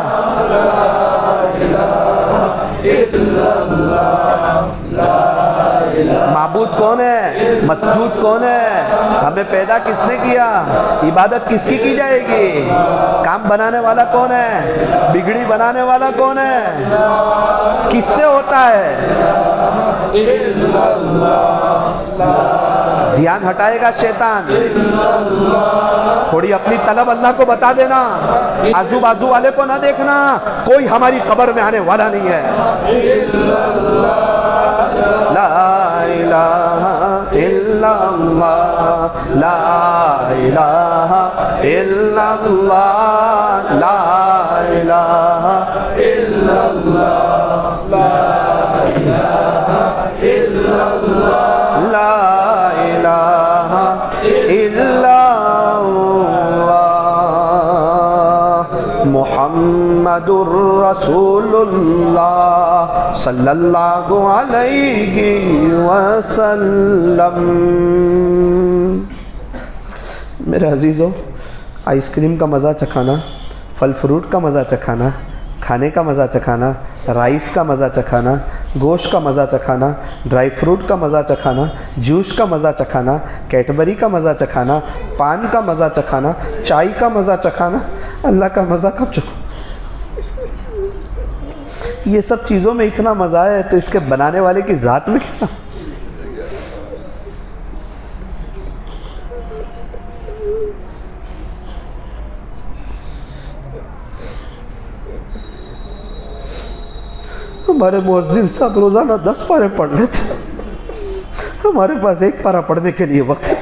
معبود کون ہے, مسجود کون ہے, ہمیں پیدا کس نے کیا, عبادت کس کی جائے گی, کام بنانے والا کون ہے, بگڑی بنانے والا کون ہے, کس سے ہوتا ہے. دھیان ہٹائے گا شیطان. تھوڑی اپنی طلب اللہ کو بتا دینا, آزو بازو والے کو نہ دیکھنا, کوئی ہماری قبر میں آنے والا نہیں ہے. لا الہ الا اللہ لا الہ الا اللہ لا الہ الا اللہ لا الہ الا اللہ لا الہ الا اللہ محمد الرسول اللہ صلی اللہ علیہ وسلم. میرے عزیزو, آئس کریم کا مزہ چکھانا, پھل فروٹ کا مزہ چکھانا, کھانے کا مزہ چکھانا, رائس کا مزہ چکھانا, گوشت کا مزہ چکھانا, ڈرائی فروٹ کا مزہ چکھانا, جوس کا مزہ چکھانا, کیٹبری کا مزہ چکھانا, پان کا مزہ چکھانا, چائے کا مزہ چکھانا, اللہ کا مزہ کب چکھو. یہ سب چیزوں میں اتنا مزہ ہے تو اس کے بنانے والے کی ذات میں کتنا. ہمارے مؤذن صاحب روزانہ 10 پارے پڑھ لیتے, ہمارے پاس ایک پارہ پڑھنے کے لیے وقت ہے.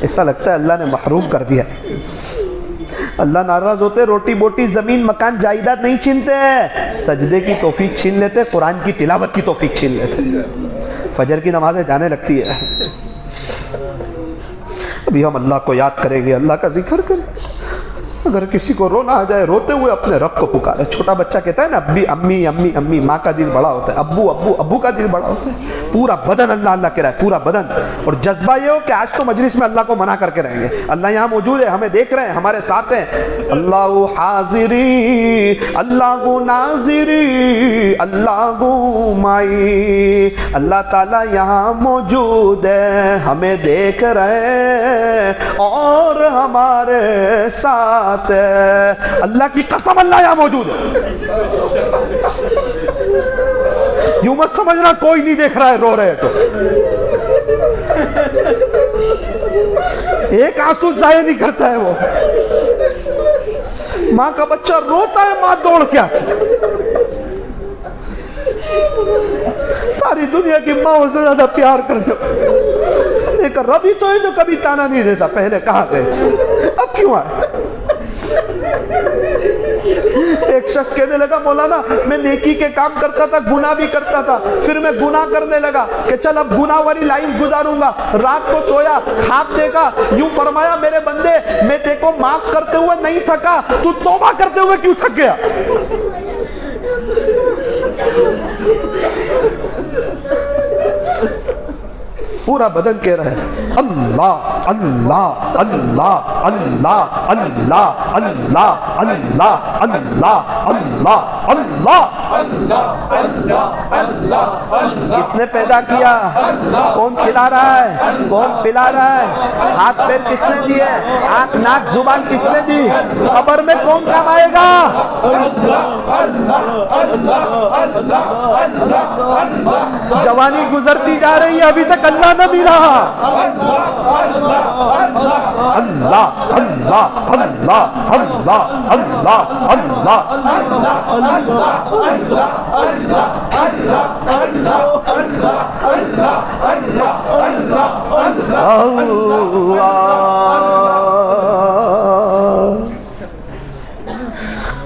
ایسا لگتا ہے اللہ نے محروم کر دیا. اللہ ناراض ہوتے, روٹی بوٹی زمین مکان جائیداد نہیں چھینتے, سجدے کی توفیق چھین لیتے, قرآن کی تلاوت کی توفیق چھین لیتے. فجر کی نمازیں جانے لگتی ہے. ابھی ہم اللہ کو یاد کریں گے, اللہ کا ذکر کریں. اگر کسی کو رونا آ جائے, روتے ہوئے اپنے رب کو پکارے. چھوٹا بچہ کہتا ہے نا ابی امی امی امی, ماں کا دل بڑا ہوتا ہے, ابو ابو ابو کا دل بڑا ہوتا ہے. پورا بدن اللہ اللہ کہہ رہا ہے, پورا بدن. اور جذبہ یہ ہو کہ آج تو مجلس میں اللہ کو منع کر کے رہیں گے. اللہ یہاں موجود ہے, ہمیں دیکھ رہے ہیں, ہمارے ساتھ ہیں. اللہ حاضری اللہ ناظری اللہ مائی, اللہ تعالیٰ یہاں موجود ہے, ہمیں دیکھ رہے ہیں اور ہمارے ساتھ. اللہ کی قسم اللہ یہاں موجود ہے. یوں مت سمجھنا کوئی نہیں دیکھ رہا ہے, رو رہے تو ایک آنسو ضائع نہیں کرتا ہے وہ. ماں کا بچہ روتا ہے, ماں دوڑ کے آتی. ساری دنیا کی ماں سے زیادہ پیار کرتے, ایک رب ہی تو ہے جو کبھی تانا نہیں دیتا. پہلے کہاں گئے تھے, اب کیوں آئے. ایک شخص کہنے لگا مولانا میں نیکی کے کام کرتا تھا, گناہ بھی کرتا تھا, پھر میں گناہ کرنے لگا کہ چل اب گناہ والی لائن گزاروں گا. رات کو سویا, خواب دیکھا, یوں فرمایا میرے بندے میں تے کو معاف کرتے ہوئے نہیں تھکا, تو توبہ کرتے ہوئے کیوں تھک گیا. پورا بدن کہہ رہا ہے اللہ اللہ اللہ اللہ اللہ اللہ اللہ اللہ اللہ اللہ کس نے پیدا کیا؟ کون کھلا رہا ہے؟ کون پلا رہا ہے؟ ہاتھ پیر کس نے دیے؟ آنکھ ناک زبان کس نے دی؟ قبر میں کون کام آئے گا؟ جوانی گزرتی جا رہی ہے، ابھی تک اللہ نہ ملا۔ اللہ اللہ اللہ اللہ اللہ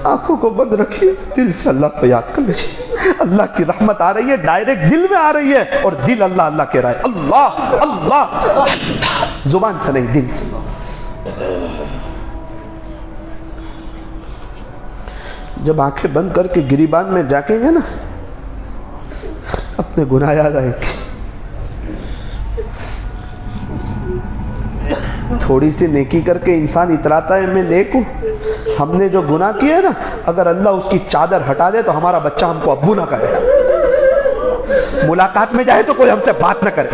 آنکھوں کو بند رکھیے، دل سے اللہ کو یاد کر لیجیے۔ اللہ کی رحمت آ رہی ہے، ڈائریکٹ دل میں آ رہی ہے، اور دل اللہ اللہ کہہ رہا ہے، اللہ اللہ، زبان سے نہیں، دل سے۔ جب آنکھیں بند کر کے گریبان میں جاکیں گے نا، اپنے گناہ یاد آئیں گے۔ تھوڑی سی نیکی کر کے انسان اتراتا ہے میں نیک ہوں۔ ہم نے جو گناہ کیے نا، اگر اللہ اس کی چادر ہٹا دے تو ہمارا بچہ ہم کو ابو نہ کرے، ملاقات میں جائے تو کوئی ہم سے بات نہ کرے۔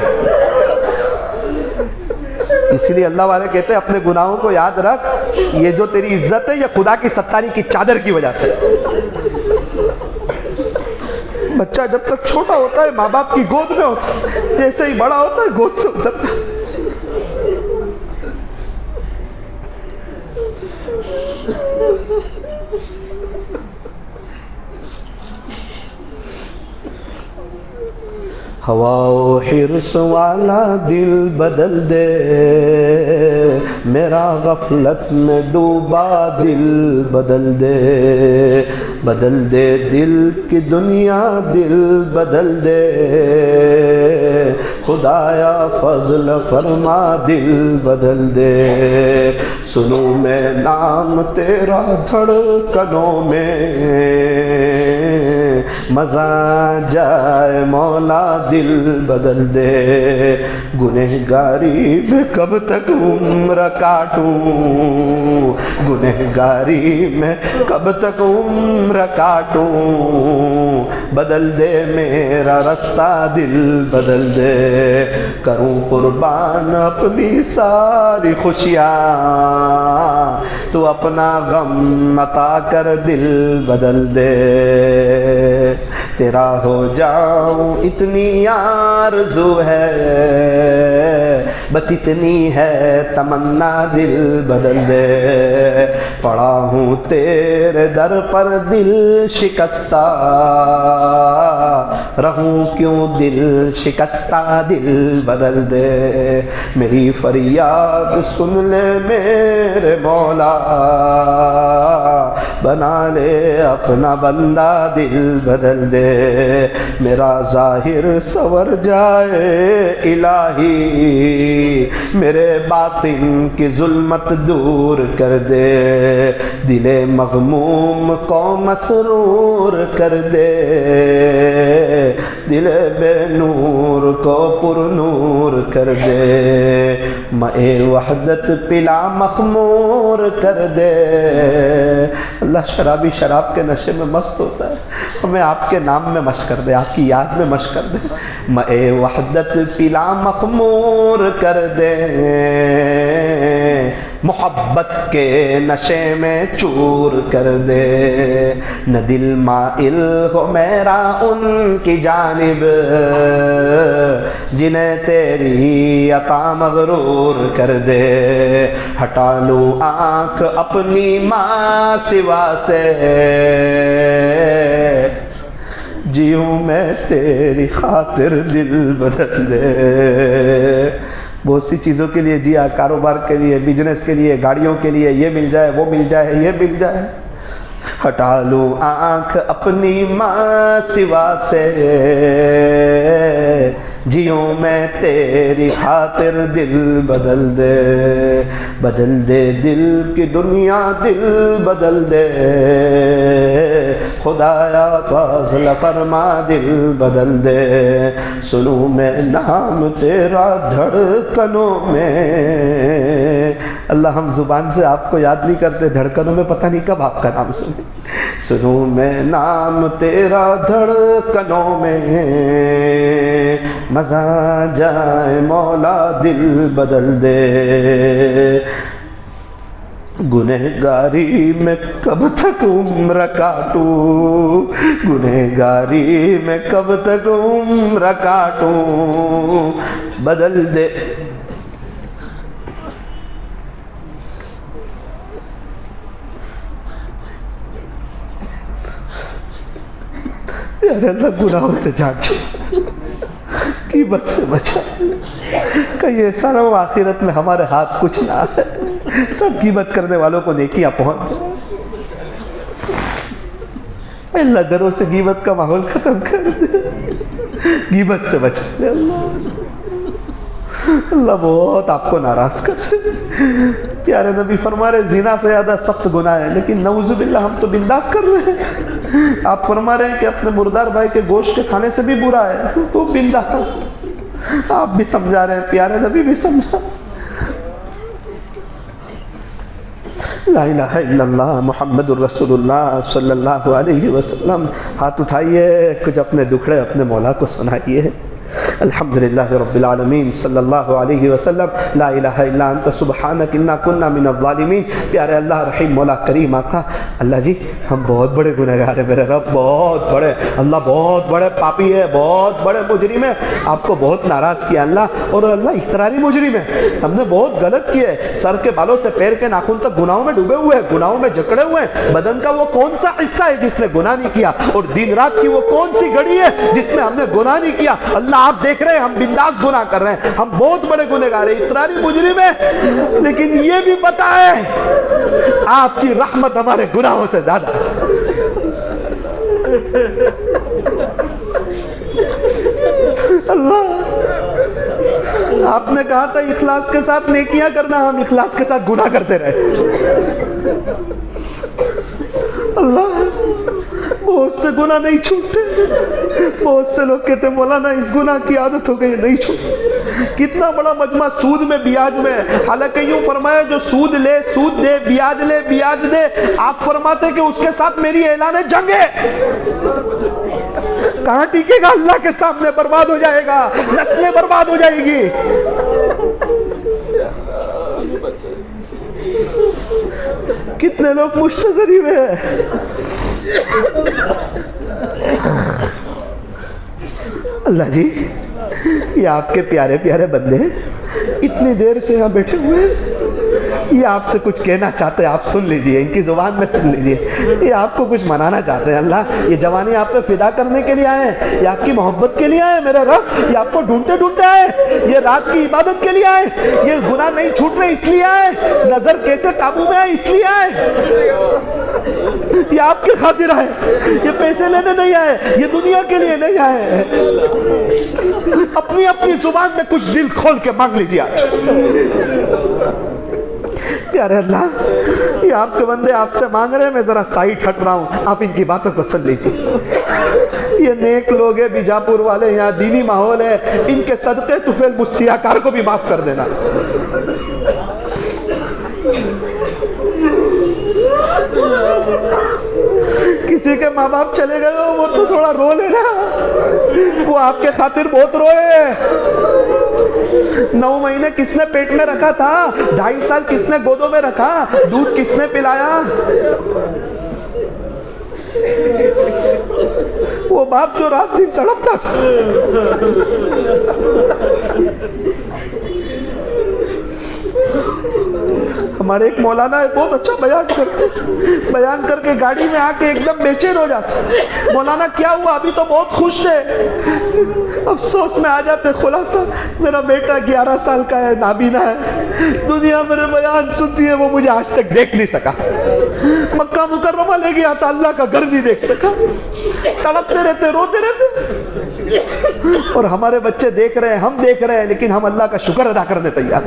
اسی لیے اللہ والے کہتے ہیں اپنے گناہوں کو یاد رکھ، یہ جو تیری عزت ہے یہ خدا کی ستاری کی چادر کی وجہ سے۔ بچہ جب تک چھوٹا ہوتا ہے ماں باپ کی گود میں ہوتا ہے، جیسے ہی بڑا ہوتا ہے گود سے اترتا ہے۔ ہوا و حرص والا دل بدل دے، میرا غفلت میں ڈوبا دل بدل دے، بدل دے دل کی دنیا دل بدل دے، خدایا فضل فرما دل بدل دے، سنوں میں نام تیرا دھڑکنوں میں، مزہ جائے مولا دل بدل دے، گنہگاری میں کب تک عمر کاٹوں، گنہگاری میں کب تک عمر کاٹوں، بدل دے میرا رستہ دل بدل دے، کروں قربان اپنی ساری خوشیاں، تو اپنا غم عطا کر دل بدل دے، تیرا ہو جاؤں اتنی آرزو ہے، بس اتنی ہے تمنا دل بدل دے، پڑا ہوں تیرے در پر دل شکستہ، رہوں کیوں دل شکستہ دل بدل دے، میری فریاد سن لے میرے مولا، بنا لے اپنا بندہ دل بدل دے، میرا ظاہر سور جائے الہی، میرے باطن کی ظلمت دور کر دے، دل مغموم کو مسرور کر دے، دل بے نور کو پر نور کر دے، مائے وحدت پلا مخمور کر دے۔ اللہ شرابی شراب کے نشے میں مست ہوتا ہے، ہمیں آپ کے نام میں مشق کر دے، آپ کی یاد میں مشق کر دے، مائے وحدت پلا مخمور کر دے، محبت کے نشے میں چور کر دے، نہ دل مائل ہو میرا ان کی جانب، جنہیں تیری عطا مغرور کر دے، ہٹا لوں آنکھ اپنی ماں سوا سے، جیوں میں تیری خاطر دل بدل دے۔ بہت سی چیزوں کے لیے جیا، کاروبار کے لیے، بزنس کے لیے، گاڑیوں کے لیے، یہ مل جائے وہ مل جائے یہ مل جائے، ہٹا لوں آنکھ اپنی ماں سوا سے، جیوں میں تیری خاطر دل بدل دے، بدل دے دل کی دنیا دل بدل دے، خدایا فضل فرما دل بدل دے، سنوں میں نام تیرا دھڑکنوں میں، اللہ ہم زبان سے آپ کو یاد نہیں کرتے، دھڑکنوں میں پتہ نہیں کب آپ کا نام سنیں۔ سنوں میں نام تیرا دھڑکنوں میں، مزہ جائے مولا دل بدل دے۔ گنہگاری میں کب تک عمر کاٹوں، گنہگاری میں کب تک عمر کاٹوں، بدل دے۔ یار اللہ گناہوں سے جان چھوڑ، غیبت سے بچا، کہیں ایسا نہ ہو آخرت میں ہمارے ہاتھ کچھ نہ آئے، سب غیبت کرنے والوں کو نیکیاں پہنچ جائیں۔ اللہ گھروں سے غیبت کا ماحول ختم کر دے، غیبت سے بچا لے اللہ۔ اللہ بہت آپ کو ناراض کر رہے، پیارے نبی فرما رہے زنا سے زیادہ سخت گناہ ہے، لیکن نعوذ باللہ ہم تو بنداس کر رہے ہیں۔ آپ فرما رہے ہیں کہ اپنے مردار بھائی کے گوشت کے کھانے سے بھی برا ہے تو بنداس۔ آپ بھی سمجھا رہے ہیں، پیارے نبی بھی سمجھا۔ لا الہ الا اللہ محمد الرسول اللہ صلی اللہ علیہ وسلم۔ ہاتھ اٹھائیے، کچھ اپنے دکھڑے اپنے مولا کو سنائیے۔ الحمدللہ رب العالمین صلی اللہ علیہ وسلم۔ لا الہ الا انت سبحانک انا کنا من الظالمین۔ پیارے اللہ رحیم مولا کریم آقا، اللہ جی ہم بہت بڑے گنہگار ہیں، میرے رب بہت بڑے، اللہ بہت بڑے پاپی ہے، بہت بڑے مجرم ہے، آپ کو بہت ناراض کیا اللہ، اور اللہ اختراری مجرم ہے، ہم نے بہت غلط کیا ہے، سر کے بالوں سے پیر کے ناخن تک گناہوں میں ڈوبے ہوئے ہیں، گناہوں میں جکڑے ہوئے ہیں۔ بدن کا وہ کون سا حصہ ہے جس نے گناہ نہیں کیا، اور دن رات کی وہ کون سی گھڑی ہے جس میں ہم نے گناہ نہیں کیا۔ اللہ آپ دیکھ رہے ہیں ہم بنداس گناہ کر رہے ہیں، ہم بہت بڑے گنہگار ہیں، اقراری مجرم ہیں، لیکن یہ بھی پتا ہے آپ کی رحمت ہمارے گناہوں سے زیادہ ہے۔ اللہ آپ نے کہا تھا اخلاص کے ساتھ نیکیاں کرنا، ہم اخلاص کے ساتھ گناہ کرتے رہے۔ اللہ بہت سے گناہ نہیں چھوٹتے، بہت سے لوگ کہتے ہیں مولانا اس گناہ کی عادت ہو گئی نہیں چھوٹتی۔ کتنا بڑا مجمع سود میں بیاج میں، حالانکہ یوں فرمایا جو سود لے سود دے، بیاج لے بیاج دے، آپ فرماتے کہ اس کے ساتھ میری اعلان جنگ ہے۔ کہاں ٹکے گا؟ اللہ کے سامنے برباد ہو جائے گا، نسلیں برباد ہو جائے گی۔ کتنے لوگ مشتزری میں ہیں۔ اللہ جی یہ آپ کے پیارے پیارے بندے اتنی دیر سے یہاں بیٹھے ہوئے ہیں، یہ آپ سے کچھ کہنا چاہتے ہیں، آپ سن لیجئے، ان کی زبان میں سن لیجئے، یہ آپ کو کچھ منانا چاہتے ہیں۔ اللہ یہ جوانی آپ پہ فدا کرنے کے لیے آئے ہیں، یہ آپ کی محبت کے لیے آئے ہیں میرے رب، یہ آپ کو ڈھونڈتے ڈھونڈتے آئے، یہ رات کی عبادت کے لیے آئے، یہ گناہ نہیں چھوٹ رہے اس لیے آئے، نظر کیسے قابو میں آئے اس لیے آئے، یہ آپ کی خاطر آئے، یہ پیسے لینے نہیں آئے، یہ دنیا کے لیے نہیں آئے۔ اپنی اپنی زبان میں کچھ دل کھول کے مانگ لیجیے آج۔ پیارے اللہ یہ آپ کے بندے آپ سے مانگ رہے ہیں، میں ذرا سائٹ ہٹ رہا ہوں، آپ ان کی باتوں کو سن لیجیے۔ یہ نیک لوگ ہیں، بیجاپور والے، یہاں دینی ماحول ہے، ان کے صدقے طفیل مسیح کار کو بھی معاف کر دینا۔ کسی کے ماں باپ چلے گئے ہو وہ تو تھوڑا رو لینا، وہ آپ کے خاطر بہت روئے۔ 9 مہینے کس نے پیٹ میں رکھا تھا، 2.5 سال کس نے گودوں میں رکھا، دودھ کس نے پلایا، وہ باپ جو رات دن تڑپتا تھا۔ ہمارے ایک مولانا ہے بہت اچھا بیان کرتے، بیان کر کے گاڑی میں آ کے ایک دم بے چین ہو جاتے، مولانا کیا ہوا؟ ابھی تو بہت خوش تھے، افسوس میں آ جاتے، خلاصہ میرا بیٹا 11 سال کا ہے، نابینا ہے، دنیا میرے بیان سنتی ہے، وہ مجھے آج تک دیکھ نہیں سکا، مکہ مکرمہ لے گیا تھا، اللہ کا گھر نہیں دیکھ سکا، تڑپتے رہتے، روتے رہتے، اور ہمارے بچے دیکھ رہے ہیں، ہم دیکھ رہے ہیں، لیکن ہم اللہ کا شکر ادا کرنے تیار۔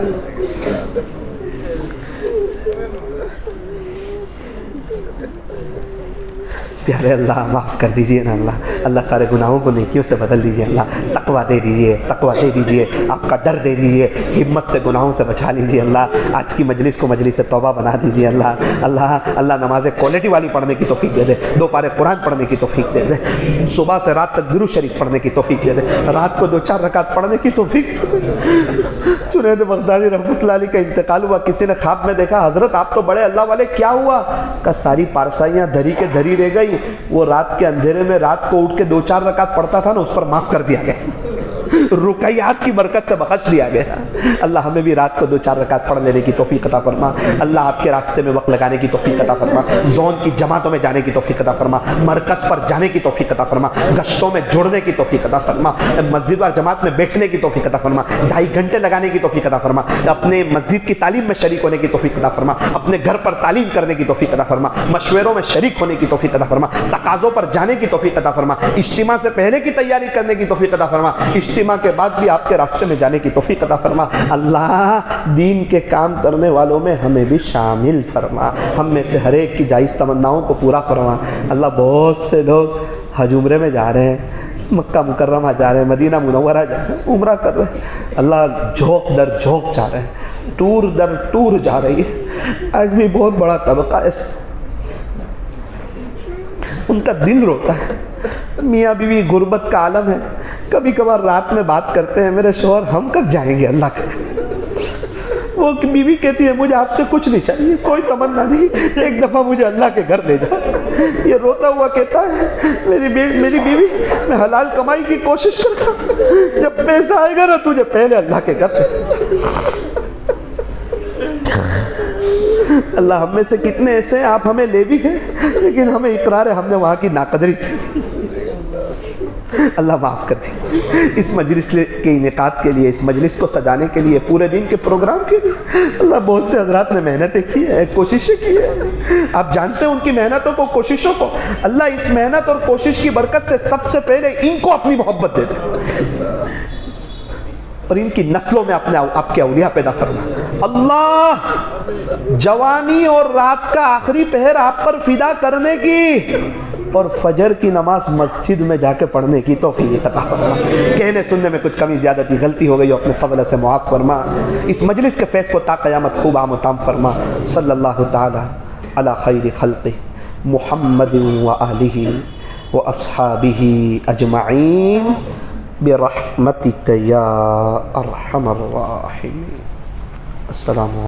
پیارے اللہ معاف کر دیجئے نا اللہ، اللہ سارے گناہوں کو نیکیوں سے بدل دیجئے اللہ، تقویٰ دے دیجئے، تقویٰ دے دیجئے، آپ کا ڈر دے دیجئے، ہمت سے گناہوں سے بچا لیجئے اللہ، آج کی مجلس کو مجلس توبہ بنا دیجئے اللہ، اللہ نمازیں کوالٹی والی پڑھنے کی توفیق دے دے، 2 پارے قرآن پڑھنے کی توفیق دے دے، صبح سے رات تک درود شریف پڑھنے کی توفیق دے دے، رات کو 2-4 رکعت پڑھنے کی توفیق دے دے۔ جنید بغدادی رحمۃ اللہ علیہ کا انتقال ہوا، کسی نے خواب میں دیکھا حضرت آپ تو بڑے اللہ والے، کیا ہوا؟ کہ ساری پارسائیاں دھری کے دھری رہ گئی، وہ رات کے اندھیرے میں رات کو اٹھ کے 2-4 رکعت پڑھتا تھا نا، اس پر معاف کر دیا گیا، رکعیات کی برکت سے بخش دیا گیا۔ اللہ ہمیں بھی رات کو 2-4 رکعت پڑھ لینے کی توفیق عطا فرما، اللہ آپ کے راستے میں وقت لگانے کی توفیق عطا فرما، زون کی جماعتوں میں جانے کی توفیق عطا فرما، مرکز پر جانے کی توفیق عطا فرما، گشتوں میں جڑنے کی توفیق عطا فرما، مسجد اور جماعت میں بیٹھنے کی توفیق عطا فرما، 2.5 گھنٹے لگانے کی توفیق عطا فرما، اپنے مسجد کی تعلیم میں شریک ہونے کی توفیق عطا فرما، اپنے گھر پر تعلیم کرنے کی توفیق عطا فرما، مشوروں میں شریک ہونے کی توفیق عطا فرما، تقاضوں پر جانے کی توفیق عطا فرما، اجتماع سے پہلے کی تیاری کرنے کی توفیق عطا فرما، اجتماع کے بعد بھی آپ کے راستے میں جانے کی توفیق عطا فرما۔ اللہ دین کے کام کرنے والوں میں ہمیں بھی شامل فرما، ہم میں سے ہر ایک کی جائز تمناؤں کو پورا فرما۔ اللہ بہت سے لوگ حج عمرے میں جا رہے ہیں، مکہ مکرمہ جا رہے ہیں، مدینہ منورہ جا رہے ہیں، عمرہ کر رہے ہیں، اللہ جھوک در جھوک جا رہے ہیں، ٹور در ٹور جا رہی ہے۔ آج بھی بہت بڑا طبقہ ایسا، ان کا دل روتا ہے، میاں بیوی غربت کا عالم ہے، کبھی کبھار رات میں بات کرتے ہیں، میرے شوہر ہم کب جائیں گے اللہ کے، وہ بیوی کہتی ہے مجھے آپ سے کچھ نہیں چاہیے، کوئی تمنا نہیں، ایک دفعہ مجھے اللہ کے گھر لے جاؤ۔ یہ روتا ہوا کہتا ہے میری بیوی میں حلال کمائی کی کوشش کرتا ہوں، جب پیسہ آئے گا نا تجھے پہلے اللہ کے گھر لے جاؤ۔ اللہ ہم میں سے کتنے ایسے ہیں، آپ ہمیں لے بھی گئے لیکن ہمیں اقرار ہے ہم نے وہاں کی ناقدری کی۔ اللہ معاف کر دی۔ اس مجلس کے انعقاد کے لیے، اس مجلس کو سجانے کے لیے، پورے دن کے پروگرام کے لیے اللہ بہت سے حضرات نے محنتیں کی ہیں، کوششیں کی ہیں، آپ جانتے ہیں ان کی محنتوں کو، کوششوں کو۔ اللہ اس محنت اور کوشش کی برکت سے سب سے پہلے ان کو اپنی محبت دے دے اور ان کی نسلوں میں اپنے آپ کے اولیاء پیدا فرما۔ اللہ جوانی اور رات کا آخری پہر آپ پر فدا کرنے کی اور فجر کی نماز مسجد میں جا کے پڑھنے کی توفیق عطا فرما۔ کہنے سننے میں کچھ کمی زیادتی غلطی ہو گئی اپنے فضل سے معاف فرما۔ اس مجلس کے فیض کو تا قیامت خوب عام و تام فرما۔ صلی اللہ تعالی علی خیر خلقہ محمد و آلہ و اصحابہ اجمعین برحمتک یا ارحم الراحمین۔ السلام علیکم۔